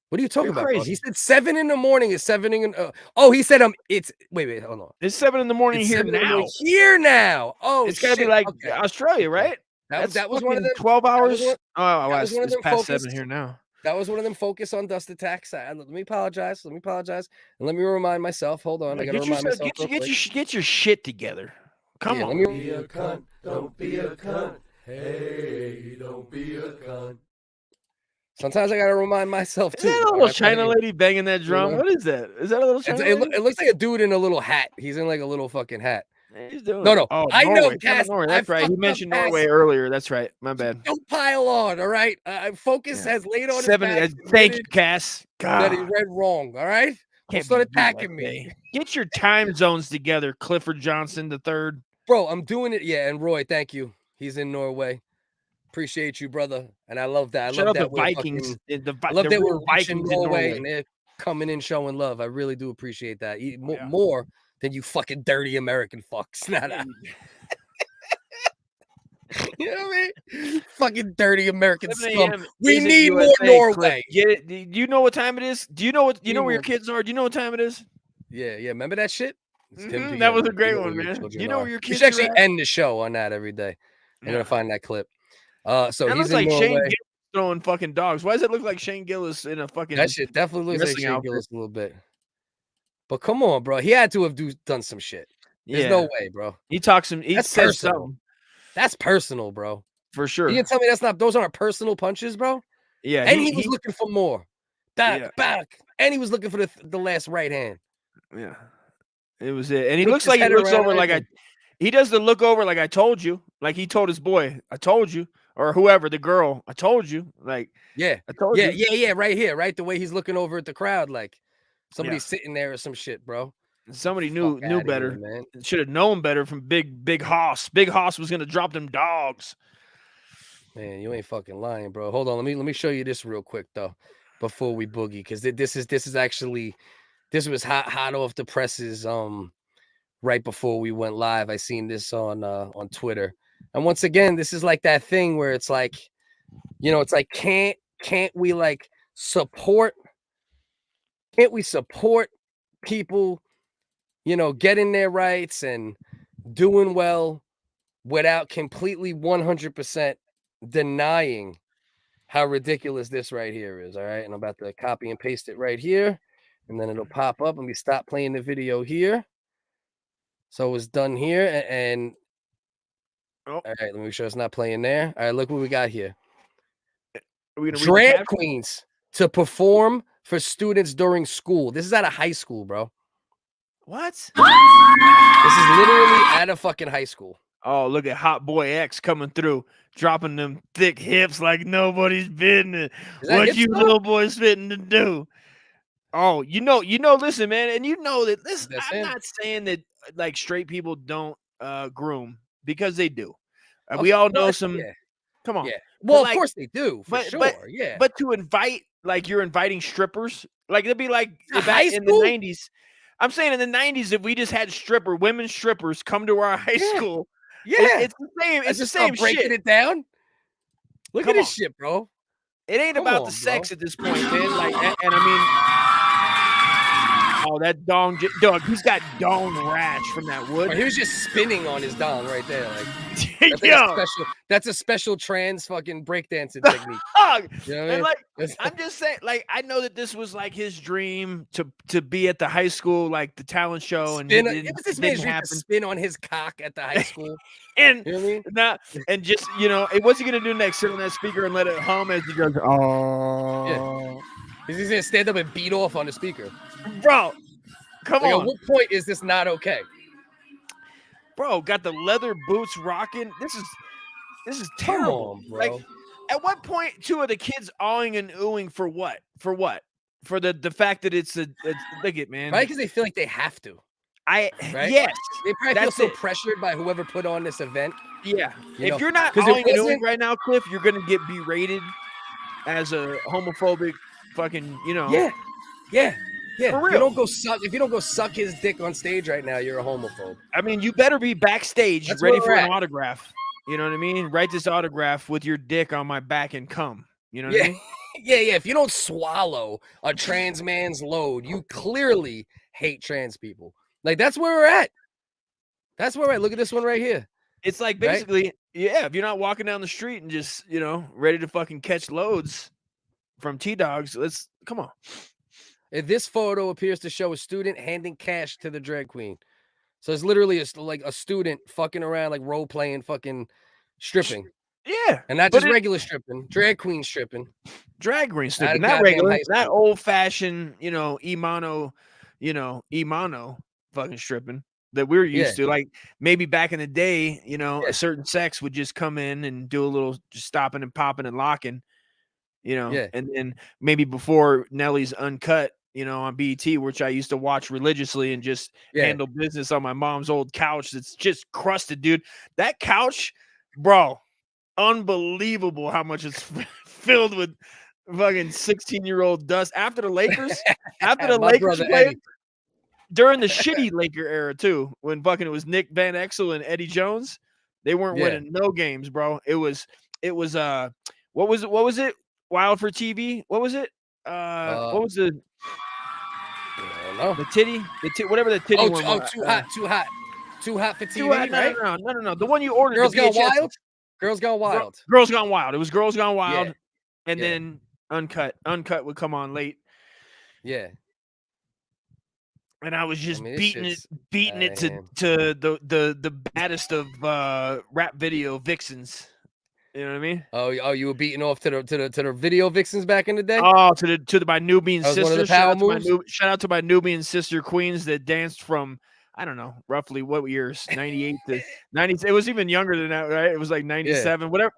What are you talking about? Bro? He said 7 in the morning is 7 in. He said it's wait, hold on. It's 7 in the morning here now. Here now. Oh, it's gotta be like Australia, right? That was one of them 12 hours. It's past 7 here now. That was one of them focus on dust attacks. Let me apologize. And let me remind myself. Hold on. I gotta remind myself. Get your shit together. Come on. Don't be a cunt. Don't be a cunt. Hey, don't be a cunt. Sometimes I gotta remind myself too. Is that a little China lady banging that drum? What is that? Is that a little China lady? It looks like a dude in a little hat. He's in like a little fucking hat. He's doing no. Oh, I Norway. know, Cass. That's right. He mentioned Norway earlier. That's right. My bad. Don't pile on. All right. Focus has laid on 7. Thank you, Cass. God. That he read wrong. All right. Can't start attacking me. Get your time zones together, Clifford Johnson III. Bro, I'm doing it. Yeah, and Roy, thank you. He's in Norway. Appreciate you, brother. And I love that. I love that the Vikings. I love that we're reaching Norway and they're coming in showing love. I really do appreciate that. More than you fucking dirty American fucks. You know what I mean? Fucking dirty American scum. We need more Norway. Do you know what time it is? Do you know where your kids are? Do you know what time it is? Yeah. Remember that shit? That was a great one, man. Do you know where your kids are? We should actually end the show on that every day. I'm gonna find that clip. So that he's looks like Norway. Shane Gillis throwing fucking dogs. Why does it look like Shane Gillis in a fucking? That shit definitely looks like Shane Gillis a little bit. But come on, bro. He had to have done some shit. There's no way, bro. He talks some. He says something. That's personal, bro. For sure. You can tell me those aren't personal punches, bro. Yeah. And he was looking for more. Back. And he was looking for the last right hand. Yeah. It was it. And he looks like he looks over like he does the look over like I told you. Like he told his boy, I told you. Or whoever, the girl, I told you. Like, I told you. Yeah, right here, right? The way he's looking over at the crowd, like somebody's sitting there or some shit, bro. Somebody knew better, man. Should have known better from Big Hoss. Big Hoss was gonna drop them dogs. Man, you ain't fucking lying, bro. Hold on, let me show you this real quick though, before we boogie, because this was hot off the presses. Right before we went live, I seen this on Twitter. And once again, this is like that thing where it's like, you know, it's like, can't we like support people, you know, getting their rights and doing well without completely 100% denying how ridiculous this right here is. All right. And I'm about to copy and paste it right here. And then it'll pop up and we stop playing the video here. So it's done here. And all right, let me make sure it's not playing there. All right, look what we got here. Drag queens to perform for students during school. This is at a high school, bro. What? This is literally at a fucking high school. Oh, look at Hot Boy X coming through, dropping them thick hips like nobody's business. What you little boys fitting to do? Oh, you know, listen, man, and you know that this. I'm not saying that like straight people don't groom, because they do. We all know some. Yeah. Come on. Yeah. Well, of course they do. For sure. Yeah. But to invite, like you're inviting strippers, like it'd be like back in the 90s. I'm saying in the 90s, if we just had women strippers come to our high school, it's the same. It's the same breaking shit. It down. Look at this shit, bro. It ain't about the sex at this point, man. Like, and I mean, Oh, that dong, dog. He's got dong rash from that wood. He was just spinning on his dong right there. Like, that's a special trans fucking breakdancing technique. You know what I mean? Like, I'm just saying, like, I know that this was like his dream to be at the high school, like the talent show, and it was this man's dream to spin on his cock at the high school. And you know what I mean? And just, you know, what's he gonna do next? Sit on that speaker and let it hum as he goes, oh. Yeah. He's gonna stand up and beat off on the speaker. Bro, come on. At what point is this not okay? Bro, got the leather boots rocking. This is terrible. Come on, bro. Like, at what point two of the kids awing and oohing for what? For what? For the fact that it's look it, man. Right? Because they feel like they have to. Right? Yes. They probably feel so pressured by whoever put on this event. Yeah. You know? If you're not awing and oohing right now, Cliff, you're gonna get berated as a homophobic fucking, you know. Yeah. Yeah. Yeah. For real. If you don't go suck his dick on stage right now, you're a homophobe. I mean, you better be backstage ready for an autograph. You know what I mean? Write this autograph with your dick on my back and come. You know what I mean? Yeah. If you don't swallow a trans man's load, you clearly hate trans people. Like, that's where we're at. That's where we're at. Look at this one right here. It's like basically, if you're not walking down the street and just, you know, ready to fucking catch loads from T-Dogs, come on. This photo appears to show a student handing cash to the drag queen. So it's literally like a student fucking around, like role playing, fucking stripping. Yeah. And not just regular stripping, drag queen stripping. Drag queen stripping. Not regular, not old fashioned, you know, Imano fucking stripping that we're used to. Like maybe back in the day, you know, a certain sex would just come in and do a little just stopping and popping and locking, you know, and then maybe before Nelly's Uncut, you know, on BET, which I used to watch religiously and just handle business on my mom's old couch that's just crusted, dude. That couch, bro, unbelievable how much it's filled with fucking 16-year-old dust. After the Lakers, played, during the shitty Laker era too, when fucking it was Nick Van Exel and Eddie Jones, they weren't winning no games, bro. It was what was it? Wild for TV? What was it? What was the I don't know. The titty, whatever the titty one was. Too hot for TV. Too hot, right? No. The one you ordered. Girls Gone Wild. Girls Gone Wild. Girls Gone Wild. It was Girls Gone Wild, and then Uncut. Uncut would come on late. Yeah. And I was just beating it to the baddest of rap video vixens. You know what I mean? Oh, you were beating off to the video vixens back in the day. Oh, to my Nubian sister. Shout out to my Nubian sister queens that danced from, I don't know, roughly what years? 98 to 90. It was even younger than that, right? It was like 97, whatever.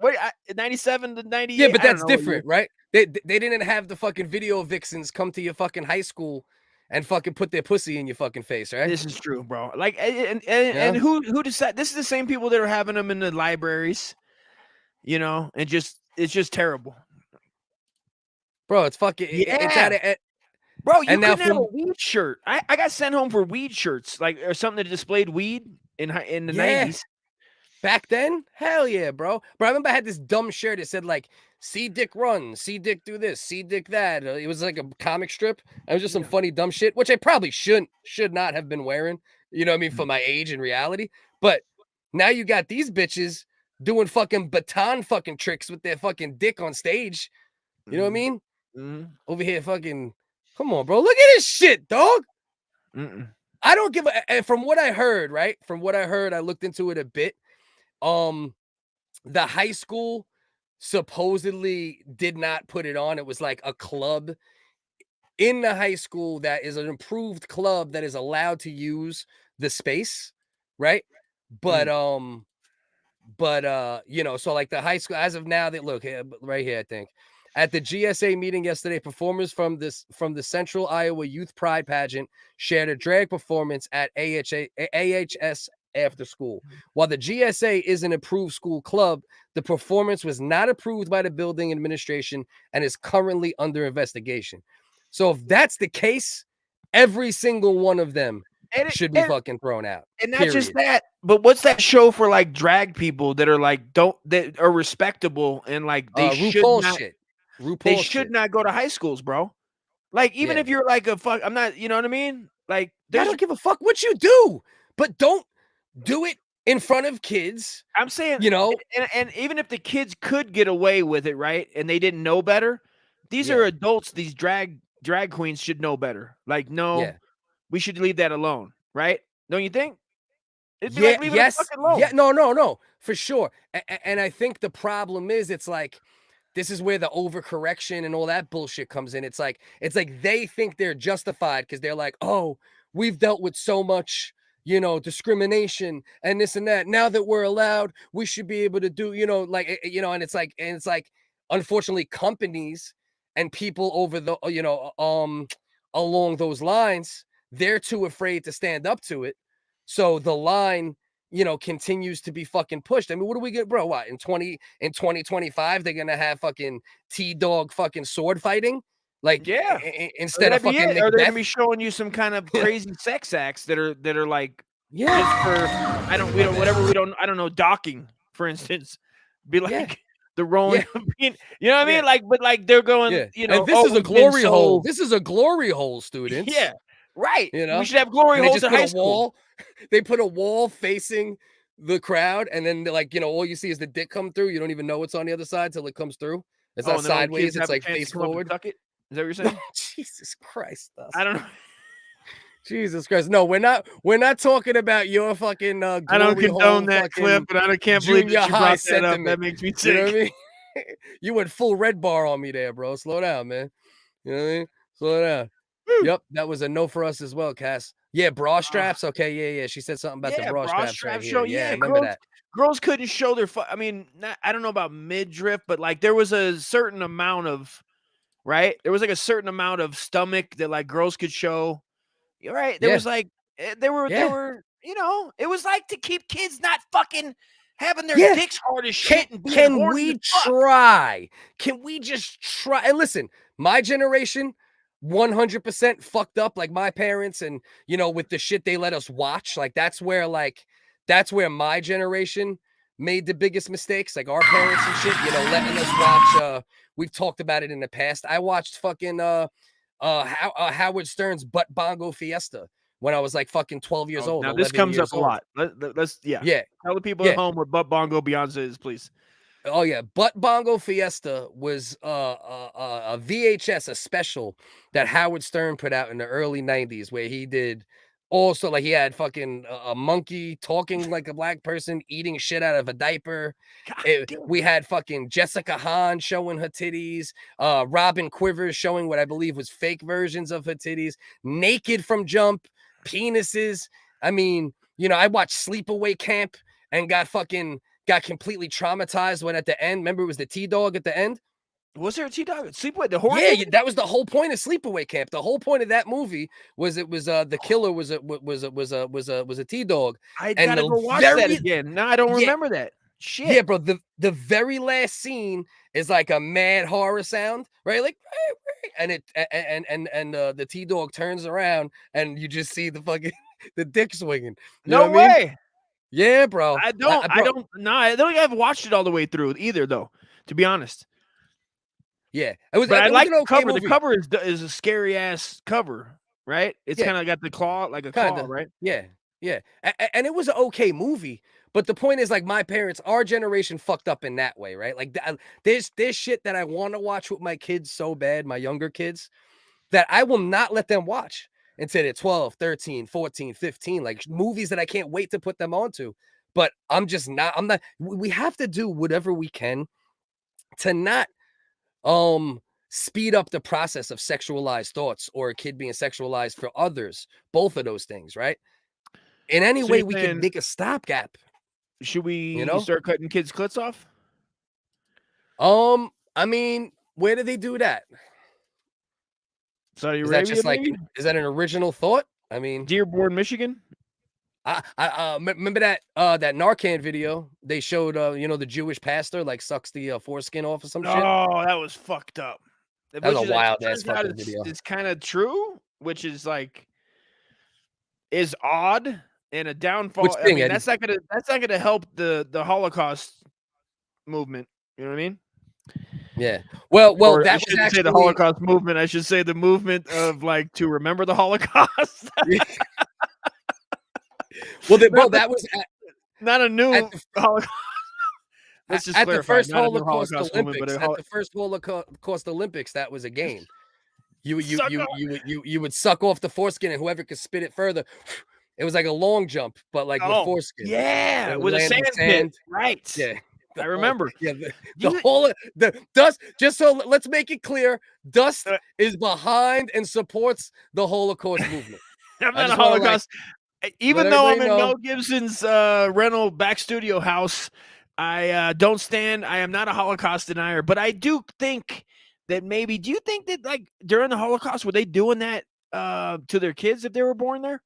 97 to 98. Yeah, but that's different, right? They didn't have the fucking video vixens come to your fucking high school and fucking put their pussy in your fucking face, right? This is true, bro. Like, and who decided? This is the same people that are having them in the libraries. You know, and it's just terrible, bro. It's fucking bro. You couldn't have a weed shirt. I got sent home for weed shirts, like or something that displayed weed in the 90s. Back then, hell yeah, bro. But I remember I had this dumb shirt that said like "See Dick run, see Dick do this, see Dick that." It was like a comic strip. It was just some funny dumb shit, which I probably should not have been wearing. You know what I mean, for my age and reality. But now you got these bitches doing fucking baton fucking tricks with their fucking dick on stage. You know what I mean? Over here fucking, come on, bro. Look at this shit, dog. I don't give a, and from what I heard, right? From what I heard, I looked into it a bit. The high school supposedly did not put it on. It was like a club in the high school that is an improved club that is allowed to use the space, right? But you know, so like the high school, as of now, they look here, right here, I think. At the GSA meeting yesterday, performers from the Central Iowa Youth Pride Pageant shared a drag performance at AHS after school. While the GSA is an approved school club, the performance was not approved by the building administration and is currently under investigation. So if that's the case, every single one of them should be fucking thrown out. And not just that, but what's that show for like drag people that are like that are respectable and like they should not go to high schools, bro. Like even if you're like I'm not, you know what I mean? Like, I don't give a fuck what you do, but don't do it in front of kids. I'm saying, you know, and even if the kids could get away with it, right, and they didn't know better, these are adults. These drag queens should know better. Like, no, we should leave that alone, right? Don't you think? It'd be like leaving it fucking alone. Yeah, no, for sure. And I think the problem is, it's like, this is where the overcorrection and all that bullshit comes in. It's like they think they're justified because they're like, oh, we've dealt with so much, you know, discrimination and this and that. Now that we're allowed, we should be able to do, you know, like, you know, and it's like, unfortunately, companies and people over the, you know, along those lines, they're too afraid to stand up to it. So the line, you know, continues to be fucking pushed. I mean, what do we get, bro? What, in 2025, they're gonna have fucking T-Dog fucking sword fighting? Like, instead of fucking Macbeth? Or they're gonna be showing you some kind of crazy sex acts that are like, just for I don't know, docking, for instance. Be like the rolling, you know what I mean? Like, but like they're going, you know, and this is a glory hole. This is a glory hole, students. Yeah, right. You know, we should have glory holes in high school. They put a wall facing the crowd, and then, like, you know, all you see is the dick come through. You don't even know what's on the other side till it comes through. It's not sideways. It's like face forward. Tuck it. Is that what you're saying? Jesus Christ! I don't know. Jesus Christ! No, we're not talking about your fucking. I don't condone that clip, but I can't believe that you brought that up. That makes me sick. You know what I mean? You went full red bar on me there, bro. Slow down, man. You know what I mean? Slow down. Yep, that was a no for us as well, Cass. Yeah, bra straps. Okay, yeah. She said something about the bra straps right here. Yeah, I remember that. Girls couldn't show their. I mean, I don't know about midriff, but like there was a certain amount of, right? There was like a certain amount of stomach that like girls could show. Right? There was like there were, you know, it was like to keep kids not fucking having their dicks hard as shit. Can we try? Can we just try? And listen, my generation, 100% fucked up, like my parents, and, you know, with the shit they let us watch. Like, that's where my generation made the biggest mistakes. Like our parents and shit, you know, letting us watch. We've talked about it in the past. I watched fucking Howard Stern's Butt Bongo Fiesta when I was like fucking 12 years old. Now this comes up a lot. Let's tell the people at home what Butt Bongo Beyonce is, please. Oh yeah, Butt Bongo Fiesta was a VHS, a special that Howard Stern put out in the early 90s, where he did also, like, he had fucking a monkey talking like a black person, eating shit out of a diaper. We had fucking Jessica Hahn showing her titties, Robin Quivers showing what I believe was fake versions of her titties, Naked from Jump, penises. I mean, you know, I watched Sleepaway Camp and got completely traumatized when at the end, remember it was the T-Dog at the end? Was there a T-Dog? Sleepaway, the horror? Yeah, that was the whole point of Sleepaway Camp. The whole point of that movie was the killer was a T-Dog. I gotta go watch that again. No, I don't remember that. Shit. Yeah, bro. The very last scene is like a mad horror sound, right? Like, and the T-Dog turns around and you just see the fucking the dick swinging. No way. Yeah, bro. I don't think I've watched it all the way through either, though, to be honest. Yeah, but I like the cover. The cover is a scary ass cover, right? It's kind of got the claw, like a claw, right? Yeah. And it was an okay movie, but the point is, like, my parents, our generation, fucked up in that way, right? Like, there's shit that I want to watch with my kids so bad, my younger kids, that I will not let them watch until they're 12, 13, 14, 15, like movies that I can't wait to put them onto. But I'm not. We have to do whatever we can to not speed up the process of sexualized thoughts or a kid being sexualized for others. Both of those things, right? In any way we can make a stopgap. Should we start cutting kids' clits off? I mean, where do they do that? Saudi Arabia, is that an original thought? I mean, Dearborn, Michigan. I remember that Narcan video. They showed the Jewish pastor like sucks the foreskin off or some shit. Oh, that was fucked up. That was a wild ass fucking video. It's kind of true, which is is odd and a downfall. I mean, that's not gonna help the Holocaust movement. You know what I mean? Yeah. Well, Or that I was shouldn't actually say the Holocaust movement. I should say the movement of like to remember the Holocaust. Well, bro, that was not a new Holocaust. Let's just at clarify. the first not a new Holocaust movement, Olympics. but At the first Holocaust Olympics, that was a game. You would suck off the foreskin, and whoever could spit it further. It was like a long jump, but like with foreskin. Yeah, And with a land in sand pit. Right. Yeah. I remember. Yeah, the dust. Just so let's make it clear, dust is behind and supports the Holocaust movement. I'm not a Holocaust. Even though I'm in Mel Gibson's rental back studio house, I don't stand. I am not a Holocaust denier, but I do think that maybe. Do you think that like during the Holocaust were they doing that to their kids if they were born there?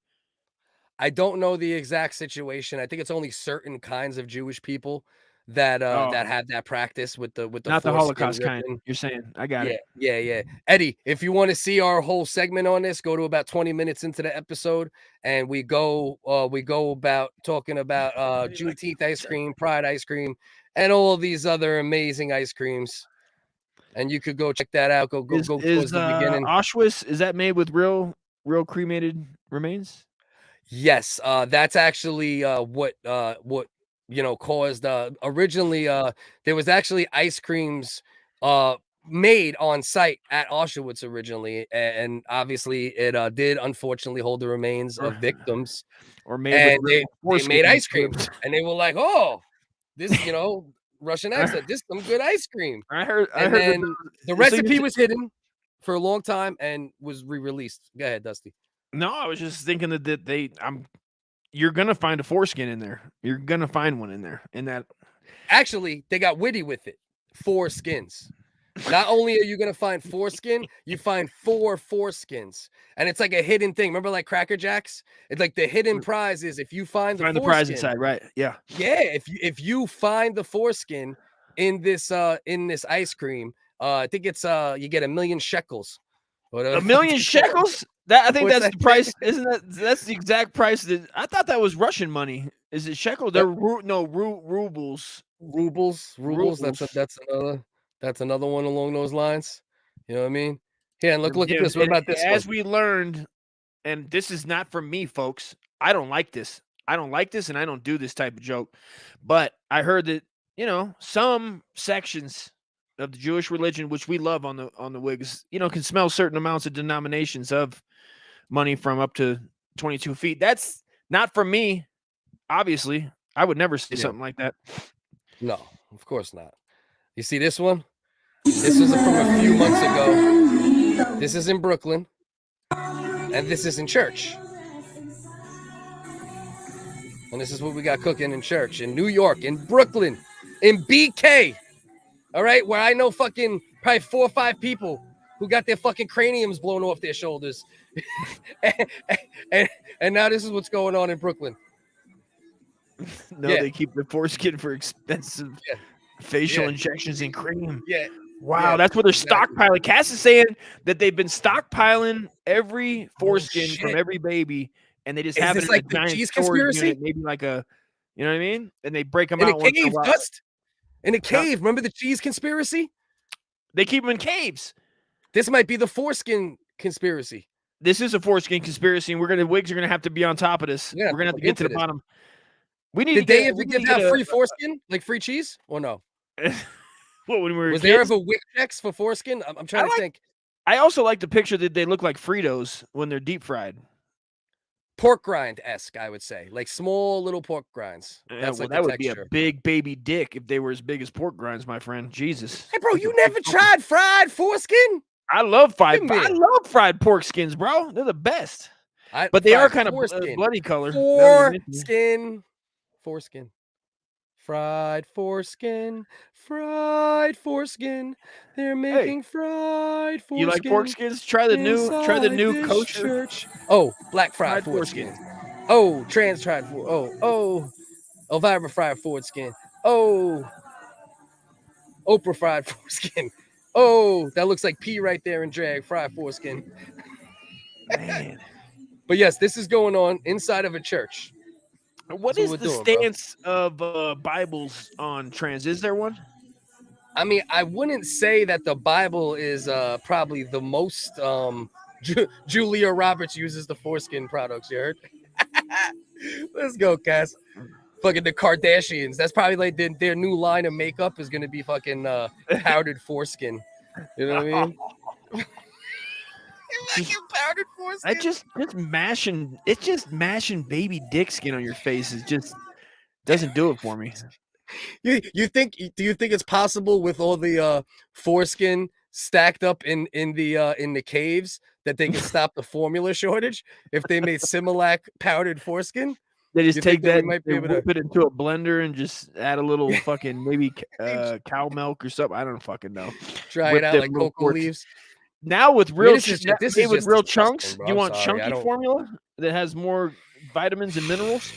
I don't know the exact situation. I think it's only certain kinds of Jewish people that that have that practice with the not the Holocaust ribbon. kind. You're saying I got it. Yeah. Eddie, if you want to see our whole segment on this, go to about 20 minutes into the episode, and we go about talking about Juneteenth ice cream, Pride ice cream, and all these other amazing ice creams. And you could go check that out. Go towards the beginning. Auschwitz, is that made with real cremated remains? Yes, that's actually what caused originally there was actually ice creams made on site at Auschwitz originally, and obviously it did unfortunately hold the remains of victims, or made they made ice cream, and they were like, oh, this Russian accent, this is some good ice cream. I heard the recipe was hidden for a long time and was re-released. Go ahead, Dusty. No, I was just thinking that you're gonna find a foreskin in there. You're gonna find one in there. In that, actually, they got witty with it. Foreskins. Not only are you gonna find foreskin, you find 4 foreskins, and it's like a hidden thing. Remember, like Cracker Jacks? It's like the hidden prize is if you find the prize inside, right? Yeah. If you find the foreskin in this ice cream, I think it's you get 1,000,000 shekels. $1 million shekels? I think that's the price, isn't that? That's the exact price. I thought that was Russian money. Is it shekel? They're rubles. Rubles. That's another one along those lines. You know what I mean? Yeah, and look at this. What about this? As we learned, and this is not from me, folks. I don't like this. And I don't do this type of joke. But I heard that some sections of the Jewish religion, which we love on the WHiggaz, can smell certain amounts of denominations of money from up to 22 feet. That's not from me. Obviously, I would never say something like that. No, of course not. You see this one? This was from a few months ago. This is in Brooklyn, and this is in church. And this is what we got cooking in church in New York, in Brooklyn, in BK. All right, where I know fucking probably 4 or 5 people who got their fucking craniums blown off their shoulders. and now this is what's going on in Brooklyn. They keep the foreskin for expensive facial injections and cream. Yeah. Wow, that's what they're stockpiling. Cass is saying that they've been stockpiling every foreskin from every baby, and they just have it in like a giant cheese storage conspiracy? unit, maybe like a, you know what I mean? And they break them in out a cave, Dust. In a cave. Yeah. Remember the cheese conspiracy? They keep them in caves. This might be the foreskin conspiracy. This is a foreskin conspiracy, and WHiggaz are gonna have to be on top of this. We're gonna have to get to the bottom. We need. Did they ever give out free foreskin, like free cheese, or no? When we were was kids? there ever WIC checks for foreskin? I'm trying to think. I also like the picture that they look like Fritos when they're deep fried. Pork grind-esque, I would say, like small little pork grinds. That's like that would be a big baby dick if they were as big as pork grinds, my friend. Jesus. Hey, bro, you never tried fried foreskin? I love fried pork skins, bro. They're the best. But they are kind of bloody color. Foreskin. Fried foreskin. They're making fried foreskin. You like pork skins? Try the new kosher. Oh, black fried foreskin. Oh, trans fried foreskin. Oh, Elvira fried foreskin. Oh, Oprah fried foreskin. Oh, that looks like pee right there in drag. Fried foreskin. Man. But yes, this is going on inside of a church. What is the stance of Bibles on trans? Is there one? I mean, I wouldn't say that the Bible is probably the most Julia Roberts uses the foreskin products, you heard? Let's go, Cass. Fucking the Kardashians. That's probably like their new line of makeup is gonna be fucking powdered foreskin. You know what I mean? Powdered foreskin. Just mashing baby dick skin on your face is just doesn't do it for me. Do you think it's possible with all the foreskin stacked up in the caves that they can stop the formula shortage if they made Similac powdered foreskin? They just take that, and whip it into a blender and just add a little fucking maybe cow milk or something. I don't fucking know. Dry it out like cocoa leaves. Now with real, this is with real chunks. Bro. Do you want chunky formula that has more vitamins and minerals?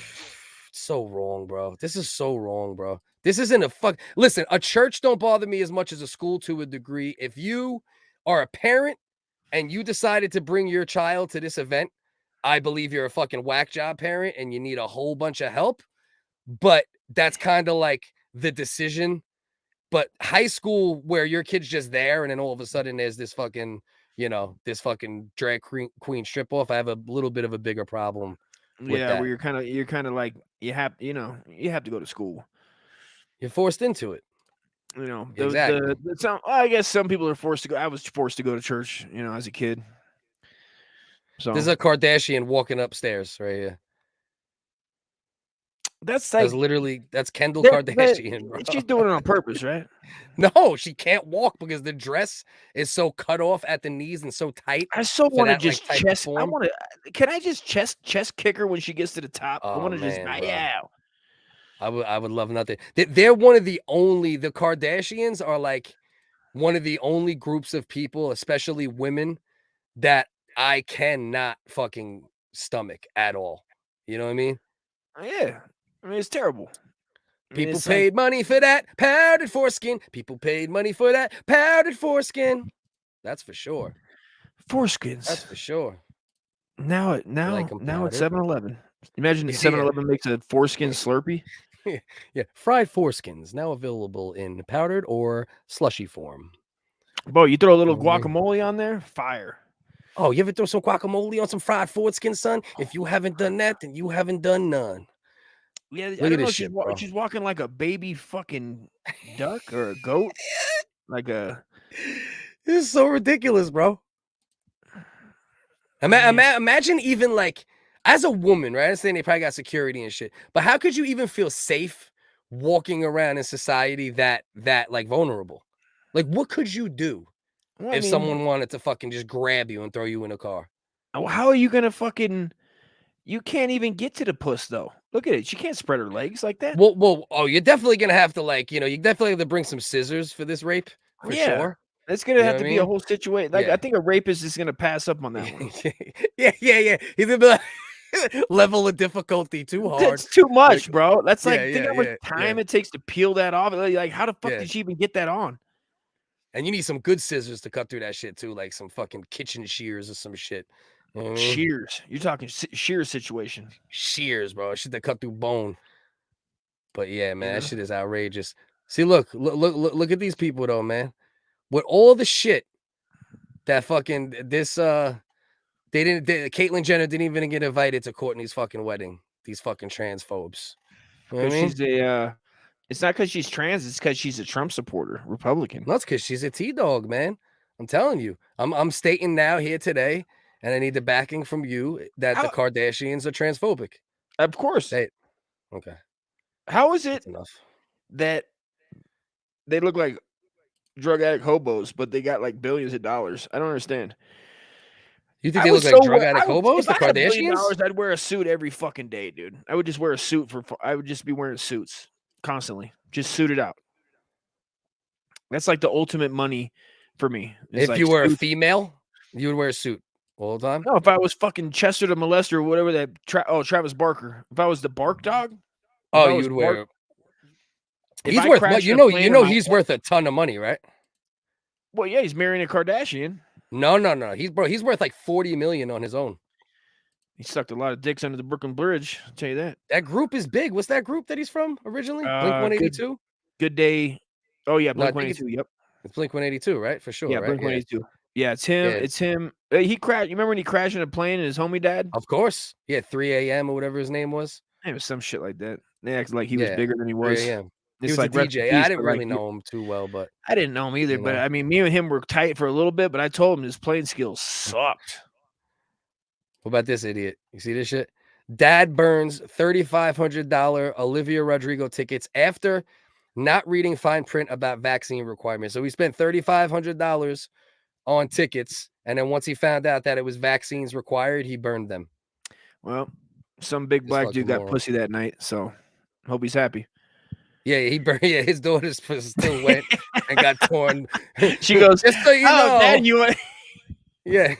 So wrong, bro. This is so wrong, bro. This isn't a fuck. Listen, a church don't bother me as much as a school to a degree. If you are a parent and you decided to bring your child to this event, I believe you're a fucking whack job parent and you need a whole bunch of help. But that's kind of like the decision. But high school where your kid's just there and then all of a sudden there's this fucking, this fucking drag queen strip off, I have a little bit of a bigger problem. Yeah, where you're kind of like you have to go to school. You're forced into it. Exactly. I guess some people are forced to go. I was forced to go to church, as a kid. So there's a Kardashian walking upstairs right here. That's Kendall Kardashian. Bro. She's doing it on purpose, right? No, she can't walk because the dress is so cut off at the knees and so tight. I so want to just chest. Can I just chest kick her when she gets to the top? Oh, I want to just yeah. I would love nothing. They're one of the Kardashians are like one of the only groups of people, especially women, that I cannot fucking stomach at all. You know what I mean? Yeah. I mean, it's terrible. People paid money for that powdered foreskin. People paid money for that powdered foreskin. That's for sure. Foreskins. That's for sure. Now it's 7-Eleven. Imagine the 7-Eleven makes a foreskin Slurpee. Yeah, fried foreskins now available in powdered or slushy form. Bo, you throw a little guacamole on there, fire. Oh, you ever throw some guacamole on some fried foreskin, son? If you haven't done that, then you haven't done none. Yeah, I don't know. She's walking like a baby fucking duck or a goat. This is so ridiculous, bro. Imagine even like as a woman, right? I understand they probably got security and shit, but how could you even feel safe walking around in society that like vulnerable? Like, what could you do if someone wanted to fucking just grab you and throw you in a car? How are you gonna fucking? You can't even get to the puss though. Look at it. She can't spread her legs like that. Well, you're definitely gonna have to you definitely have to bring some scissors for this rape for sure. It's gonna have to be a whole situation. Like I think a rapist is gonna pass up on that one. yeah. He's gonna be like level of difficulty too hard. It's too much, bro. That's think how much time it takes to peel that off. Like how the fuck did she even get that on? And you need some good scissors to cut through that shit too, like some fucking kitchen shears or some shit. You know what I mean? Shears. You're talking shears situation. Shears, bro. Shit that cut through bone. But yeah, man, that shit is outrageous. See, look at these people though, man. With all the shit that fucking Caitlyn Jenner didn't even get invited to Kourtney's fucking wedding. These fucking transphobes. You know what I mean? It's not because she's trans. It's because she's a Trump supporter, Republican. No, it's because she's a T-dog, man. I'm telling you. I'm stating now here today, and I need the backing from you that the Kardashians are transphobic. Of course. Okay. How is it that they look like drug addict hobos, but they got like billions of dollars? I don't understand. You think they look like drug addict hobos? The Kardashians? I'd wear a suit every fucking day, dude. I would just wear a suit I would just be wearing suits constantly. Just suit it out. That's like the ultimate money for me. If you were a female, you would wear a suit all the time? No, if I was fucking Chester the Molester or whatever that Travis Barker. If I was the Bark Dog. Oh, you'd wear. He's worth he's worth a ton of money, right? Well, yeah, he's marrying a Kardashian. No. He's worth like 40 million on his own. He sucked a lot of dicks under the Brooklyn Bridge. I'll tell you that. That group is big. What's that group that he's from originally? Blink-182? Good Day Oh yeah, No, I Blink think 182. Yep. It's Blink-182, right? For sure, Yeah, right? Blink 182. Yeah, it's him. Yeah. It's him. He crashed. You remember when he crashed in a plane and his homie died? Of course. Yeah, 3 a.m. or whatever his name was. It was some shit like that. They acted like he was Yeah, bigger than he 3 was. a.m. He It's was like a rest in DJ. peace, I didn't but, like, really know him too well, but I didn't know him either. you But know. I mean, me and him were tight for a little bit. But I told him his playing skills sucked. What about this idiot? You see this shit? Dad burns $3,500 Olivia Rodrigo tickets after not reading fine print about vaccine requirements. So he spent $3,500 on tickets, and then once he found out that it was vaccines required, he burned them. Well, some big black dude got pussy that night, so hope he's happy. Yeah, he burned. Yeah, his daughter still went and got torn. She goes, just so you know, Dad, you want? Yeah.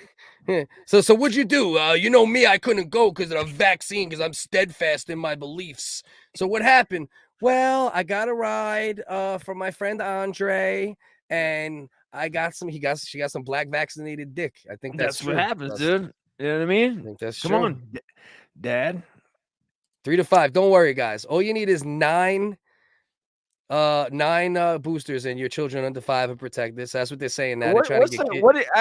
So what'd you do? You know me, I couldn't go because of the vaccine because I'm steadfast in my beliefs. So what happened? Well, I got a ride from my friend Andre, and she got some black vaccinated dick. I think that's what true. happens, dude. You know what I mean? I think that's Come true. on, Dad. 3 to 5. Don't worry, guys. All you need is 9 boosters, and your children under 5 are protected. So that's what they're saying now.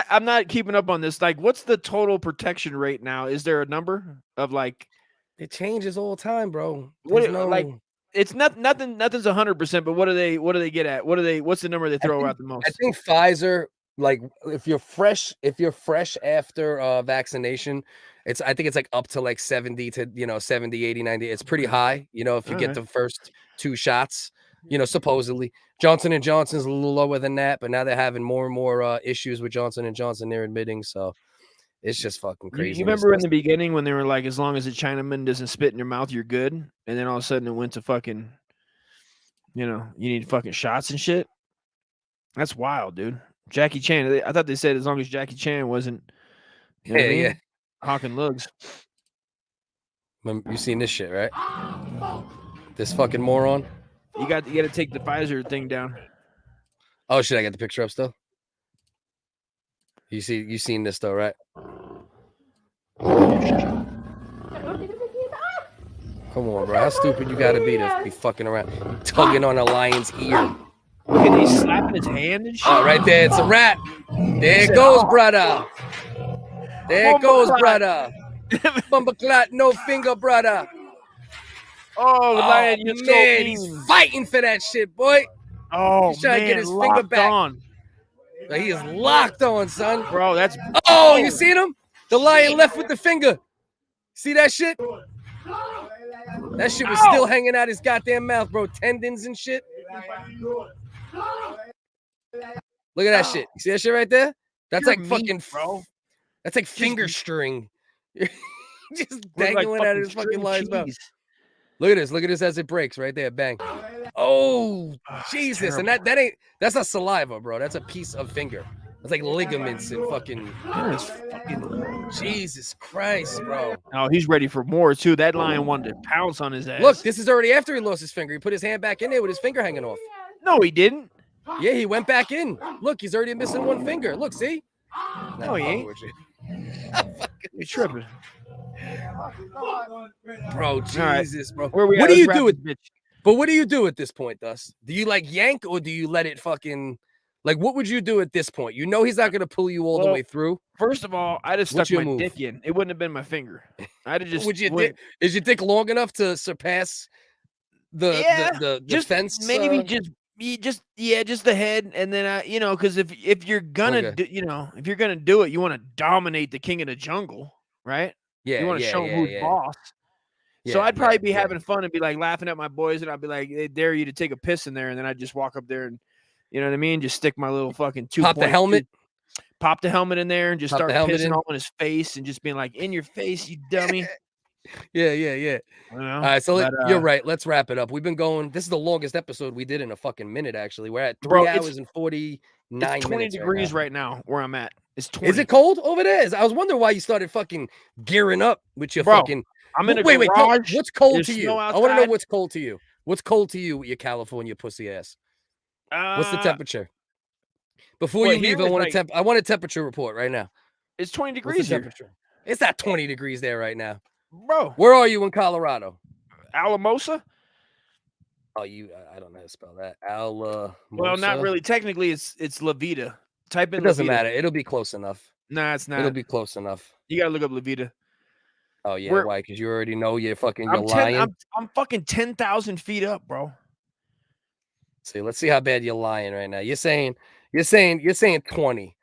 I'm not keeping up on this. Like, what's the total protection rate now? Is there a number of like? It changes all the time, bro. It's nothing's 100%. But what do they get at? What's the number they throw out the most? I think Pfizer. Like if you're fresh after vaccination, I think it's like up to like 70 to 70, 80, 90. It's pretty high, if you get the first 2 shots, supposedly. Johnson & Johnson's a little lower than that, but now they're having more and more issues with Johnson & Johnson, they're admitting. So it's just fucking crazy. You remember in the beginning when they were like, as long as a Chinaman doesn't spit in your mouth, you're good. And then all of a sudden it went to fucking, you need fucking shots and shit. That's wild, dude. Jackie Chan. I thought they said as long as Jackie Chan wasn't, hawking lugs. You seen this shit, right? This fucking moron. You got to take the Pfizer thing down. Oh shit! I got the picture up still. You seen this though, right? Come on, bro. How stupid you gotta be to be fucking around, tugging on a lion's ear. Look at he's slapping his hand and shit. Oh, right there. It's a wrap. There it goes, brother. There it goes, brother. Bumper clot, no finger, brother. Oh, lion, you're so man, mean. he's fighting for that shit, boy. Oh, he's trying to get his finger back. He is locked on, son. Bro, that's. Oh, you seen him? The lion left with the finger. See that shit? That shit was still hanging out his goddamn mouth, bro. Tendons and shit. Look at that shit. You see that shit right there? That's like fucking, bro. That's like finger string. Just dangling out of his fucking lion's mouth. Look at this. Look at this as it breaks right there. Bang. Oh, Jesus. And that's not saliva, bro. That's a piece of finger. That's like ligaments and fucking Jesus Christ, bro. Oh, he's ready for more too. That lion wanted to pounce on his ass. Look, this is already after he lost his finger. He put his hand back in there with his finger hanging off. No, he didn't. Yeah, he went back in. Look, he's already missing one finger. Look, see? No, he ain't. You're tripping. Bro, Jesus, bro. What do you do with bitch? But what do you do at this point, Dust? Do you like yank or do you let it fucking like what would you do at this point? You know he's not gonna pull you all the way through. First of all, I just stuck my dick in. It wouldn't have been my finger. I'd have just is your dick long enough to surpass the fence? Maybe just the head, and then because if you're gonna do it, you want to dominate the king of the jungle, right? Yeah, you want to show him who's boss. So I'd probably be having fun and be like laughing at my boys, and I'd be like, they dare you to take a piss in there, and then I'd just walk up there and you know what I mean, just stick my little fucking pop the helmet in there, and just start pissing all in his face, and just being like, in your face, you dummy. Yeah. All right, so you're right. Let's wrap it up. We've been going. This is the longest episode we did in a fucking minute. Actually, we're at 3 hours and 49 minutes. 20 degrees right now where I'm at. It's 20. Is it cold over there? I was wondering why you started fucking gearing up with your fucking. I'm in a wait. What's cold There's to you? snow I want to know outside. what's cold to you. What's cold to you with your California pussy ass? What's the temperature? Before you leave, I want a temperature report right now. It's 20 degrees here. It's not 20 degrees there right now. Bro. Where are you in Colorado? Alamosa. Oh, I don't know how to spell that. Al. Well, not really. Technically, it's La Vida. Type in. It doesn't La Vida. matter. It'll be close enough. Nah, it's not. It'll be close enough. You gotta look up La Vida. Oh yeah, why? Because you already know you're lying. I'm fucking 10,000 feet up, bro. See, let's see how bad you're lying right now. You're saying 20.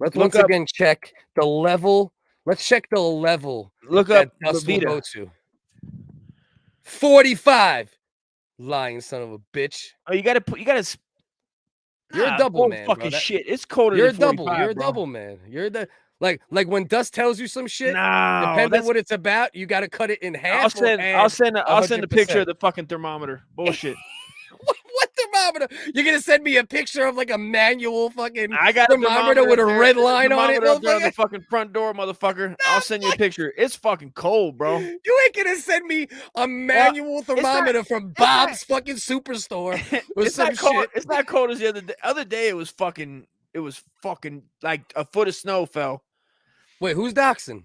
Let's once again check the level. Let's check the level. Look up Dust will go to 45. Lying son of a bitch. Oh, you gotta. You're a double man. Fucking shit. It's colder. You're than a double. 45, You're a bro. double man. You're the like when Dust tells you some shit. No, depending on what it's about, you got to cut it in half. I'll send a picture of the fucking thermometer. Bullshit. What thermometer? You're gonna send me a picture of like a manual fucking I got thermometer with a red line on it? Up there on the fucking front door, motherfucker. I'll send you a picture. It's fucking cold, bro. You ain't gonna send me a manual thermometer from Bob's fucking Superstore or some shit. It's not cold as the other day. Other day it was fucking like a foot of snow fell. Wait, who's doxing?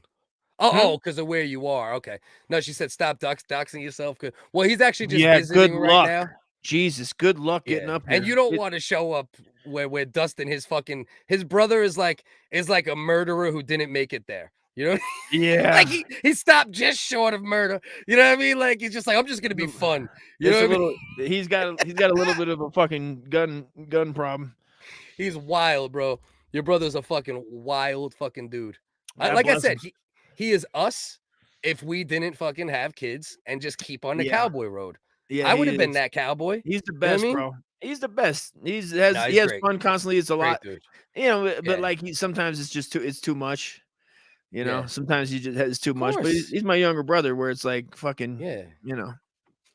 Oh, because of where you are. Okay. No, she said stop doxing yourself. Well, he's actually just visiting right now. Jesus, good luck getting up here. And you don't want to show up where Dustin, his brother is like a murderer who didn't make it there. You know? Yeah. Like he stopped just short of murder. You know what I mean? Like he's just like, I'm just gonna be fun. You know what I mean? He's got a little bit of a fucking gun problem. He's wild, bro. Your brother's a fucking wild fucking dude. Like I said, he is us if we didn't fucking have kids and just keep on the cowboy road. Yeah, I would have been that cowboy. He's the best, bro. He's the best. He has fun constantly. It's a lot, dude. You know. But like sometimes it's just too much. You know, sometimes he just has too much. But he's my younger brother, where it's like fucking You know,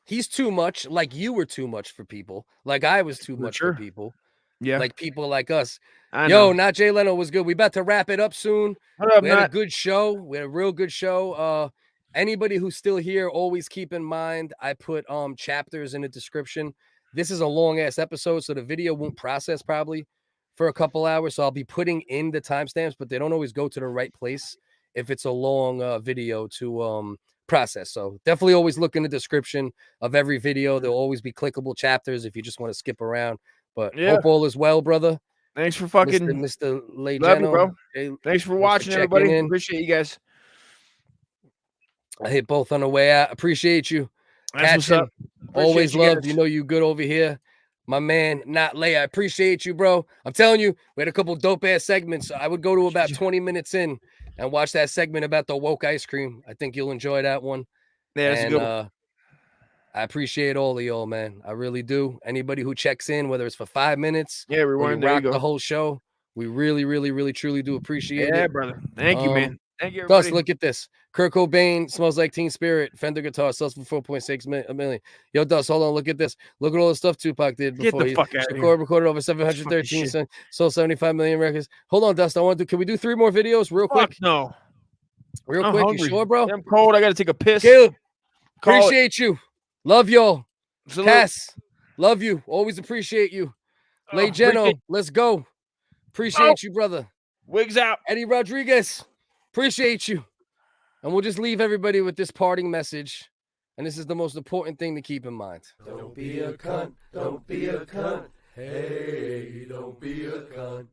he's too much. Like you were too much for people. Like I was too much for people. Yeah, like people like us. Yo, not Jay Leno was good. We about to wrap it up soon. We had a good show. We had a real good show. Anybody who's still here, always keep in mind, I put chapters in the description. This is a long ass episode, so the video won't process probably for a couple hours. So I'll be putting in the timestamps, but they don't always go to the right place if it's a long video to process. So definitely always look in the description of every video. There'll always be clickable chapters if you just want to skip around. But hope all is well, brother. Thanks for fucking Mr. Legeno. Love you, bro. Thanks for watching, everybody. Appreciate you guys. I hit both on the way out. Appreciate you. That's what's up. Always loved. You know you good over here. My man, not Leia. I appreciate you, bro. I'm telling you, we had a couple dope ass segments. I would go to about 20 minutes in and watch that segment about the woke ice cream. I think you'll enjoy that one. Yeah, that's good. I appreciate all of y'all, man. I really do. Anybody who checks in, whether it's for 5 minutes, we rock the whole show. We really, really, really, truly do appreciate it. Yeah, brother. Thank you, man. Thank you, everybody. Gus, look at this. Kurt Cobain smells like Teen Spirit. Fender guitar sells for 4.6 million. Yo, Dust, hold on. Look at this. Look at all the stuff Tupac did before. Get the fuck out of here. Recorded over 713, sold 75 million records. Hold on, Dust. Can we do 3 more videos real quick? No. Real quick. Hungry. You sure, bro? I'm cold. I got to take a piss. Caleb, appreciate you. Love y'all. Salute. Cass, love you. Always appreciate you. Legeno, let's go. Appreciate you, brother. WHiggaz out. Eddie Rodriguez, appreciate you. And we'll just leave everybody with this parting message. And this is the most important thing to keep in mind. Don't be a cunt. Don't be a cunt. Hey, don't be a cunt.